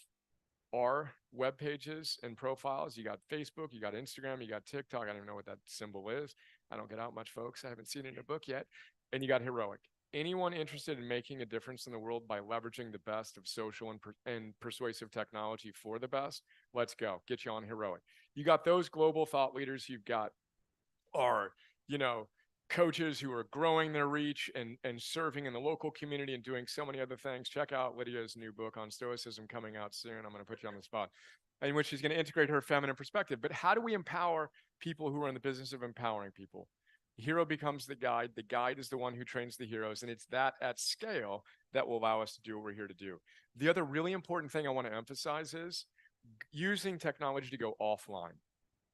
our web pages and profiles. You got Facebook, you got Instagram, you got TikTok. I don't even know what that symbol is. I don't get out much, folks. I haven't seen it in a book yet. And you got heroic. Anyone interested in making a difference in the world by leveraging the best of social and persuasive technology for the best? Let's go. Get you on heroic. You got those global thought leaders. You've got our, coaches who are growing their reach and serving in the local community and doing so many other things. Check out Lydia's new book on Stoicism coming out soon. I'm going to put you on the spot, in which she's going to integrate her feminine perspective. But how do we empower people who are in the business of empowering people? The hero becomes the guide. The guide is the one who trains the heroes. And it's that at scale that will allow us to do what we're here to do. The other really important thing I want to emphasize is using technology to go offline.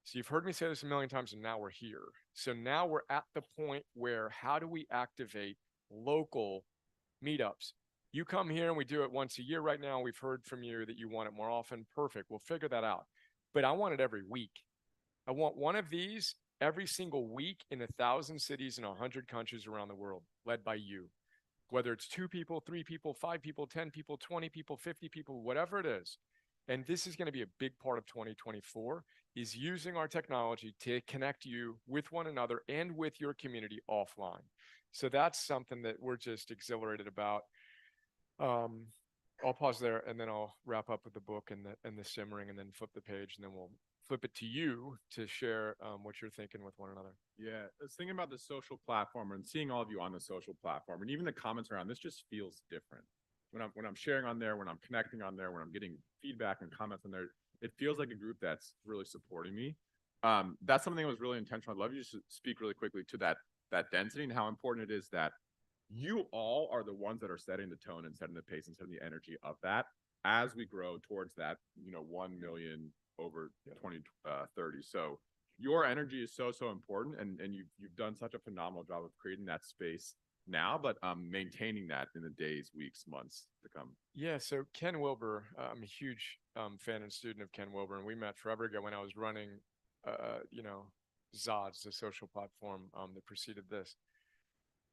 So you've heard me say this a million times, and now we're here. So now we're at the point where how do we activate local meetups? You come here and we do it once a year right now. We've heard from you that you want it more often. Perfect. We'll figure that out. But I want it every week. I want one of these every single week in 1,000 cities in 100 countries around the world, led by you. Whether it's 2 people, 3 people, 5 people, 10 people, 20 people, 50 people, whatever it is. And this is going to be a big part of 2024, is using our technology to connect you with one another and with your community offline. So that's something that we're just exhilarated about. I'll pause there and then I'll wrap up with the book and the simmering, and then flip the page, and then we'll flip it to you to share what you're thinking with one another. Yeah, I was thinking about the social platform and seeing all of you on the social platform, and even the comments around this just feels different. When I'm sharing on there, when I'm connecting on there, when I'm getting feedback and comments on there, it feels like a group that's really supporting me. That's something that was really intentional. I'd love you to speak really quickly to that density and how important it is that you all are the ones that are setting the tone and setting the pace and setting the energy of that as we grow towards that, 1 million over 2030. So your energy is so important, and you've done such a phenomenal job of creating that space now, but maintaining that in the days, weeks, months to come. Yeah, so Ken Wilber, I'm a huge fan and student of Ken Wilber, and we met forever ago when I was running, Zods, the social platform that preceded this.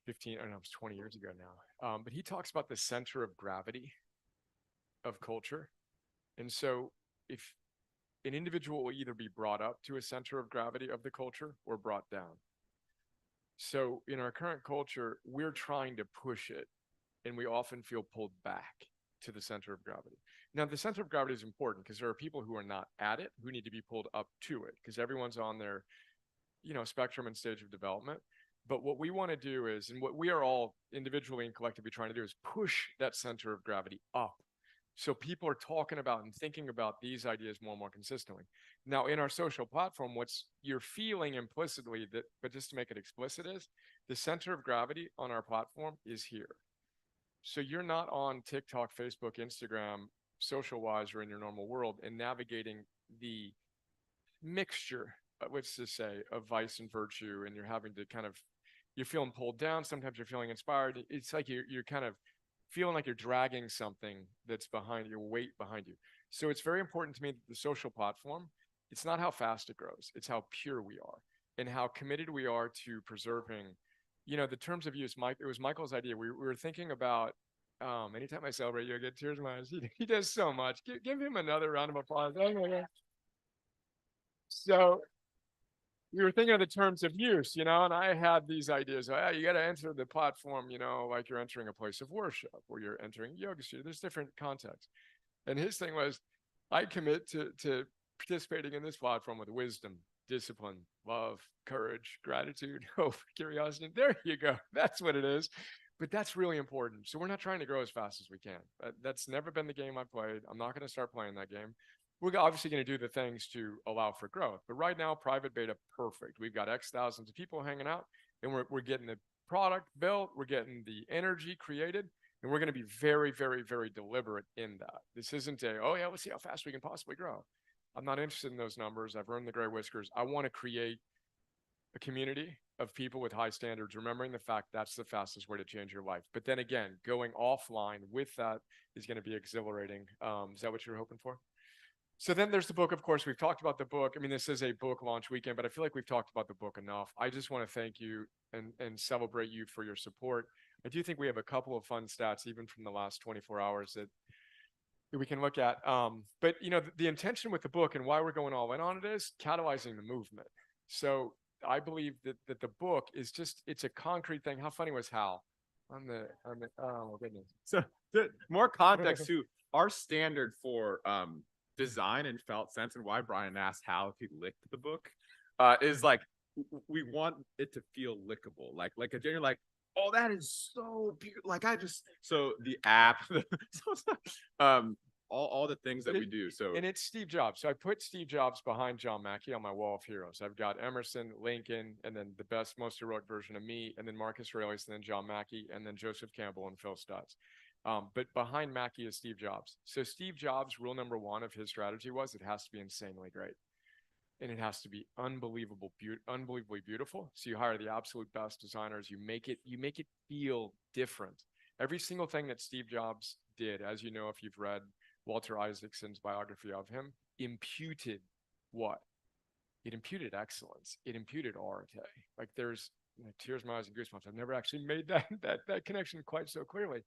20 years ago now. But he talks about the center of gravity of culture. And so if an individual will either be brought up to a center of gravity of the culture or brought down. So in our current culture, we're trying to push it, and we often feel pulled back to the center of gravity. Now, the center of gravity is important because there are people who are not at it who need to be pulled up to it, because everyone's on their, spectrum and stage of development. But what we want to do is, and what we are all individually and collectively trying to do, is push that center of gravity up. So people are talking about and thinking about these ideas more and more consistently. Now, in our social platform, what's you're feeling implicitly, that, but just to make it explicit, is the center of gravity on our platform is here. So you're not on TikTok, Facebook, Instagram, social-wise, or in your normal world, and navigating the mixture, let's just say, of vice and virtue, and you're having to you're feeling pulled down. Sometimes you're feeling inspired. It's like you're kind of feeling like you're dragging something that's behind your weight behind you. So it's very important to me that the social platform, it's not how fast it grows, it's how pure we are and how committed we are to preserving, the terms of use. It was Michael's idea. We were thinking about, anytime I celebrate you, I get tears in my eyes. He does so much. Give him another round of applause. Oh my God. So we were thinking of the terms of use, and I had these ideas. You got to enter the platform, like you're entering a place of worship, or you're entering yoga studio. There's different contexts. And his thing was, I commit to participating in this platform with wisdom, discipline, love, courage, gratitude, hope, curiosity. There you go. That's what it is. But that's really important. So we're not trying to grow as fast as we can. That's never been the game I played. I'm not going to start playing that game. We're obviously going to do the things to allow for growth. But right now, private beta, perfect. We've got X thousands of people hanging out, and we're getting the product built. We're getting the energy created, and we're going to be very, very, very deliberate in that. This isn't let's see how fast we can possibly grow. I'm not interested in those numbers. I've earned the gray whiskers. I want to create a community of people with high standards, remembering the fact that's the fastest way to change your life. But then again, going offline with that is going to be exhilarating. Is that what you're hoping for? So then there's the book. Of course, we've talked about the book. I mean, this is a book launch weekend, but I feel like we've talked about the book enough. I just want to thank you and celebrate you for your support. I do think we have a couple of fun stats, even from the last 24 hours, that we can look at. But, the intention with the book and why we're going all in on it is catalyzing the movement. So I believe that the book is it's a concrete thing. How funny was Hal on the oh my goodness. So more context to our standard for design and felt sense, and why Brian asked Hal if he licked the book is like we want it to feel lickable, like a you're like, oh, that is so beautiful. Like so the app, all the things that we do. So And it's Steve Jobs. So I put Steve Jobs behind John Mackey on my wall of heroes. I've got Emerson, Lincoln, and then the best, most heroic version of me, and then Marcus Aurelius, and then John Mackey, and then Joseph Campbell and Phil Stutz. But behind Mackey is Steve Jobs. So Steve Jobs' rule number one of his strategy was it has to be insanely great. And it has to be unbelievably beautiful. So you hire the absolute best designers. You make it feel different. Every single thing that Steve Jobs did, as you know, if you've read Walter Isaacson's biography of him, imputed what? It imputed excellence. It imputed Areté. Like there's tears in my eyes and goosebumps. I've never actually made that connection quite so clearly.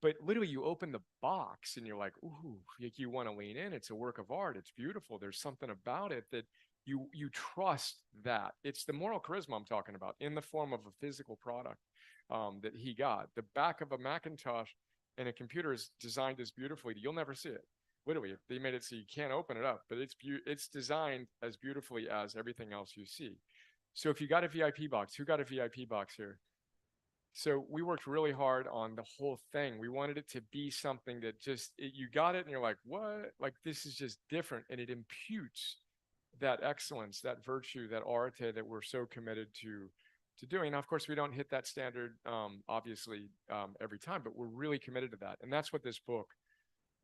But literally, you open the box and you're like, ooh, you want to lean in. It's a work of art. It's beautiful. There's something about it that you trust that. It's the moral charisma I'm talking about in the form of a physical product that he got. The back of a Macintosh and a computer is designed as beautifully that you'll never see it. Literally, they made it so you can't open it up, but it's designed as beautifully as everything else you see. So if you got a VIP box, who got a VIP box here? So we worked really hard on the whole thing. We wanted it to be something that you got it and you're like, what? Like, this is just different. And it imputes that excellence, that virtue, that Areté that we're so committed to doing. Now, of course, we don't hit that standard, obviously, every time, but we're really committed to that. And that's what this book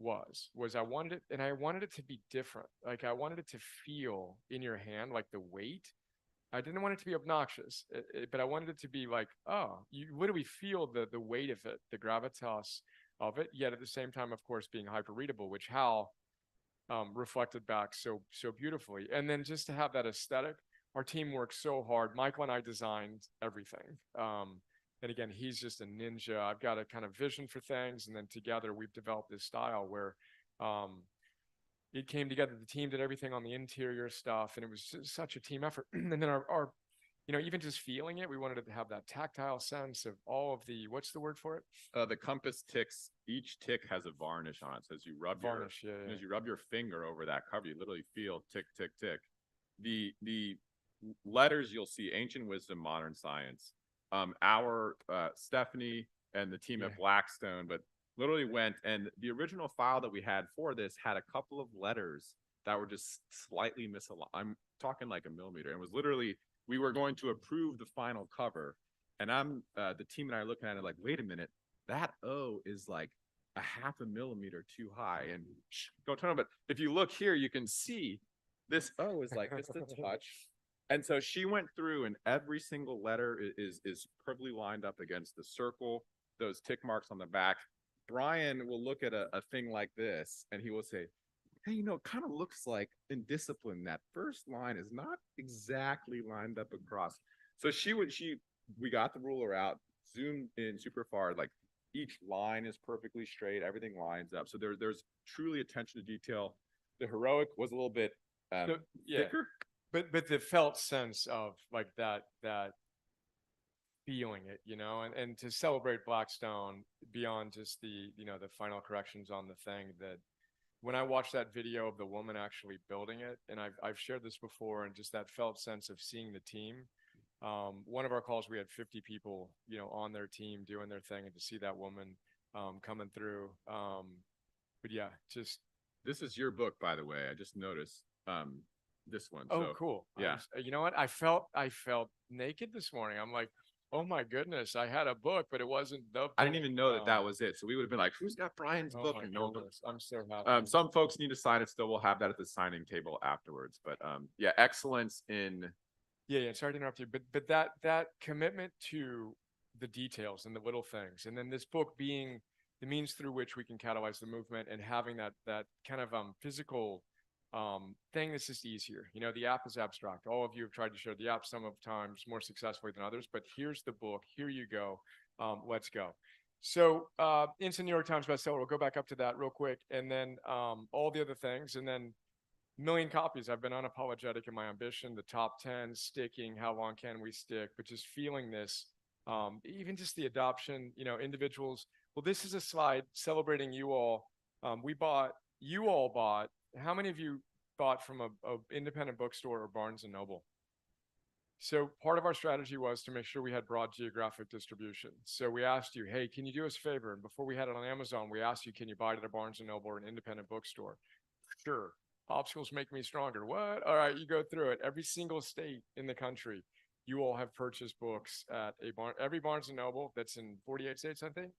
was I wanted it, and I wanted it to be different. Like, I wanted it to feel in your hand, like the weight. I didn't want it to be obnoxious, but I wanted it to be like, oh, you literally feel the weight of it, the gravitas of it, yet at the same time, of course, being hyper readable, which Hal reflected back so beautifully. And then just to have that aesthetic, our team worked so hard. Michael and I designed everything. And again, he's just a ninja. I've got a kind of vision for things, and then together we've developed this style where it came together. The team did everything on the interior stuff, and it was such a team effort. And then our even just feeling it, we wanted it to have that tactile sense of all of the, what's the word for it? The compass ticks, each tick has a varnish on it. So as you rub as you rub your finger over that cover, you literally feel tick, tick, tick. The letters you'll see, ancient wisdom, modern science. Our Stephanie and the team at Blackstone, but literally went, and the original file that we had for this had a couple of letters that were just slightly misaligned. I'm talking like a millimeter. And it was literally, we were going to approve the final cover, and the team and I are looking at it like, wait a minute, that O is like a half a millimeter too high. And don't turn on, but if you look here, you can see this O is like just a touch. And so she went through, and every single letter is perfectly lined up against the circle, those tick marks on the back. Brian will look at a thing like this, and he will say, hey, it kind of looks like in discipline, that first line is not exactly lined up across. So we got the ruler out, zoomed in super far, like each line is perfectly straight, everything lines up. So there's truly attention to detail. The heroic was a little bit thicker. But the felt sense of like that feeling it, and to celebrate Blackstone beyond just the final corrections on the thing, that when I watched that video of the woman actually building it, and I've shared this before, and just that felt sense of seeing the team. One of our calls, we had 50 people, on their team doing their thing, and to see that woman coming through. But yeah, just. This is your book, by the way. I just noticed. This one. Oh, so, cool. Yeah. You know what? I felt naked this morning. I'm like, oh my goodness, I had a book, but it wasn't the book. I didn't even know that was it. So we would have been like, who's got Brian's book? My And no, goodness, I'm so happy. some folks need to sign it still. We'll have that at the signing table afterwards. But excellence in. Yeah. Sorry to interrupt you, but that commitment to the details and the little things, and then this book being the means through which we can catalyze the movement, and having that kind of physical thing that's just easier. The app is abstract. All of you have tried to share the app some of times more successfully than others, but here's the book. Here you go. Let's go. So instant New York Times bestseller. We'll go back up to that real quick, and then all the other things, and then 1 million copies. I've been unapologetic in my ambition, the top 10, sticking, how long can we stick, but just feeling this, even just the adoption, individuals. Well, this is a slide celebrating you all. You all bought. How many of you bought from a independent bookstore or Barnes & Noble? So part of our strategy was to make sure we had broad geographic distribution. So we asked you, hey, can you do us a favor? And before we had it on Amazon, we asked you, can you buy it at a Barnes & Noble or an independent bookstore? Sure. Popsicles make me stronger. What? All right, you go through it. Every single state in the country, you all have purchased books at every Barnes & Noble that's in 48 states, I think.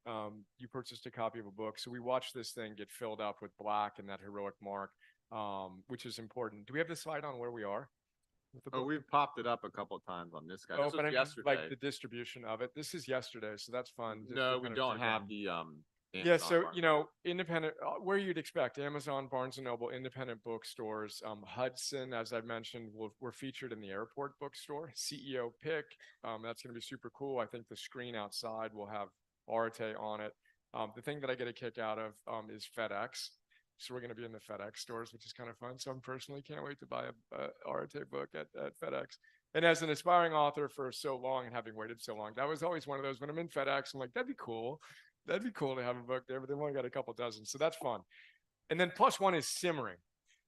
You purchased a copy of a book. So we watched this thing get filled up with black and that heroic mark, which is important. Do we have the slide on where we are? Oh, we've popped it up a couple of times on this guy. Oh, This but was I mean, yesterday. like the distribution of it. This is yesterday, so that's fun. just No, to we kind of don't take have on. the Yeah, Amazon so part. you know, independent, where you'd expect Amazon, Barnes and Noble, independent bookstores. Hudson, as I mentioned, we're featured in the airport bookstore. CEO pick, that's going to be super cool. I think the screen outside will have Areté on it. The thing that I get a kick out of is FedEx. So we're going to be in the FedEx stores, which is kind of fun. So I'm personally can't wait to buy a Areté book at FedEx. And as an aspiring author for so long and having waited so long, that was always one of those when I'm in FedEx, I'm like, that'd be cool. That'd be cool to have a book there, but they've only got a couple dozen. So that's fun. And then plus one is simmering.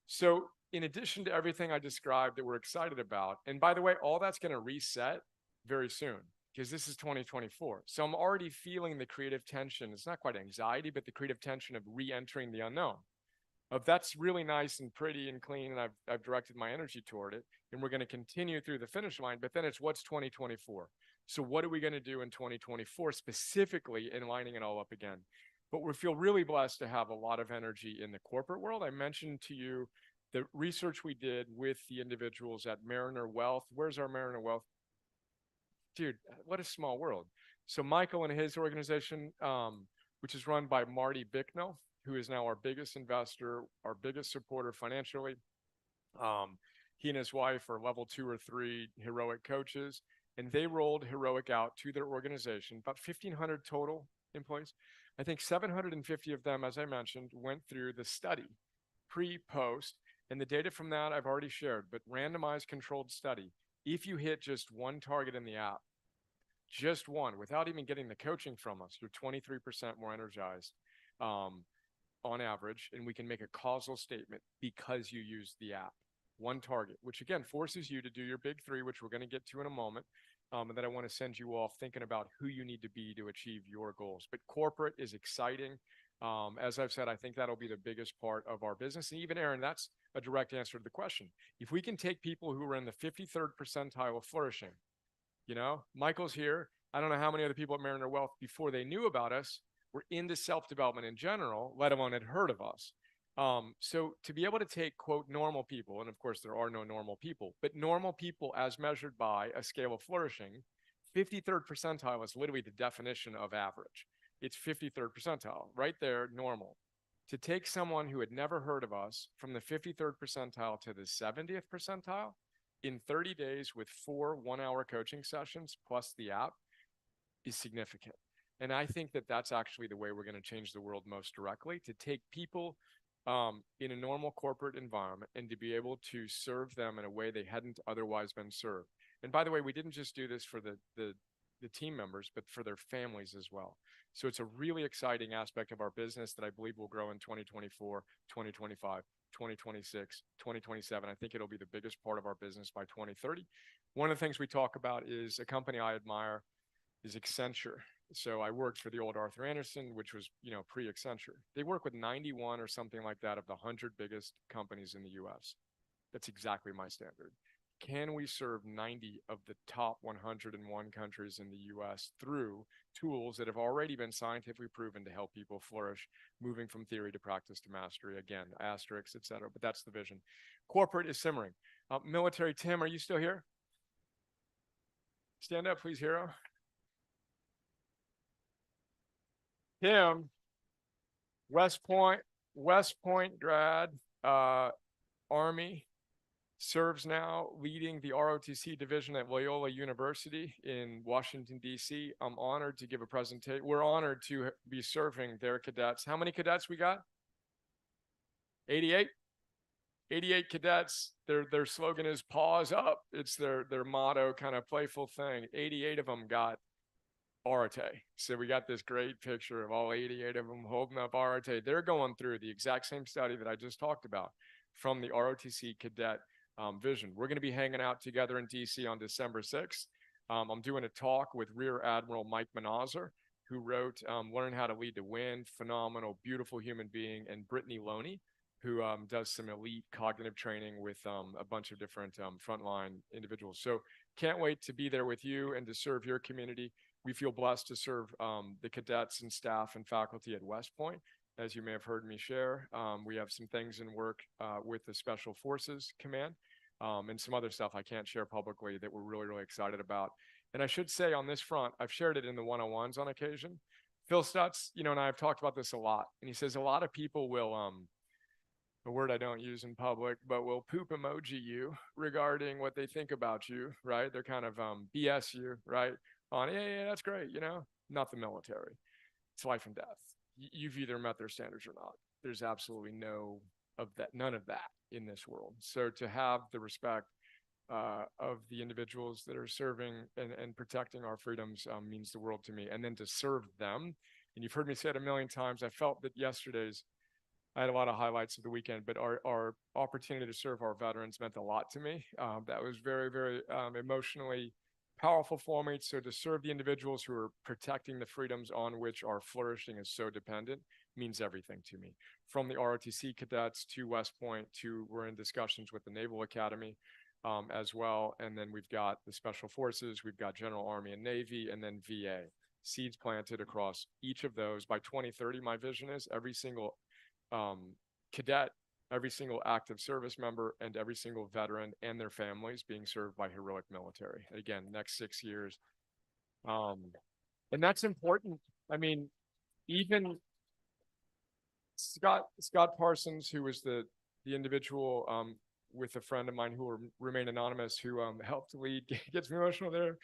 So in addition to everything I described that we're excited about, and by the way, all that's going to reset very soon because this is 2024. So I'm already feeling the creative tension. It's not quite anxiety, but the creative tension of re-entering the unknown. Of that's really nice and pretty and clean, and I've directed my energy toward it, and we're going to continue through the finish line. But then it's what's 2024. So what are we going to do in 2024 specifically in lining it all up again? But we feel really blessed to have a lot of energy in the corporate world. I mentioned to you the research we did with the individuals at Mariner Wealth. Where's our Mariner Wealth? Dude, what a small world. So Michael and his organization, which is run by Marty Bicknell, who is now our biggest investor, our biggest supporter financially. He and his wife are level 2 or 3 heroic coaches, and they rolled heroic out to their organization, about 1,500 total employees. I think 750 of them, as I mentioned, went through the study, pre-post, and the data from that I've already shared, but randomized controlled study. If you hit just one target in the app, just one, without even getting the coaching from us, you're 23% more energized. On average, and we can make a causal statement because you use the app. One target, which again forces you to do your big 3, which we're going to get to in a moment. And then I want to send you off thinking about who you need to be to achieve your goals. But corporate is exciting. As I've said, I think that'll be the biggest part of our business. And even Aaron, that's a direct answer to the question. If we can take people who are in the 53rd percentile of flourishing, you know, Michael's here. I don't know how many other people at Mariner Wealth before they knew about us were into self-development in general, let alone had heard of us. So to be able to take, quote, normal people, and of course there are no normal people, but normal people as measured by a scale of flourishing, 53rd percentile is literally the definition of average. It's 53rd percentile, right there, normal. To take someone who had never heard of us from the 53rd percentile to the 70th percentile in 30 days with 4 one-hour coaching sessions plus the app is significant. And I think that that's actually the way we're going to change the world most directly, to take people in a normal corporate environment and to be able to serve them in a way they hadn't otherwise been served. And by the way, we didn't just do this for the team members, but for their families as well. So it's a really exciting aspect of our business that I believe will grow in 2024, 2025, 2026, 2027. I think it'll be the biggest part of our business by 2030. One of the things we talk about is a company I admire is Accenture. So I worked for the old Arthur Andersen, which was, you know, pre-Accenture. They work with 91 or something like that of the 100 biggest companies in the US. That's exactly my standard. Can we serve 90 of the top 101 countries in the US through tools that have already been scientifically proven to help people flourish, moving from theory to practice to mastery? Again, asterisks, et cetera, but that's the vision. Corporate is simmering. Military, Tim, are you still here? Stand up, please, hero. Tim, West Point grad, Army, serves now leading the ROTC division at Loyola University in Washington, D.C. I'm honored to give a presentation. We're honored to be serving their cadets. How many cadets we got? 88? 88 cadets. Their slogan is "Paws Up." It's their motto, kind of playful thing. 88 of them got Areté. So we got this great picture of all 88 of them holding up Areté. They're going through the exact same study that I just talked about from the ROTC cadet vision. We're going to be hanging out together in DC on December 6th. I'm doing a talk with Rear Admiral Mike Manazar, who wrote Learn How to Lead to Win, phenomenal, beautiful human being, and Brittany Loney, who does some elite cognitive training with a bunch of different frontline individuals. So can't wait to be there with you and to serve your community. We feel blessed to serve the cadets and staff and faculty at West Point. As you may have heard me share, we have some things in work with the Special Forces Command and some other stuff I can't share publicly that we're really, really excited about. And I should say on this front, I've shared it in the one-on-ones on occasion. Phil Stutz, and I have talked about this a lot. And he says a lot of people will, a word I don't use in public, but will poop emoji you regarding what they think about you, right? They're kind of BS you, right? On, yeah, that's great, not the military. It's life and death. You've either met their standards or not. There's absolutely none of that in this world. So to have the respect of the individuals that are serving and protecting our freedoms means the world to me. And then to serve them, and you've heard me say it a million times, I felt that I had a lot of highlights of the weekend, but our opportunity to serve our veterans meant a lot to me. That was very, very emotionally powerful for me. So to serve the individuals who are protecting the freedoms on which our flourishing is so dependent means everything to me. From the ROTC cadets to West Point to we're in discussions with the Naval Academy as well. And then we've got the Special Forces, we've got General Army and Navy, and then VA. Seeds planted across each of those. By 2030, my vision is every single cadet, every single active service member, and every single veteran and their families being served by heroic military. Again, next 6 years. And that's important. I mean, even Scott Parsons, who was the individual with a friend of mine who will remain anonymous, who helped lead, gets me emotional there.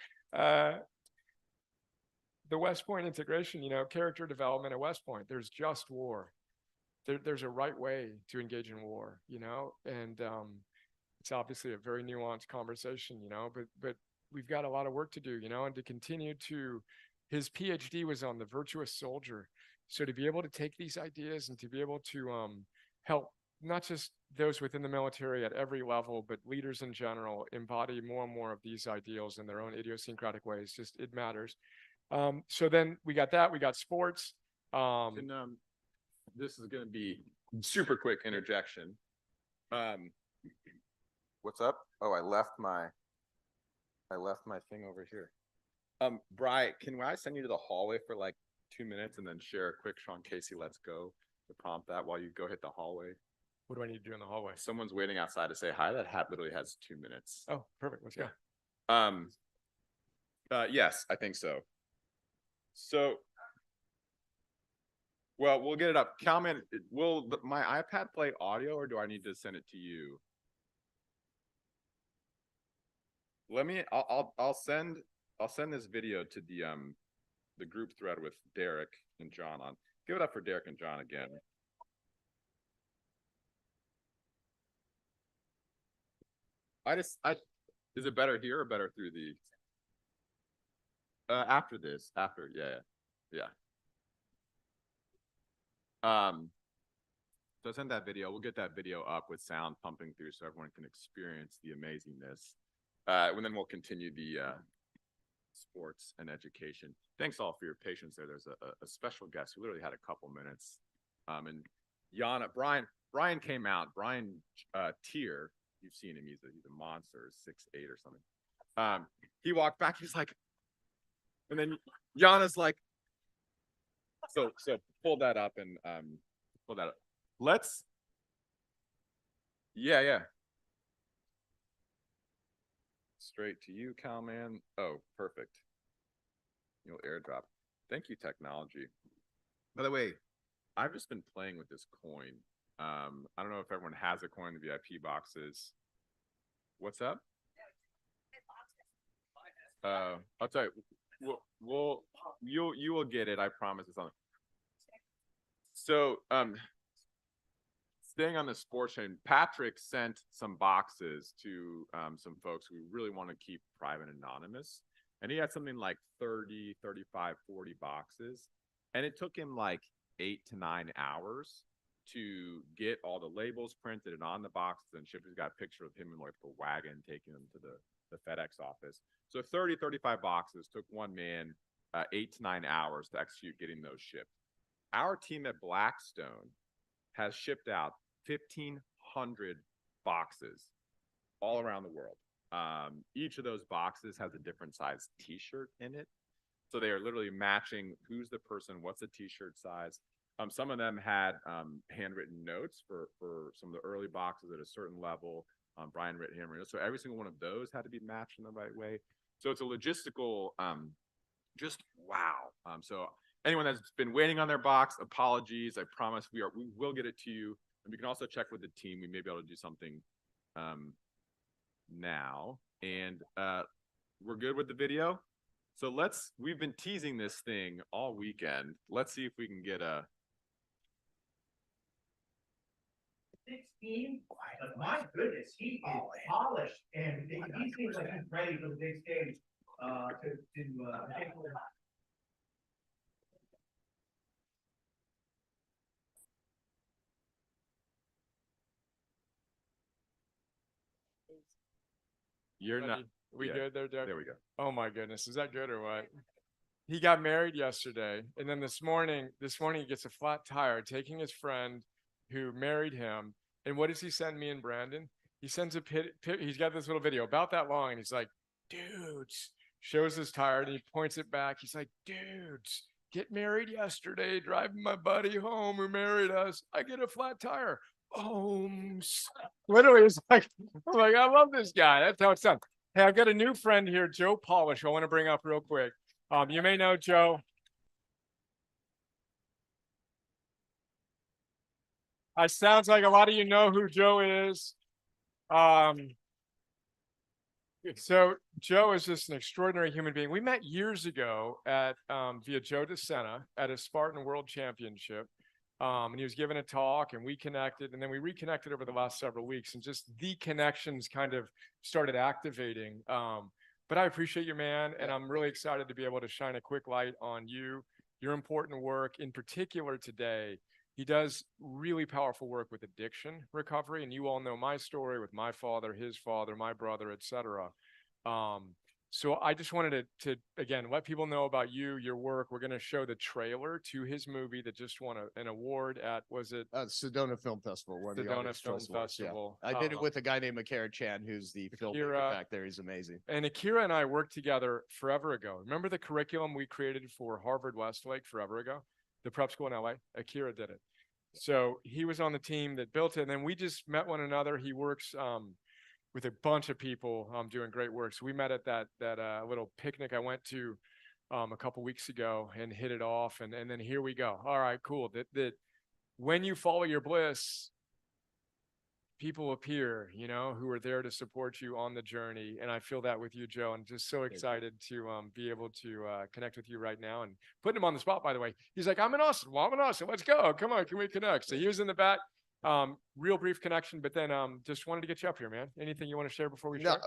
The West Point integration, character development at West Point, there's just war. There's a right way to engage in war, and it's obviously a very nuanced conversation, but we've got a lot of work to do, and to continue to, his PhD was on the virtuous soldier. So to be able to take these ideas and to be able to help not just those within the military at every level, but leaders in general embody more and more of these ideals in their own idiosyncratic ways, it matters. So then we got that, we got sports. This is going to be super quick interjection. What's up? Oh, I left my thing over here. Bri, can I send you to the hallway for like 2 minutes and then share a quick Sean Casey let's go to prompt that while you go hit the hallway? What do I need to do in the hallway? Someone's waiting outside to say hi. That hat literally has 2 minutes. Oh, perfect. Let's go. Yes, I think so. So, well, we'll get it up. Calman, will my iPad play audio or do I need to send it to you? I'll send this video to the group thread with Derek and John on. Give it up for Derek and John again. Is it better here or better through the after this? Yeah. So send that video. We'll get that video up with sound pumping through so everyone can experience the amazingness. And then we'll continue the sports and education. Thanks all for your patience there. There's a special guest who literally had a couple minutes. And Yana, Brian came out. Brian Tier, you've seen him. He's a monster, 6'8" or something. He walked back. He's like, and then Yana's like, so pull that up and pull that up. Let's. Yeah. Straight to you, Calman. Oh, perfect. You'll airdrop. Thank you, technology. By the way, I've just been playing with this coin. I don't know if everyone has a coin in the VIP boxes. What's up? I'll tell you. You will get it. I promise. It's on. So, staying on the sports chain, Patrick sent some boxes to some folks who really want to keep private anonymous. And he had something like 30, 35, 40 boxes. And it took him like 8 to 9 hours to get all the labels printed and on the boxes, and shippers got a picture of him in like the wagon taking them to the FedEx office. So 35 boxes took one man 8 to 9 hours to execute getting those shipped. Our team at Blackstone has shipped out 1,500 boxes all around the world. Each of those boxes has a different size t-shirt in it. So they are literally matching who's the person, what's the t-shirt size. Some of them had handwritten notes for some of the early boxes at a certain level. Brian written handwritten notes. So every single one of those had to be matched in the right way. So it's a logistical, just wow. So anyone that's been waiting on their box, apologies. I promise we will get it to you. And we can also check with the team. We may be able to do something now. And we're good with the video. So we've been teasing this thing all weekend. Let's see if we can get a 16, but my goodness, he is polished, and he seems like he's ready for the big stage. You're not. We yeah. good there, Derek? There we go. Oh my goodness, is that good or what? He got married yesterday, and then this morning he gets a flat tire, taking his friend who married him. And what does he send me and Brandon? He sends he's got this little video about that long, and he's like, dudes, shows his tire, and he points it back. He's like, dudes, get married yesterday, driving my buddy home who married us. I get a flat tire. Literally, it's like, I'm like, I love this guy. That's how it's done. Hey, I've got a new friend here, Joe Polish, I want to bring up real quick. You may know Joe. It sounds like a lot of you know who Joe is. So Joe is just an extraordinary human being. We met years ago at via Joe DeSena at a Spartan World Championship. And he was giving a talk, and we connected, and then we reconnected over the last several weeks, and just the connections kind of started activating. But I appreciate you, man, and I'm really excited to be able to shine a quick light on you, your important work, in particular today. He does really powerful work with addiction recovery, and you all know my story with my father, his father, my brother, etc. So I just wanted to again let people know about you, your work. We're going to show the trailer to his movie that just won an award at, was it Sedona Film Festival? One of the Sedona Artist Film Choice Awards, yeah. Festival? I did it with a guy named Akira Chan, who's the filmmaker back there. He's amazing. And Akira and I worked together forever ago. Remember the curriculum we created for Harvard Westlake forever ago? The prep school in LA? Akira did it. So he was on the team that built it, and then we just met one another. He works with a bunch of people doing great work. So we met at that little picnic I went to a couple weeks ago and hit it off. And then here we go. All right, cool. That when you follow your bliss, people appear, who are there to support you on the journey. And I feel that with you, Joe. And just so excited to be able to connect with you right now. And putting him on the spot, by the way. He's like, I'm in Austin. Well, I'm in Austin. Let's go. Come on, can we connect? So he was in the back. Real brief connection, but then just wanted to get you up here, man. Anything you want to share before we share?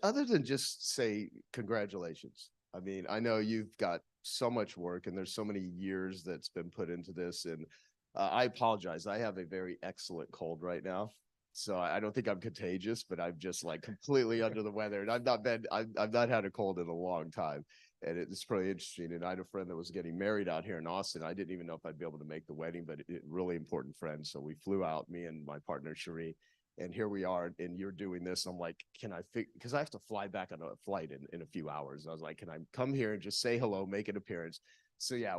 Other than just say congratulations. I mean, I know you've got so much work, and there's so many years that's been put into this, and I apologize. I have a very excellent cold right now, so I don't think I'm contagious, but I'm just like completely under the weather, and I've not had a cold in a long time. And it's pretty interesting. And I had a friend that was getting married out here in Austin. I didn't even know if I'd be able to make the wedding, but really important friend. So we flew out, me and my partner, Cherie, and here we are. And you're doing this. I'm like, can I because I have to fly back on a flight in a few hours. I was like, can I come here and just say hello, make an appearance? So yeah,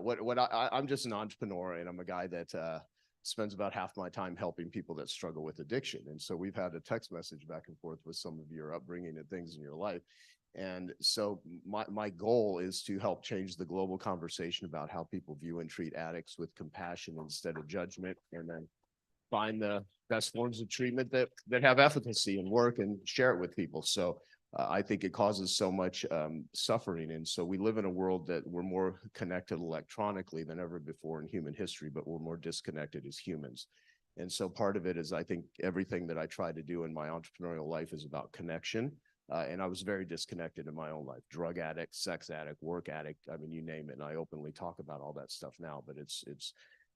I'm just an entrepreneur, and I'm a guy that spends about half my time helping people that struggle with addiction. And so we've had a text message back and forth with some of your upbringing and things in your life. And so my goal is to help change the global conversation about how people view and treat addicts with compassion instead of judgment, and then find the best forms of treatment that have efficacy and work, and share it with people. So I think it causes so much suffering. And so we live in a world that we're more connected electronically than ever before in human history, but we're more disconnected as humans. And so part of it is, I think everything that I try to do in my entrepreneurial life is about connection. And I was very disconnected in my own life. Drug addict, sex addict, work addict. I mean, you name it. And I openly talk about all that stuff now, but it's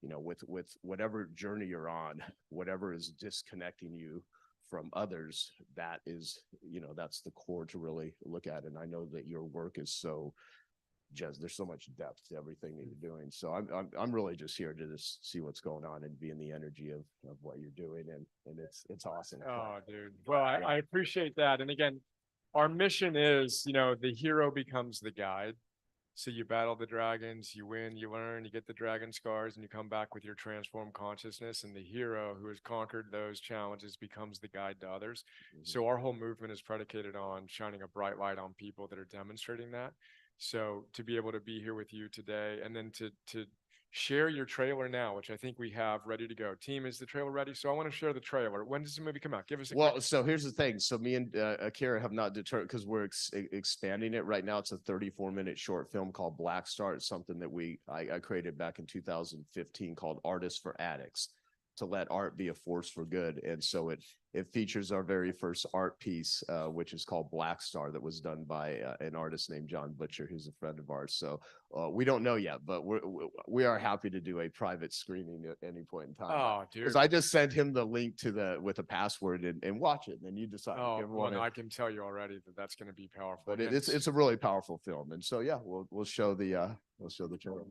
you know, with whatever journey you're on, whatever is disconnecting you from others, that is, you know, that's the core to really look at. And I know that your work is so just, there's so much depth to everything that you're doing. So I'm really just here to just see what's going on and be in the energy of what you're doing. And it's awesome. Oh, dude. Well, I appreciate that. And again, our mission is, you know, the hero becomes the guide. So you battle the dragons, you win, you learn, you get the dragon scars, and you come back with your transformed consciousness. And the hero who has conquered those challenges becomes the guide to others. So our whole movement is predicated on shining a bright light on people that are demonstrating that. So to be able to be here with you today, and then to share your trailer now, which I think we have ready to go. Team, is the trailer ready? So I want to share the trailer. When does the movie come out? Give us a Well, quick- so here's the thing. So me and Akira have not determined, because we're expanding it right now. It's a 34-minute short film called Black Star. It's something that I created back in 2015 called Artists for Addicts, to let art be a force for good. And so it features our very first art piece, which is called Black Star, that was done by an artist named John Butcher, who's a friend of ours. So we don't know yet, but we are happy to do a private screening at any point in time. Oh, dude. Because I just sent him the link to with a password and watch it, and then you decide. Oh, if you well, wanna- I can tell you already that that's going to be powerful. but And it's a really powerful film, and so yeah, we'll show the trailer.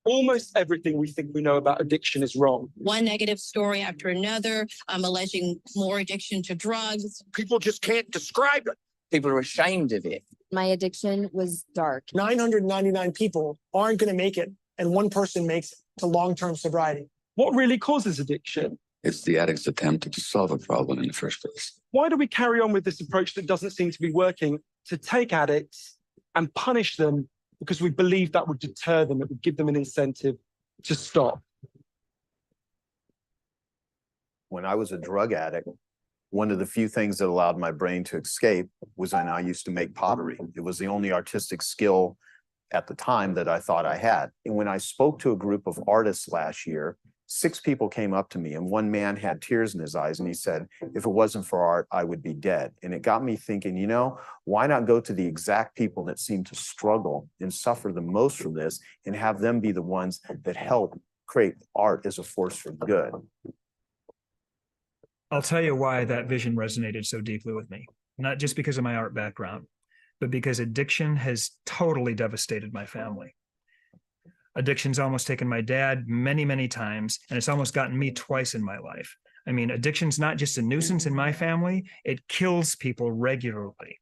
Almost everything we think we know about addiction is wrong. One negative story after another, alleging more addiction to drugs. People just can't describe it. People are ashamed of it. My addiction was dark. 999 people aren't going to make it, and one person makes it to long-term sobriety. What really causes addiction? It's the addict's attempt to solve a problem in the first place. Why do we carry on with this approach that doesn't seem to be working, to take addicts and punish them because we believe that would deter them, it would give them an incentive to stop? When I was a drug addict, one of the few things that allowed my brain to escape was when I used to make pottery. It was the only artistic skill at the time that I thought I had. And when I spoke to a group of artists last year, 6 people came up to me, and one man had tears in his eyes, and he said, if it wasn't for art, I would be dead. And it got me thinking, you know, why not go to the exact people that seem to struggle and suffer the most from this, and have them be the ones that help create art as a force for good? I'll tell you why that vision resonated so deeply with me. Not just because of my art background, but because addiction has totally devastated my family. Addiction's almost taken my dad many, many times, and it's almost gotten me twice in my life. I mean, addiction's not just a nuisance in my family, it kills people regularly.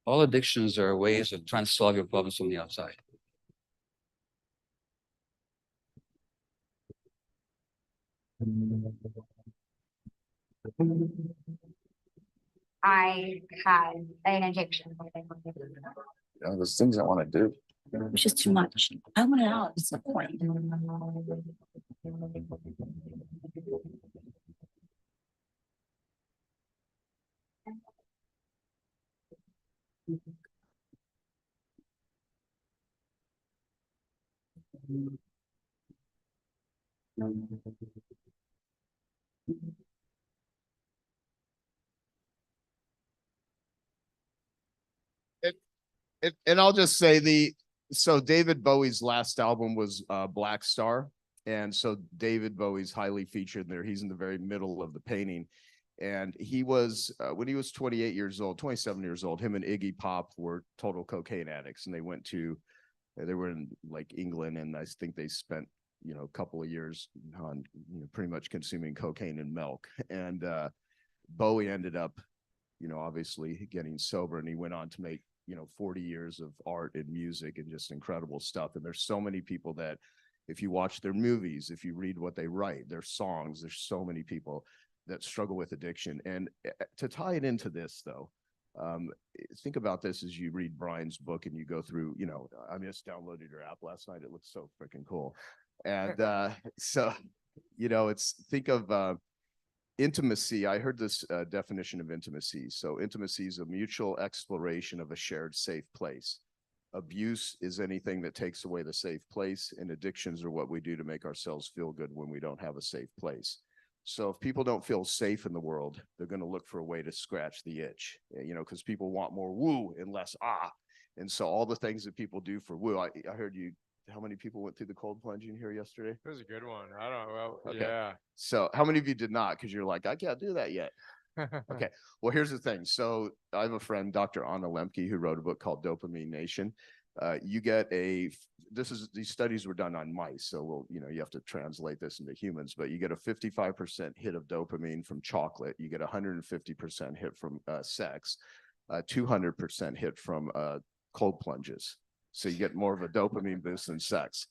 All addictions are ways of trying to solve your problems from the outside. I had an addiction. You know, there's things I want to do. It was just too much. I wanted out at some point. And I'll just say so David Bowie's last album was Black Star. And so David Bowie's highly featured there. He's in the very middle of the painting. And he was, when he was 28 years old, 27 years old, him and Iggy Pop were total cocaine addicts. And they were in like England, and I think they spent, you know, a couple of years on, you know, pretty much consuming cocaine and milk. And Bowie ended up, you know, obviously getting sober, and he went on to make, you know, 40 years of art and music and just incredible stuff. And there's so many people that, if you watch their movies, if you read what they write, their songs, there's so many people that struggle with addiction. And to tie it into this, though, think about this as you read Brian's book and you go through, you know, I just downloaded your app last night. It looks so freaking cool. And so, you know, think of intimacy. I heard this definition of intimacy. So intimacy is a mutual exploration of a shared safe place. Abuse is anything that takes away the safe place, and addictions are what we do to make ourselves feel good when we don't have a safe place. So if people don't feel safe in the world, they're going to look for a way to scratch the itch, because people want more woo and less ah. And so all the things that people do for woo, I heard you, how many people went through the cold plunging here yesterday? It was a good one. I don't know. Well, Okay. yeah. So how many of you did not? Because you're like, I can't do that yet. Okay. Well, here's the thing. So I have a friend, Dr. Anna Lemke, who wrote a book called Dopamine Nation. These studies were done on mice. So you have to translate this into humans, but you get a 55% hit of dopamine from chocolate. You get 150% hit from sex, 200% hit from cold plunges. So you get more of a dopamine boost than sex.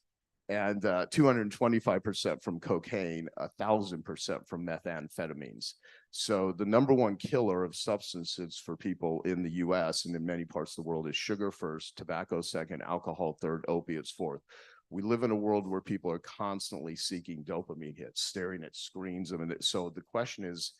And 225% from cocaine, 1,000% from methamphetamines. So the number one killer of substances for people in the US and in many parts of the world is sugar first, tobacco second, alcohol third, opiates fourth. We live in a world where people are constantly seeking dopamine hits, staring at screens. So the question is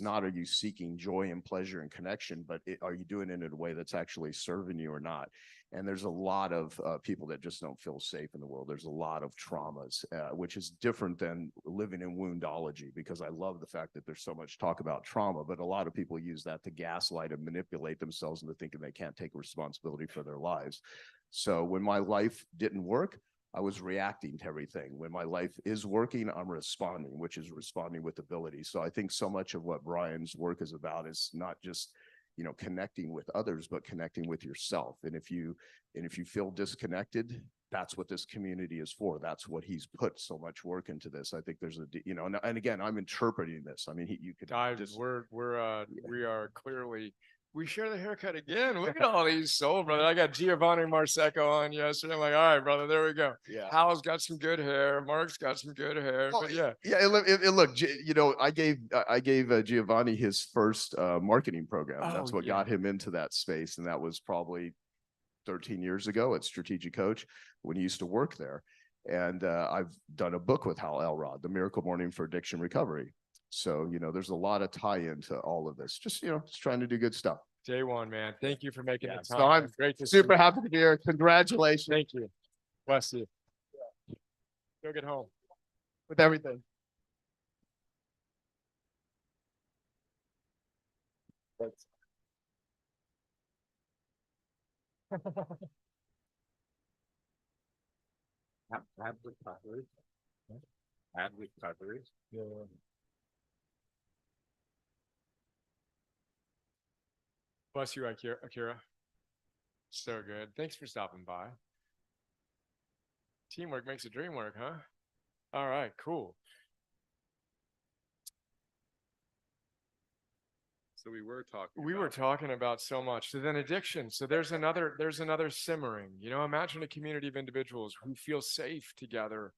not, are you seeking joy and pleasure and connection, but are you doing it in a way that's actually serving you or not? And there's a lot of people that just don't feel safe in the world. There's a lot of traumas, which is different than living in woundology, because I love the fact that there's so much talk about trauma, but a lot of people use that to gaslight and manipulate themselves into thinking they can't take responsibility for their lives. So when my life didn't work, I was reacting to everything. When my life is working, I'm responding, which is responding with ability. So I think so much of what Brian's work is about is not just connecting with others, but connecting with yourself. And if you feel disconnected, that's what this community is for. That's what he's put so much work into this. I think there's and again, I'm interpreting this. I mean, you could just, we are clearly, we share the haircut again. Look at all these soul brother. I got Giovanni Marseco on yesterday. I'm like, all right, brother, there we go. Yeah. Hal's got some good hair. Mark's got some good hair. Well, but yeah. Yeah. It looked, I gave Giovanni his first marketing program. That's what got him into that space. And that was probably 13 years ago at Strategic Coach when he used to work there. And I've done a book with Hal Elrod, The Miracle Morning for Addiction Recovery. So, there's a lot of tie-in to all of this. Just trying to do good stuff. Day one, man. Thank you for making the time. So I'm great to super see happy to be here. Congratulations. Thank you. Bless you. Go get home. With everything. Thanks. Have recovery. Have recovery. Yeah. Bless you, Akira. So good. Thanks for stopping by. Teamwork makes the dream work, huh? All right, cool. So we were talking about so much. So then addiction. So there's another simmering. Imagine a community of individuals who feel safe together.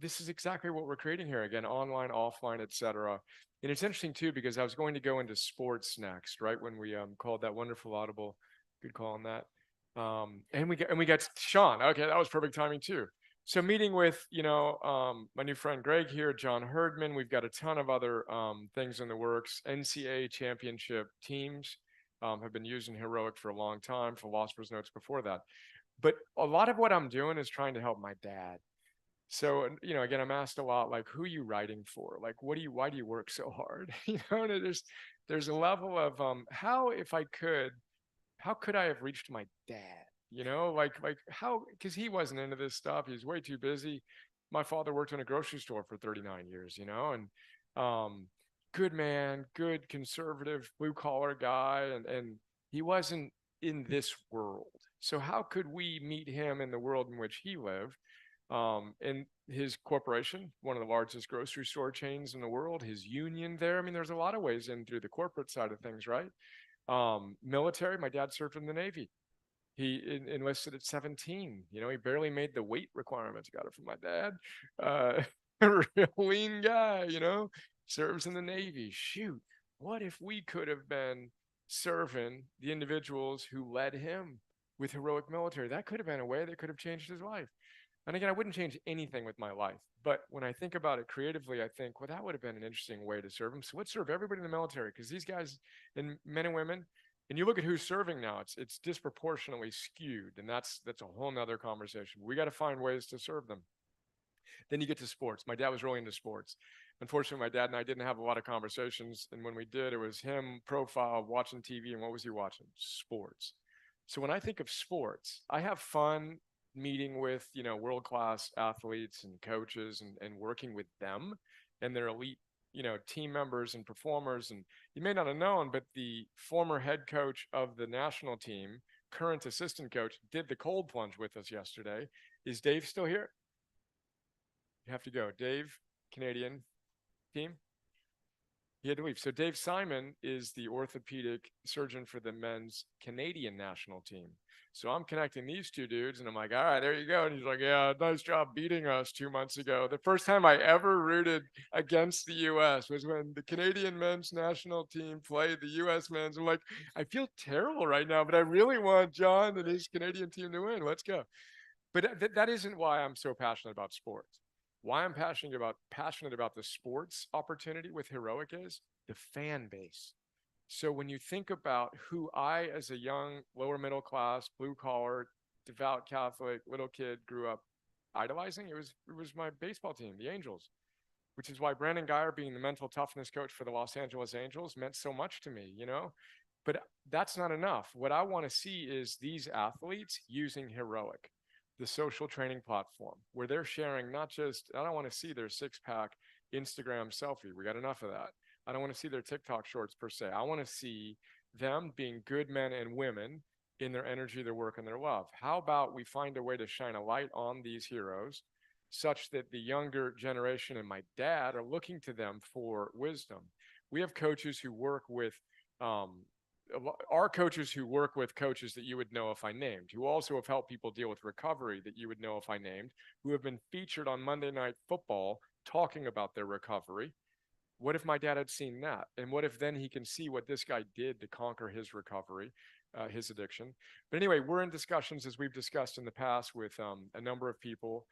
This is exactly what we're creating here. Again, online, offline, etc. And it's interesting too, because I was going to go into sports next, right? When we called that wonderful audible, good call on that. And we got Sean. Okay, that was perfect timing too. So meeting with, my new friend Greg here, John Herdman, we've got a ton of other things in the works. NCAA championship teams have been using Heroic for a long time, Philosopher's Notes before that. But a lot of what I'm doing is trying to help my dad. So, again, I'm asked a lot, like, who are you writing for? Like, why do you work so hard? And there's a level of how could I have reached my dad? Like how, because he wasn't into this stuff. He's way too busy. My father worked in a grocery store for 39 years, and good man, good conservative blue collar guy. And he wasn't in this world. So how could we meet him in the world in which he lived? In his corporation, one of the largest grocery store chains in the world, his union there. I mean, there's a lot of ways in through the corporate side of things, right? Military, my dad served in the Navy. He enlisted at 17. He barely made the weight requirements. Got it from my dad. A real lean guy, serves in the Navy. Shoot, what if we could have been serving the individuals who led him with heroic military? That could have been a way that could have changed his life. And again, I wouldn't change anything with my life. But when I think about it creatively, I think, well, that would have been an interesting way to serve them. So let's serve everybody in the military, because these guys, and men and women, and you look at who's serving now, it's disproportionately skewed. And that's a whole nother conversation. We got to find ways to serve them. Then you get to sports. My dad was really into sports. Unfortunately, my dad and I didn't have a lot of conversations. And when we did, it was him profile, watching TV. And what was he watching? Sports. So when I think of sports, I have fun meeting with, world-class athletes and coaches and working with them and their elite, team members and performers. And you may not have known, but the former head coach of the national team, current assistant coach, did the cold plunge with us yesterday. Is Dave still here? You have to go. Dave, Canadian team? He had to leave. So Dave Simon is the orthopedic surgeon for the men's Canadian national team. So I'm connecting these two dudes and I'm like, all right, there you go. And he's like, yeah, nice job beating us 2 months ago. The first time I ever rooted against the US was when the Canadian men's national team played the US men's. I'm like, I feel terrible right now, but I really want John and his Canadian team to win. Let's go. But that isn't why I'm so passionate about sports. Why I'm passionate about the sports opportunity with Heroic is the fan base. So when you think about who I, as a young, lower middle class, blue collar, devout Catholic little kid grew up idolizing, it was my baseball team, the Angels, which is why Brandon Geyer, being the mental toughness coach for the Los Angeles Angels, meant so much to me, But that's not enough. What I want to see is these athletes using Heroic, the social training platform, where they're sharing not just, I don't want to see their six-pack Instagram selfie. We got enough of that. I don't want to see their TikTok shorts per se. I want to see them being good men and women in their energy, their work, and their love. How about we find a way to shine a light on these heroes such that the younger generation and my dad are looking to them for wisdom? We have coaches who work with our coaches who work with coaches that you would know if I named, who also have helped people deal with recovery that you would know if I named, who have been featured on Monday Night Football talking about their recovery. What if my dad had seen that? And what if then he can see what this guy did to conquer his recovery, his addiction? But anyway, we're in discussions, as we've discussed in the past, with a number of people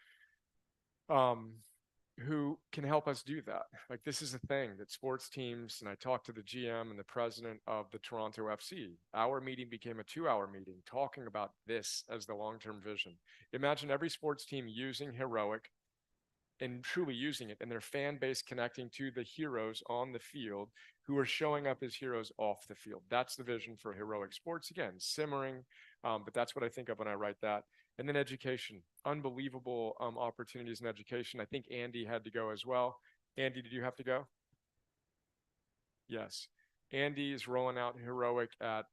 who can help us do that. Like, this is a thing that sports teams, and I talked to the GM and the president of the Toronto FC. Our meeting became a 2-hour meeting talking about this as the long-term vision. Imagine every sports team using Heroic and truly using it, and their fan base connecting to the heroes on the field who are showing up as heroes off the field. That's the vision for Heroic Sports. Again, simmering, but that's what I think of when I write that. And then education, unbelievable opportunities in education. I think Andy had to go as well. Andy, did you have to go? Yes. Andy is rolling out Heroic at,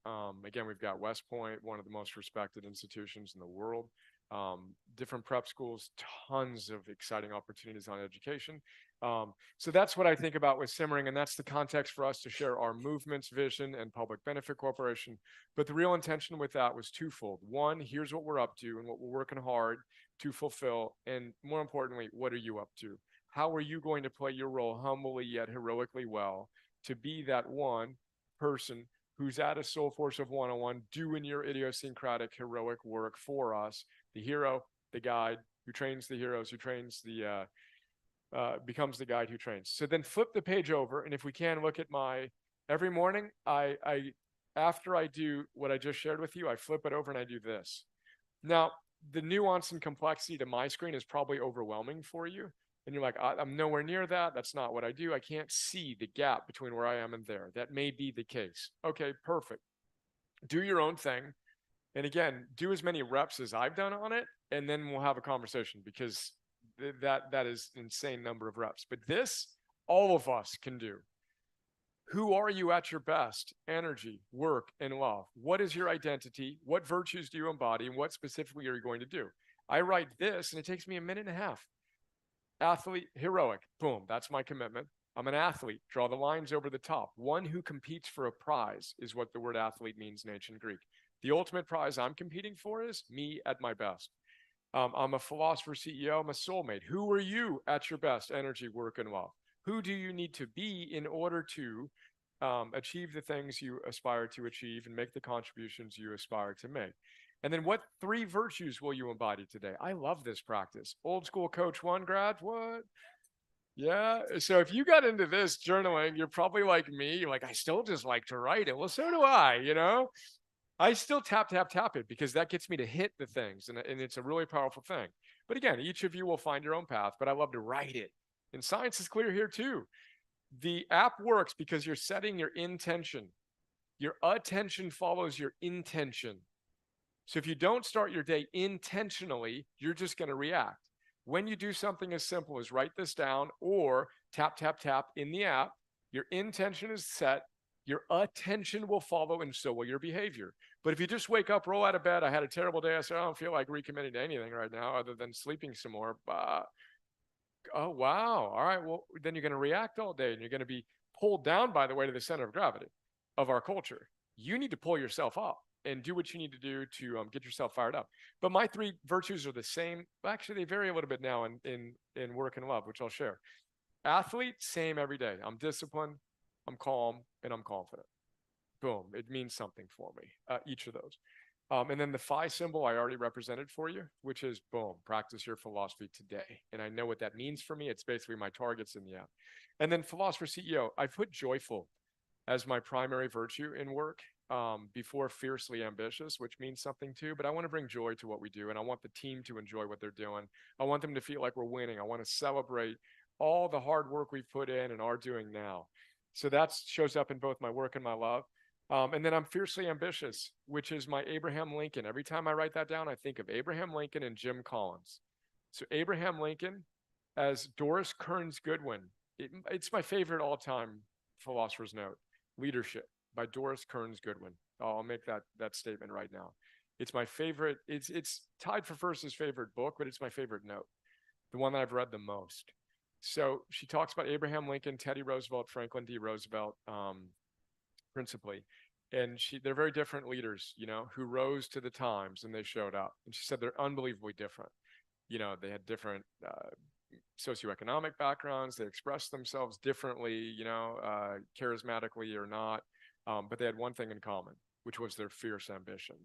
again, we've got West Point, one of the most respected institutions in the world. Different prep schools, tons of exciting opportunities on education. So that's what I think about with simmering, and that's the context for us to share our movement's vision and public benefit corporation. But the real intention with that was twofold. One, here's what we're up to and what we're working hard to fulfill. And more importantly, what are you up to? How are you going to play your role humbly yet heroically well to be that one person who's at a soul force of one-on-one, doing your idiosyncratic heroic work for us, the hero, the guide who trains the heroes, who trains the, becomes the guide who trains. So then flip the page over. And if we can look at every morning, after I do what I just shared with you, I flip it over and I do this. Now, the nuance and complexity to my screen is probably overwhelming for you. And you're like, I'm nowhere near that. That's not what I do. I can't see the gap between where I am and there. That may be the case. Okay, perfect. Do your own thing. And again, do as many reps as I've done on it, and then we'll have a conversation, because that is an insane number of reps. But this, all of us can do. Who are you at your best? Energy, work, and love. What is your identity? What virtues do you embody? And what specifically are you going to do? I write this, and it takes me a minute and a half. Athlete, heroic, boom, that's my commitment. I'm an athlete, draw the lines over the top. One who competes for a prize is what the word athlete means in ancient Greek. The ultimate prize I'm competing for is me at my best. I'm a philosopher CEO, I'm a soulmate. Who are you at your best? Energy, work, and love. Who do you need to be in order to achieve the things you aspire to achieve and make the contributions you aspire to make? And then what 3 virtues will you embody today? I love this practice. Old school Coach 1 grad, what? Yeah. So if you got into this journaling, you're probably like me. You're like, I still just like to write it. Well, so do I, I still tap it because that gets me to hit the things. And it's a really powerful thing. But again, each of you will find your own path, but I love to write it. And science is clear here too. The app works because you're setting your intention. Your attention follows your intention. So if you don't start your day intentionally, you're just going to react. When you do something as simple as write this down or tap, tap, tap in the app, your intention is set, your attention will follow, and so will your behavior. But if you just wake up, roll out of bed, I had a terrible day, I said, I don't feel like recommitting to anything right now other than sleeping some more. Oh, wow. All right. Well, then you're going to react all day and you're going to be pulled down by the weight of the center of gravity of our culture. You need to pull yourself up and do what you need to do to get yourself fired up. But my 3 virtues are the same. Actually, they vary a little bit now in work and love, which I'll share. Athlete, same every day. I'm disciplined, I'm calm, and I'm confident. Boom. It means something for me, each of those. And then the phi symbol I already represented for you, which is boom, practice your philosophy today. And I know what that means for me. It's basically my targets in the app. And then philosopher CEO, I put joyful as my primary virtue in work before fiercely ambitious, which means something too. But I want to bring joy to what we do. And I want the team to enjoy what they're doing. I want them to feel like we're winning. I want to celebrate all the hard work we've put in and are doing now. So that shows up in both my work and my love. And then I'm fiercely ambitious, which is my Abraham Lincoln. Every time I write that down, I think of Abraham Lincoln and Jim Collins. So Abraham Lincoln as Doris Kearns Goodwin. It's my favorite all-time philosopher's note, Leadership by Doris Kearns Goodwin. I'll make that statement right now. It's my favorite. It's tied for first as favorite book, but it's my favorite note, the one that I've read the most. So she talks about Abraham Lincoln, Teddy Roosevelt, Franklin D. Roosevelt, principally. And they're very different leaders, who rose to the times and they showed up. And she said they're unbelievably different. They had different socioeconomic backgrounds. They expressed themselves differently, charismatically or not. But they had one thing in common, which was their fierce ambition.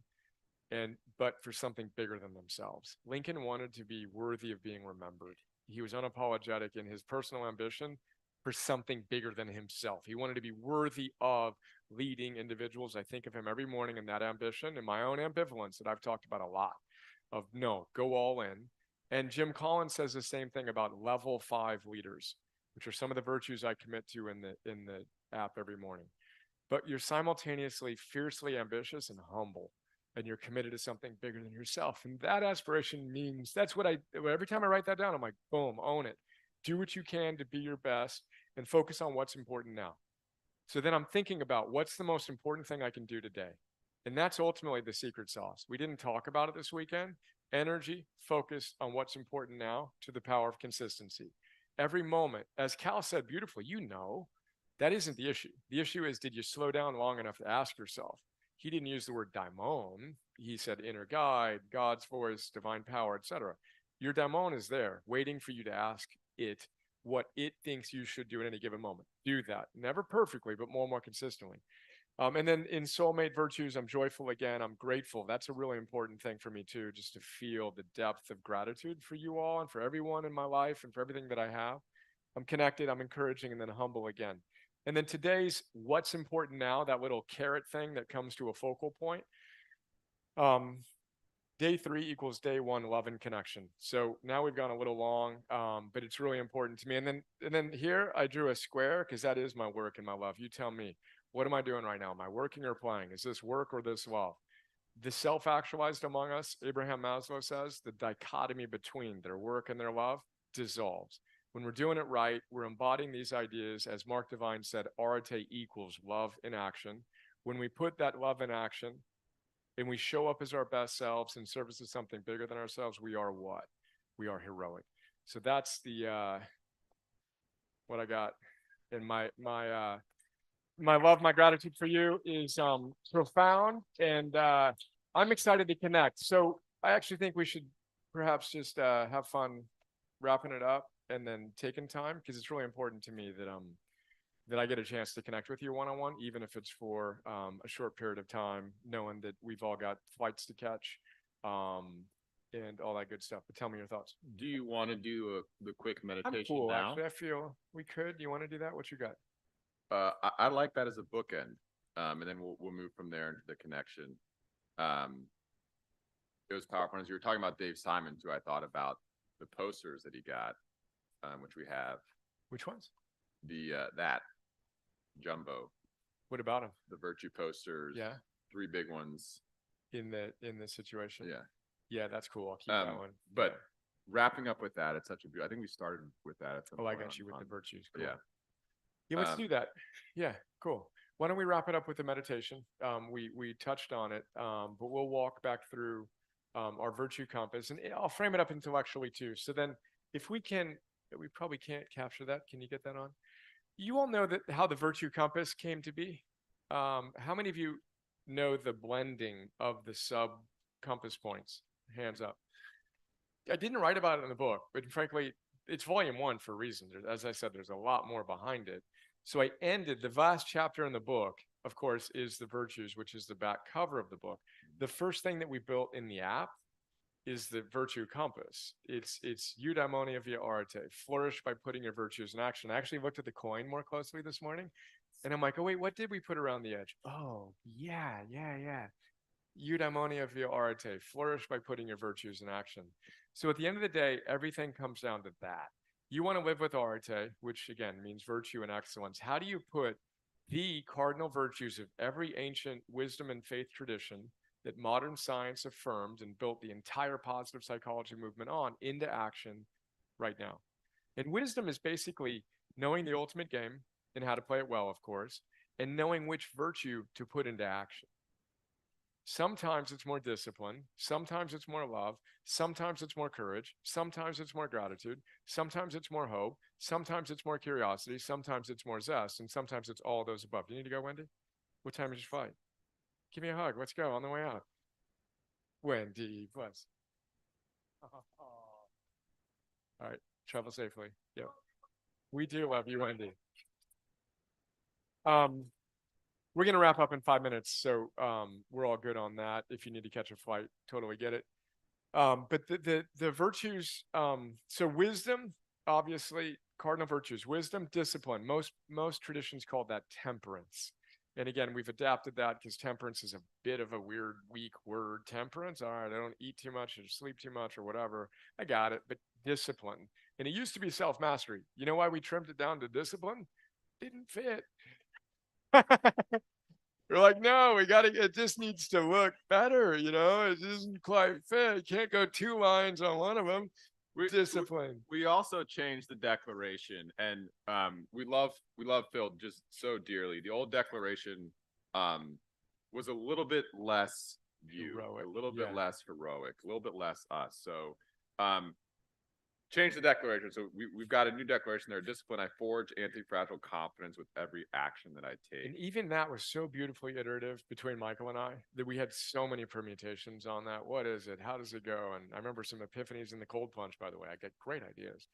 But for something bigger than themselves. Lincoln wanted to be worthy of being remembered. He was unapologetic in his personal ambition for something bigger than himself. He wanted to be worthy of leading individuals. I think of him every morning in that ambition and my own ambivalence that I've talked about a lot of no, go all in. And Jim Collins says the same thing about level 5 leaders, which are some of the virtues I commit to in the app every morning. But you're simultaneously fiercely ambitious and humble, and you're committed to something bigger than yourself. And that aspiration means that's what every time I write that down, I'm like, boom, own it. Do what you can to be your best and focus on what's important now. So then I'm thinking about what's the most important thing I can do today. And that's ultimately the secret sauce. We didn't talk about it this weekend. Energy focused on what's important now to the power of consistency. Every moment, as Cal said beautifully, that isn't the issue. The issue is, did you slow down long enough to ask yourself? He didn't use the word daimon. He said inner guide, God's voice, divine power, etc. Your daimon is there waiting for you to ask it what it thinks you should do at any given moment. Do that. Never perfectly, but more and more consistently. And then in soulmate virtues, I'm joyful again. I'm grateful. That's a really important thing for me too, just to feel the depth of gratitude for you all and for everyone in my life and for everything that I have. I'm connected, I'm encouraging, and then humble again. And then today's what's important now, that little carrot thing that comes to a focal point. Day 3 equals day 1, love and connection. So now we've gone a little long, but it's really important to me. And then here I drew a square because that is my work and my love. You tell me, what am I doing right now? Am I working or playing? Is this work or this love? The self-actualized among us, Abraham Maslow says, the dichotomy between their work and their love dissolves. When we're doing it right, we're embodying these ideas. As Mark Divine said, Areté equals love in action. When we put that love in action and we show up as our best selves in service of something bigger than ourselves, we are what? We are heroic. So that's the what I got. And my love, my gratitude for you is profound, and I'm excited to connect. So I actually think we should perhaps just have fun wrapping it up and then taking time, because it's really important to me that I get a chance to connect with you one-on-one, even if it's for a short period of time, knowing that we've all got flights to catch and all that good stuff. But tell me your thoughts. Do you want to do the quick meditation cool, now? actually, I feel we could. Do you want to do that? What you got? I like that as a bookend, and then we'll move from there into the connection. It was powerful. As you were talking about Dave Simon too, I thought about the posters that he got, which we have Which ones? That jumbo, What about them? the virtue posters. Yeah. 3 big ones. In the situation. Yeah. Yeah, that's cool. I'll keep that one. But wrapping up with that, it's such a I think we started with that. At some Oh, I point got you with on- the virtues. Yeah. Cool. Yeah, let's do that. Yeah, cool. Why don't we wrap it up with the meditation? We touched on it, but we'll walk back through our virtue compass, and I'll frame it up intellectually too. So then, if we can, we probably can't capture that. Can you get that on? You all know that how the virtue compass came to be. How many of you know the blending of the sub compass points? Hands up. I didn't write about it in the book, but frankly, it's volume 1 for a reason. As I said, there's a lot more behind it. So I ended the last chapter in the book, of course, is the virtues, which is the back cover of the book. The first thing that we built in the app is the virtue compass. It's eudaimonia via Areté, flourish by putting your virtues in action. I actually looked at the coin more closely this morning, and I'm like, oh wait, what did we put around the edge? Oh yeah. Eudaimonia via Areté, flourish by putting your virtues in action. So at the end of the day, everything comes down to that. You want to live with Areté, which again means virtue and excellence. How do you put the cardinal virtues of every ancient wisdom and faith tradition that modern science affirmed and built the entire positive psychology movement on into action right now? And wisdom is basically knowing the ultimate game and how to play it well, of course, and knowing which virtue to put into action. Sometimes it's more discipline. Sometimes it's more love. Sometimes it's more courage. Sometimes it's more gratitude. Sometimes it's more hope. Sometimes it's more curiosity. Sometimes it's more zest. And sometimes it's all those above. Do you need to go, Wendy? What time is your flight? Give me a hug. Let's go on the way out. Wendy, bless. All right. Travel safely. Yep. We do love you, Wendy. We're going to wrap up in 5 minutes, so we're all good on that. If you need to catch a flight, totally get it. But the virtues, so wisdom, obviously, cardinal virtues, wisdom, discipline. Most traditions call that temperance. And again, we've adapted that because temperance is a bit of a weird, weak word. Temperance, all right, I don't eat too much or sleep too much or whatever. I got it, but discipline. And it used to be self-mastery. You know why we trimmed it down to discipline? Didn't fit. We're like, no, it just needs to look better, it doesn't quite fit. You can't go 2 lines on one of them. Discipline. We also changed the declaration, and we love Phil just so dearly. The old declaration was a little bit less Heroic, a little bit less heroic, a little bit less us. So change the declaration. So we've got a new declaration there. Discipline. I forge anti-fragile confidence with every action that I take. And even that was so beautifully iterative between Michael and I that we had so many permutations on that. What is it? How does it go? And I remember some epiphanies in the cold plunge, by the way. I get great ideas.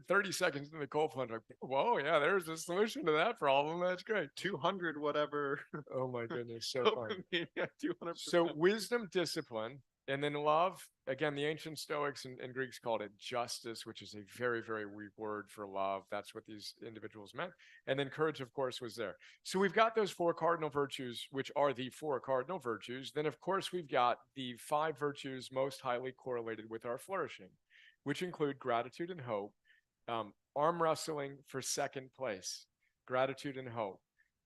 30 seconds in the cold plunge, like, whoa, yeah, there's a solution to that problem. That's great. 200 whatever. Oh my goodness, so fun. Yeah, 200%. So wisdom, discipline, and then love. Again, the ancient Stoics and Greeks called it justice, which is a very, very weak word for love. That's what these individuals meant. And then courage, of course, was there. So we've got those 4 cardinal virtues, which are the 4 cardinal virtues. Then, of course, we've got the 5 virtues most highly correlated with our flourishing, which include gratitude and hope, arm wrestling for second place, gratitude and hope.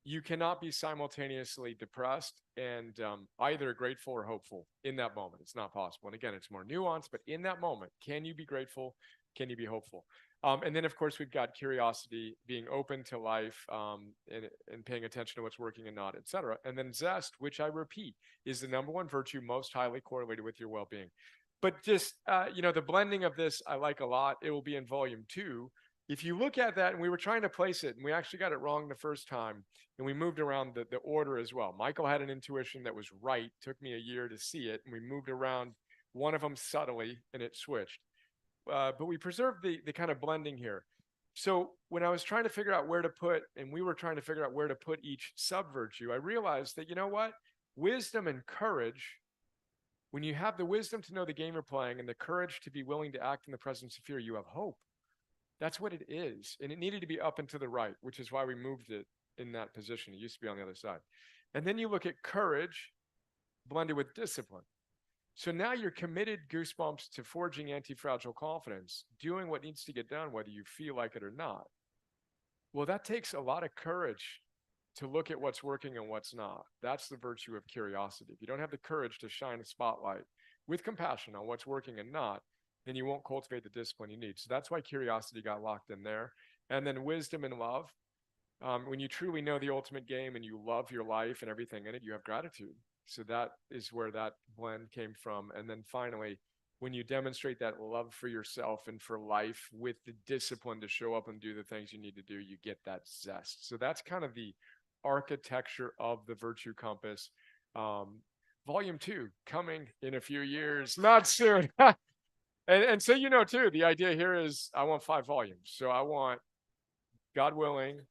You cannot be simultaneously depressed and either grateful or hopeful in that moment. It's not possible. And again, it's more nuanced, but in that moment, can you be grateful? Can you be hopeful? And then, of course, we've got curiosity, being open to life, and paying attention to what's working and not, et cetera. And then zest, which I repeat, is the #1 virtue most highly correlated with your well-being. But just, the blending of this, I like a lot. It will be in volume 2. If you look at that, and we were trying to place it, and we actually got it wrong the first time, and we moved around the order as well. Michael had an intuition that was right. Took me a year to see it, and we moved around one of them subtly, and it switched. But we preserved the kind of blending here. So when I was trying to figure out where to put, and we were trying to figure out where to put each sub-virtue, I realized that, you know what? Wisdom and courage, when you have the wisdom to know the game you're playing and the courage to be willing to act in the presence of fear, you have hope. That's what it is. And it needed to be up and to the right, which is why we moved it in that position. It used to be on the other side. And then you look at courage blended with discipline. So now you're committed, Goosebumps, to forging antifragile confidence, doing what needs to get done, whether you feel like it or not. Well, that takes a lot of courage to look at what's working and what's not. That's the virtue of curiosity. If you don't have the courage to shine a spotlight with compassion on what's working and not, then you won't cultivate the discipline you need. So that's why curiosity got locked in there. And then wisdom and love. When you truly know the ultimate game and you love your life and everything in it, you have gratitude. So that is where that blend came from. And then finally, when you demonstrate that love for yourself and for life with the discipline to show up and do the things you need to do, you get that zest. So that's kind of the architecture of the Virtue Compass. Volume 2 coming in a few years, not soon. and so, you know, too, the idea here is I want 5 volumes. So I want, God willing,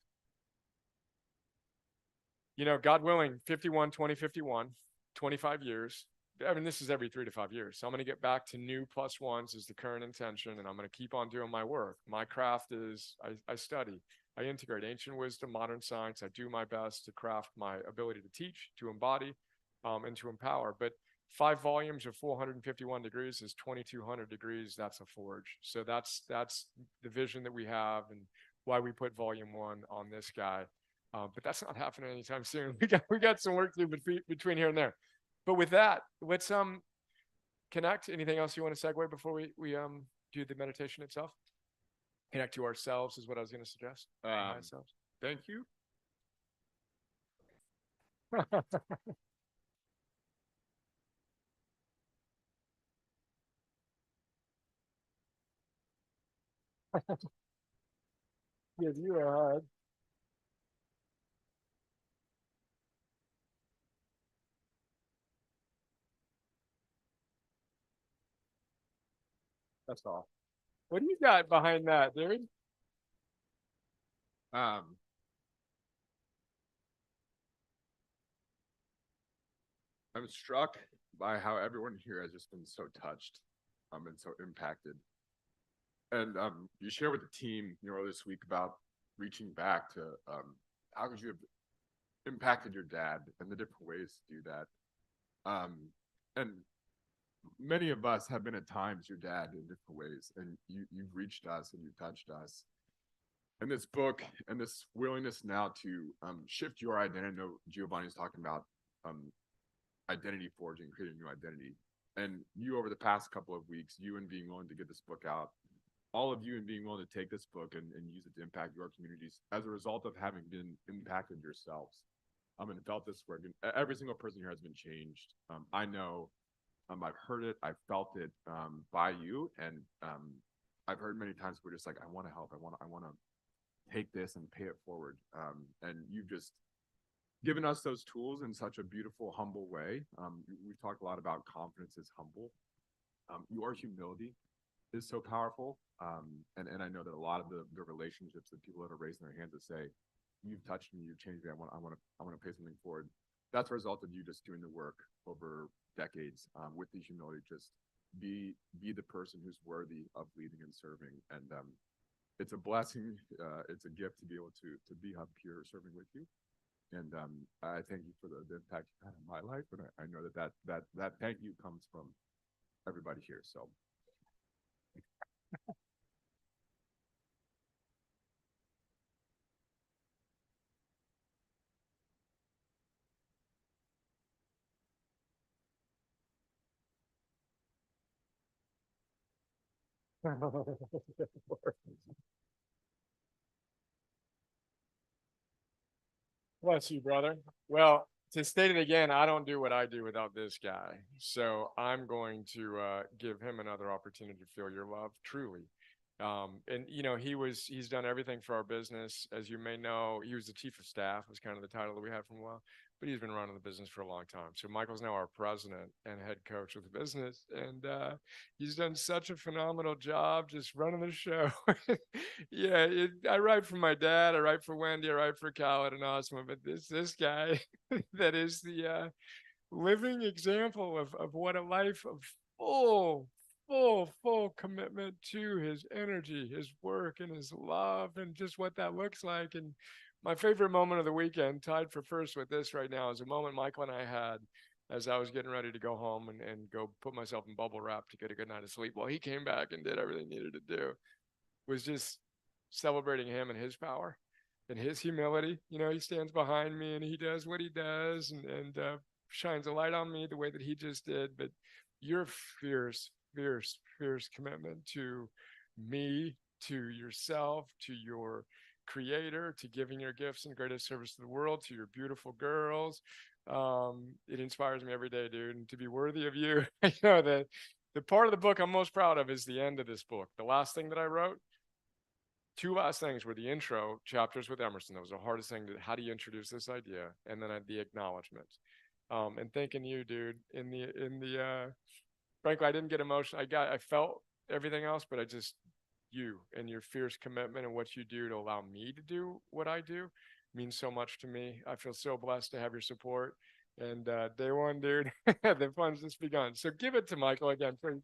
God willing, 51, 2051, 25 years. I mean, this is every 3 to 5 years. So I'm going to get back to new plus ones is the current intention, and I'm going to keep on doing my work. My craft is I study, I integrate ancient wisdom, modern science. I do my best to craft my ability to teach, to embody, and to empower. But 5 volumes of 451 degrees is 2,200 degrees. That's a forge. So that's the vision that we have and why we put volume 1 on this guy. But that's not happening anytime soon. We got some work to do between here and there. But with that, let's connect. Anything else you want to segue before we do the meditation itself? Connect to ourselves is what I was going to suggest. Ourselves. Thank you. Give you a hug. That's all. What do you got behind that, dude? I'm struck by how everyone here has just been so touched, and so impacted. And you shared with the team, this week about reaching back to how could you have impacted your dad and the different ways to do that. And many of us have been at times your dad in different ways, and you've reached us and you've touched us. And this book and this willingness now to shift your identity. I know Giovanni's talking about identity forging, creating a new identity. And you, over the past couple of weeks, you and being willing to get this book out, all of you and being willing to take this book and use it to impact your communities as a result of having been impacted yourselves. And felt this work. And every single person here has been changed. I know, I've heard it, I've felt it by you. And I've heard many times we're just like, I want to help. I want to take this and pay it forward. And you've just given us those tools in such a beautiful, humble way. We've talked a lot about confidence is humble. Your humility is so powerful. And I know that a lot of the relationships that people that are raising their hands to say, you've touched me, you've changed me, I want to pay something forward. That's a result of you just doing the work over decades with the humility. Just be the person who's worthy of leading and serving. And it's a blessing. It's a gift to be able to be up here serving with you. And I thank you for the impact you've had in my life. And I know that thank you comes from everybody here. So. Bless you, brother. Well, to state it again, I don't do what I do without this guy. So I'm going to give him another opportunity to feel your love, truly. And he's done everything for our business. As you may know, he was the chief of staff, was kind of the title that we had for a while, but he's been running the business for a long time. So Michael's now our president and head coach of the business. And he's done such a phenomenal job just running the show. I write for my dad, I write for Wendy, I write for Khaled and Osman, but this guy that is the living example of what a life of full commitment to his energy, his work, and his love, and just what that looks like. And my favorite moment of the weekend, tied for first with this right now, is a moment Michael and I had as I was getting ready to go home and go put myself in bubble wrap to get a good night of sleep. Well, he came back and did everything he needed to do. Was just celebrating him and his power and his humility. You know, he stands behind me and he does what he does and shines a light on me the way that he just did. But your fierce, fierce, fierce commitment to me, to yourself, to your creator, to giving your gifts and greatest service to the world, to your beautiful girls. It inspires me every day, dude, and to be worthy of you. You know, the part of the book I'm most proud of is the end of this book. The last thing that I wrote, two last things were the intro chapters with Emerson. That was the hardest thing. How do you introduce this idea? And then the acknowledgement. And thanking you, dude. Frankly, I didn't get emotional. I felt everything else, but you and your fierce commitment and what you do to allow me to do what I do means so much to me. I feel so blessed to have your support. And day one, dude, the fun's just begun. So give it to Michael again, please.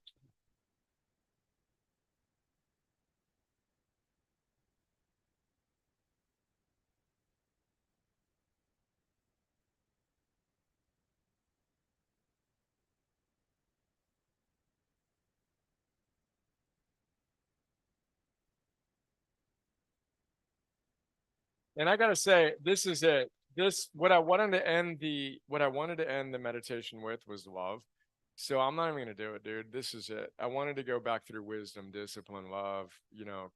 And I gotta say, this is it. What I wanted to end the meditation with was love. So I'm not even gonna do it, dude. This is it. I wanted to go back through wisdom, discipline, love,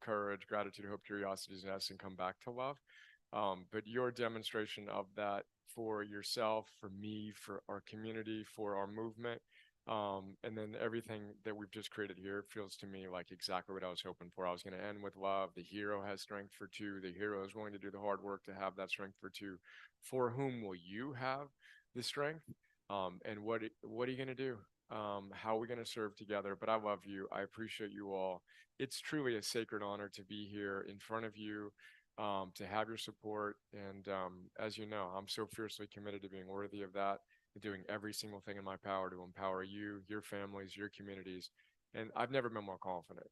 courage, gratitude, hope, curiosity, and come back to love. But your demonstration of that for yourself, for me, for our community, for our movement, and then everything that we've just created here feels to me like exactly what I was hoping for. I was going to end with love. The hero has strength for two. The hero is willing to do the hard work to have that strength for two. For whom will you have the strength? And what are you going to do? How are we going to serve together? But I love you. I appreciate you all. It's truly a sacred honor to be here in front of you, to have your support. And as you know, I'm so fiercely committed to being worthy of that, and doing every single thing in my power to empower you, your families, your communities. And I've never been more confident.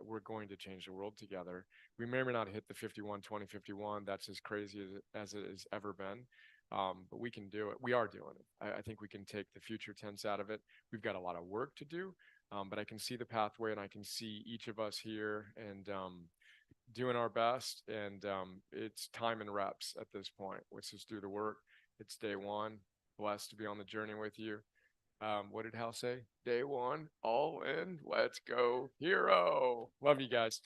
We're going to change the world together. We may or may not hit the 51-20-51. That's as crazy as it has ever been. But we can do it. We are doing it. I think we can take the future tense out of it. We've got a lot of work to do, but I can see the pathway and I can see each of us here and doing our best. And it's time and reps at this point. Let's just do the work. It's day one. Blessed to be on the journey with you. What did Hal say? Day one, all in. Let's go, hero. Love you guys.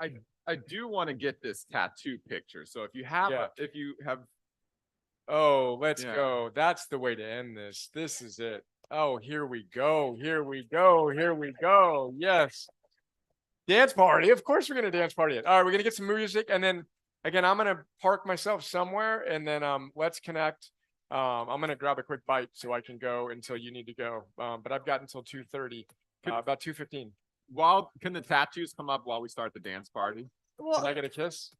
I do want to get this tattoo picture. So if you have, oh, let's go. That's the way to end this. This is it. Oh, here we go. Here we go. Here we go. Yes. Dance party. Of course, we're going to dance party it. All right, we're going to get some music. And then again, I'm going to park myself somewhere and then let's connect. I'm going to grab a quick bite so I can go until you need to go. But I've got until 2:30, about 2:15. Can the tattoos come up while we start the dance party? Can I get a kiss?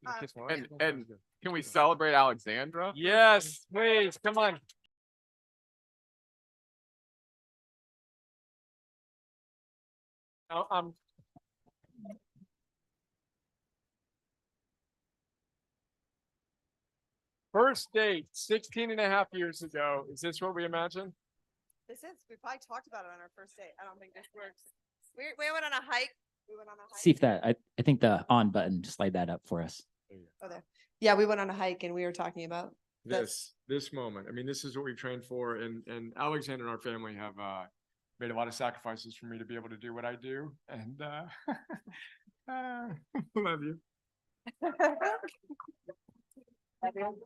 And can we celebrate Alexandra? Yes, please. Come on. First date, 16 and a half years ago. Is this what we imagined? This is, we probably talked about it on our first date. I don't think this works. We went on a hike. See if that, I think the on button, just light that up for us. Oh, there. Yeah, we went on a hike and we were talking about this moment. I mean, this is what we've trained for. And Alexander and our family have made a lot of sacrifices for me to be able to do what I do. And love you. Love you.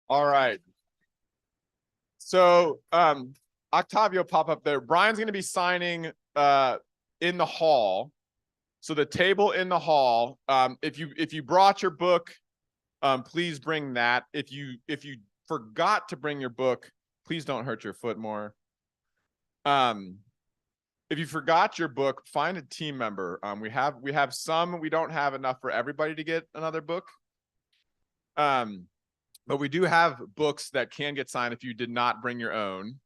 All right. So Octavio pop up there. Brian's gonna be signing in the hall. So the table in the hall. If you brought your book, please bring that. If you forgot to bring your book, please don't hurt your foot more. If you forgot your book, find a team member. We have some. We don't have enough for everybody to get another book. But we do have books that can get signed if you did not bring your own.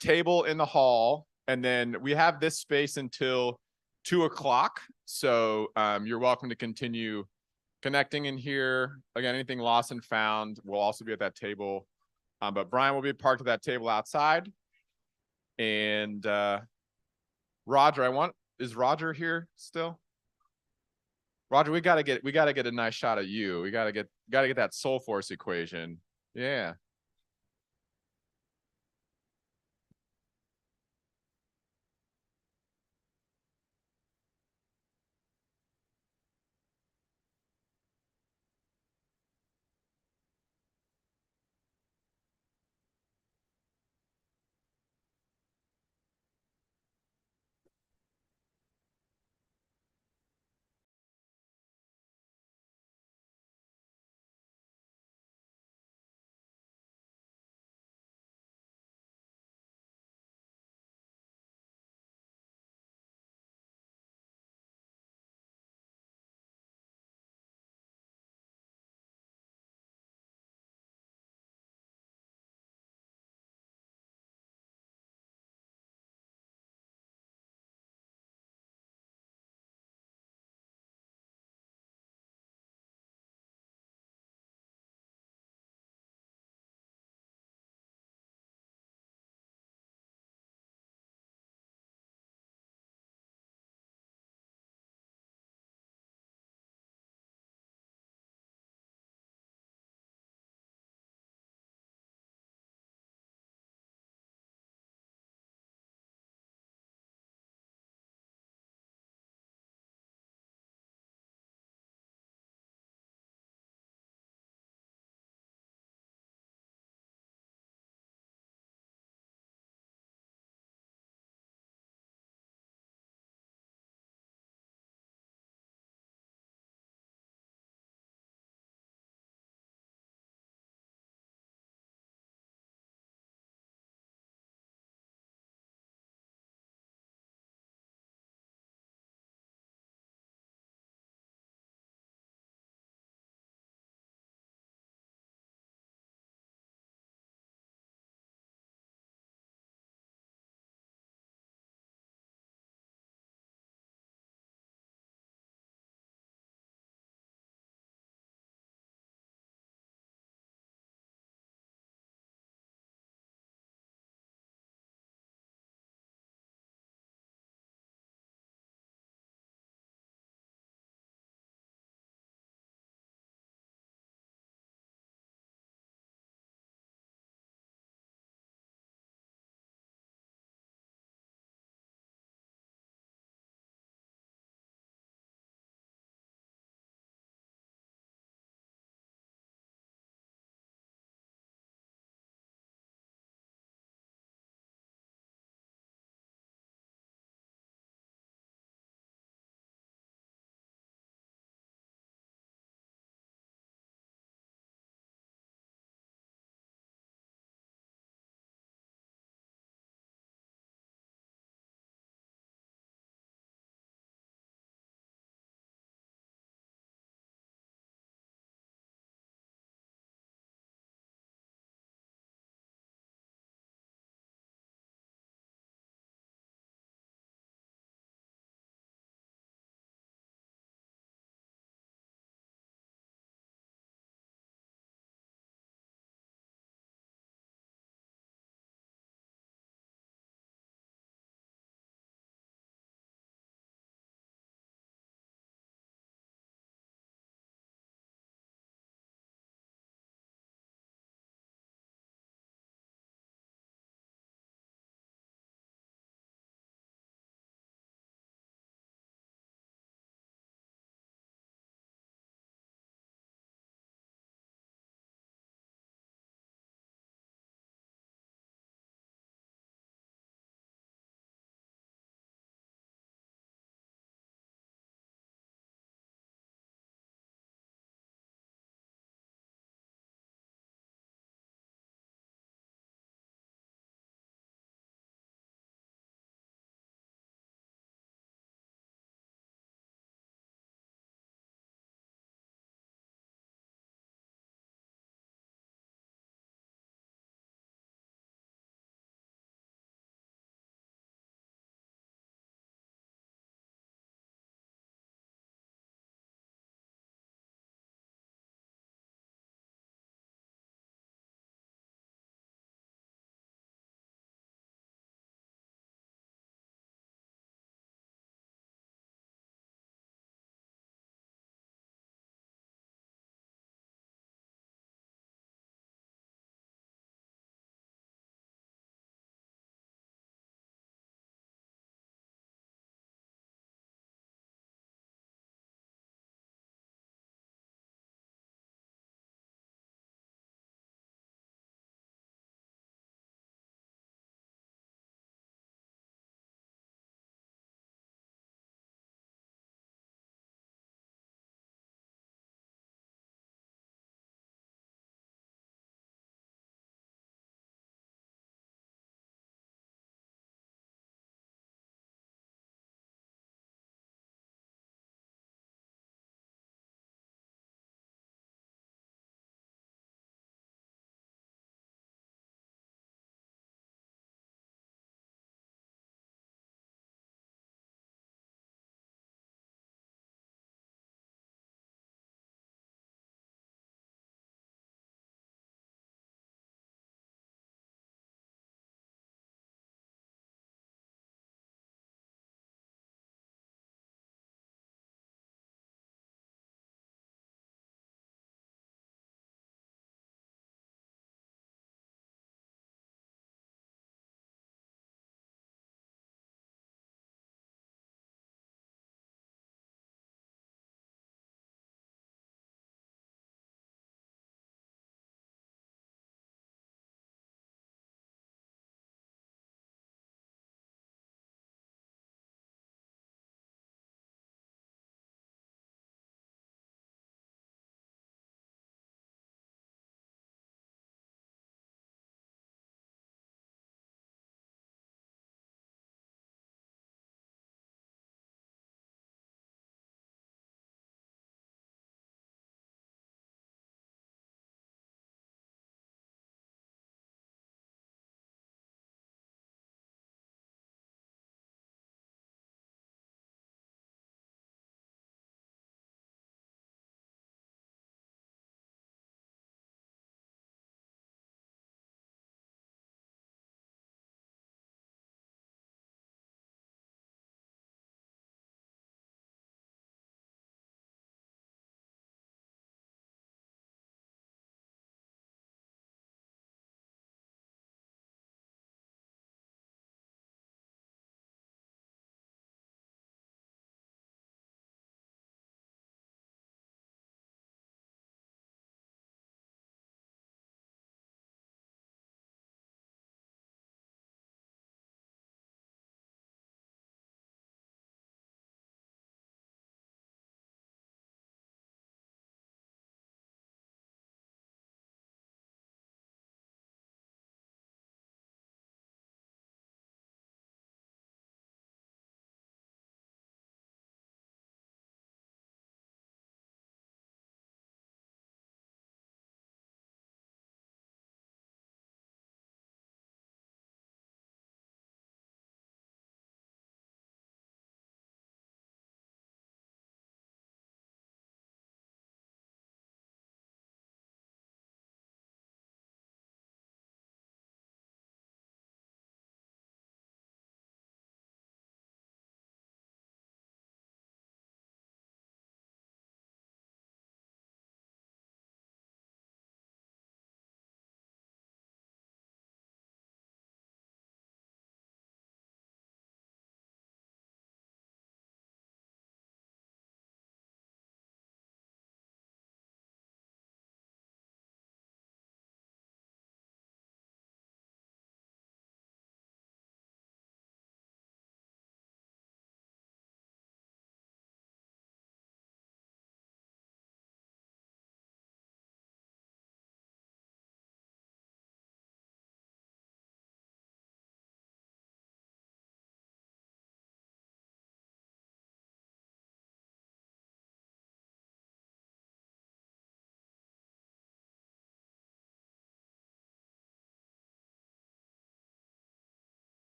Table in the hall, and then we have this space until 2 o'clock. So you're welcome to continue connecting in here. Again, anything lost and found will also be at that table. But Brian will be parked at that table outside. And Roger, is Roger here still? Roger, we gotta get a nice shot of you. We gotta get that Soul Force equation. Yeah.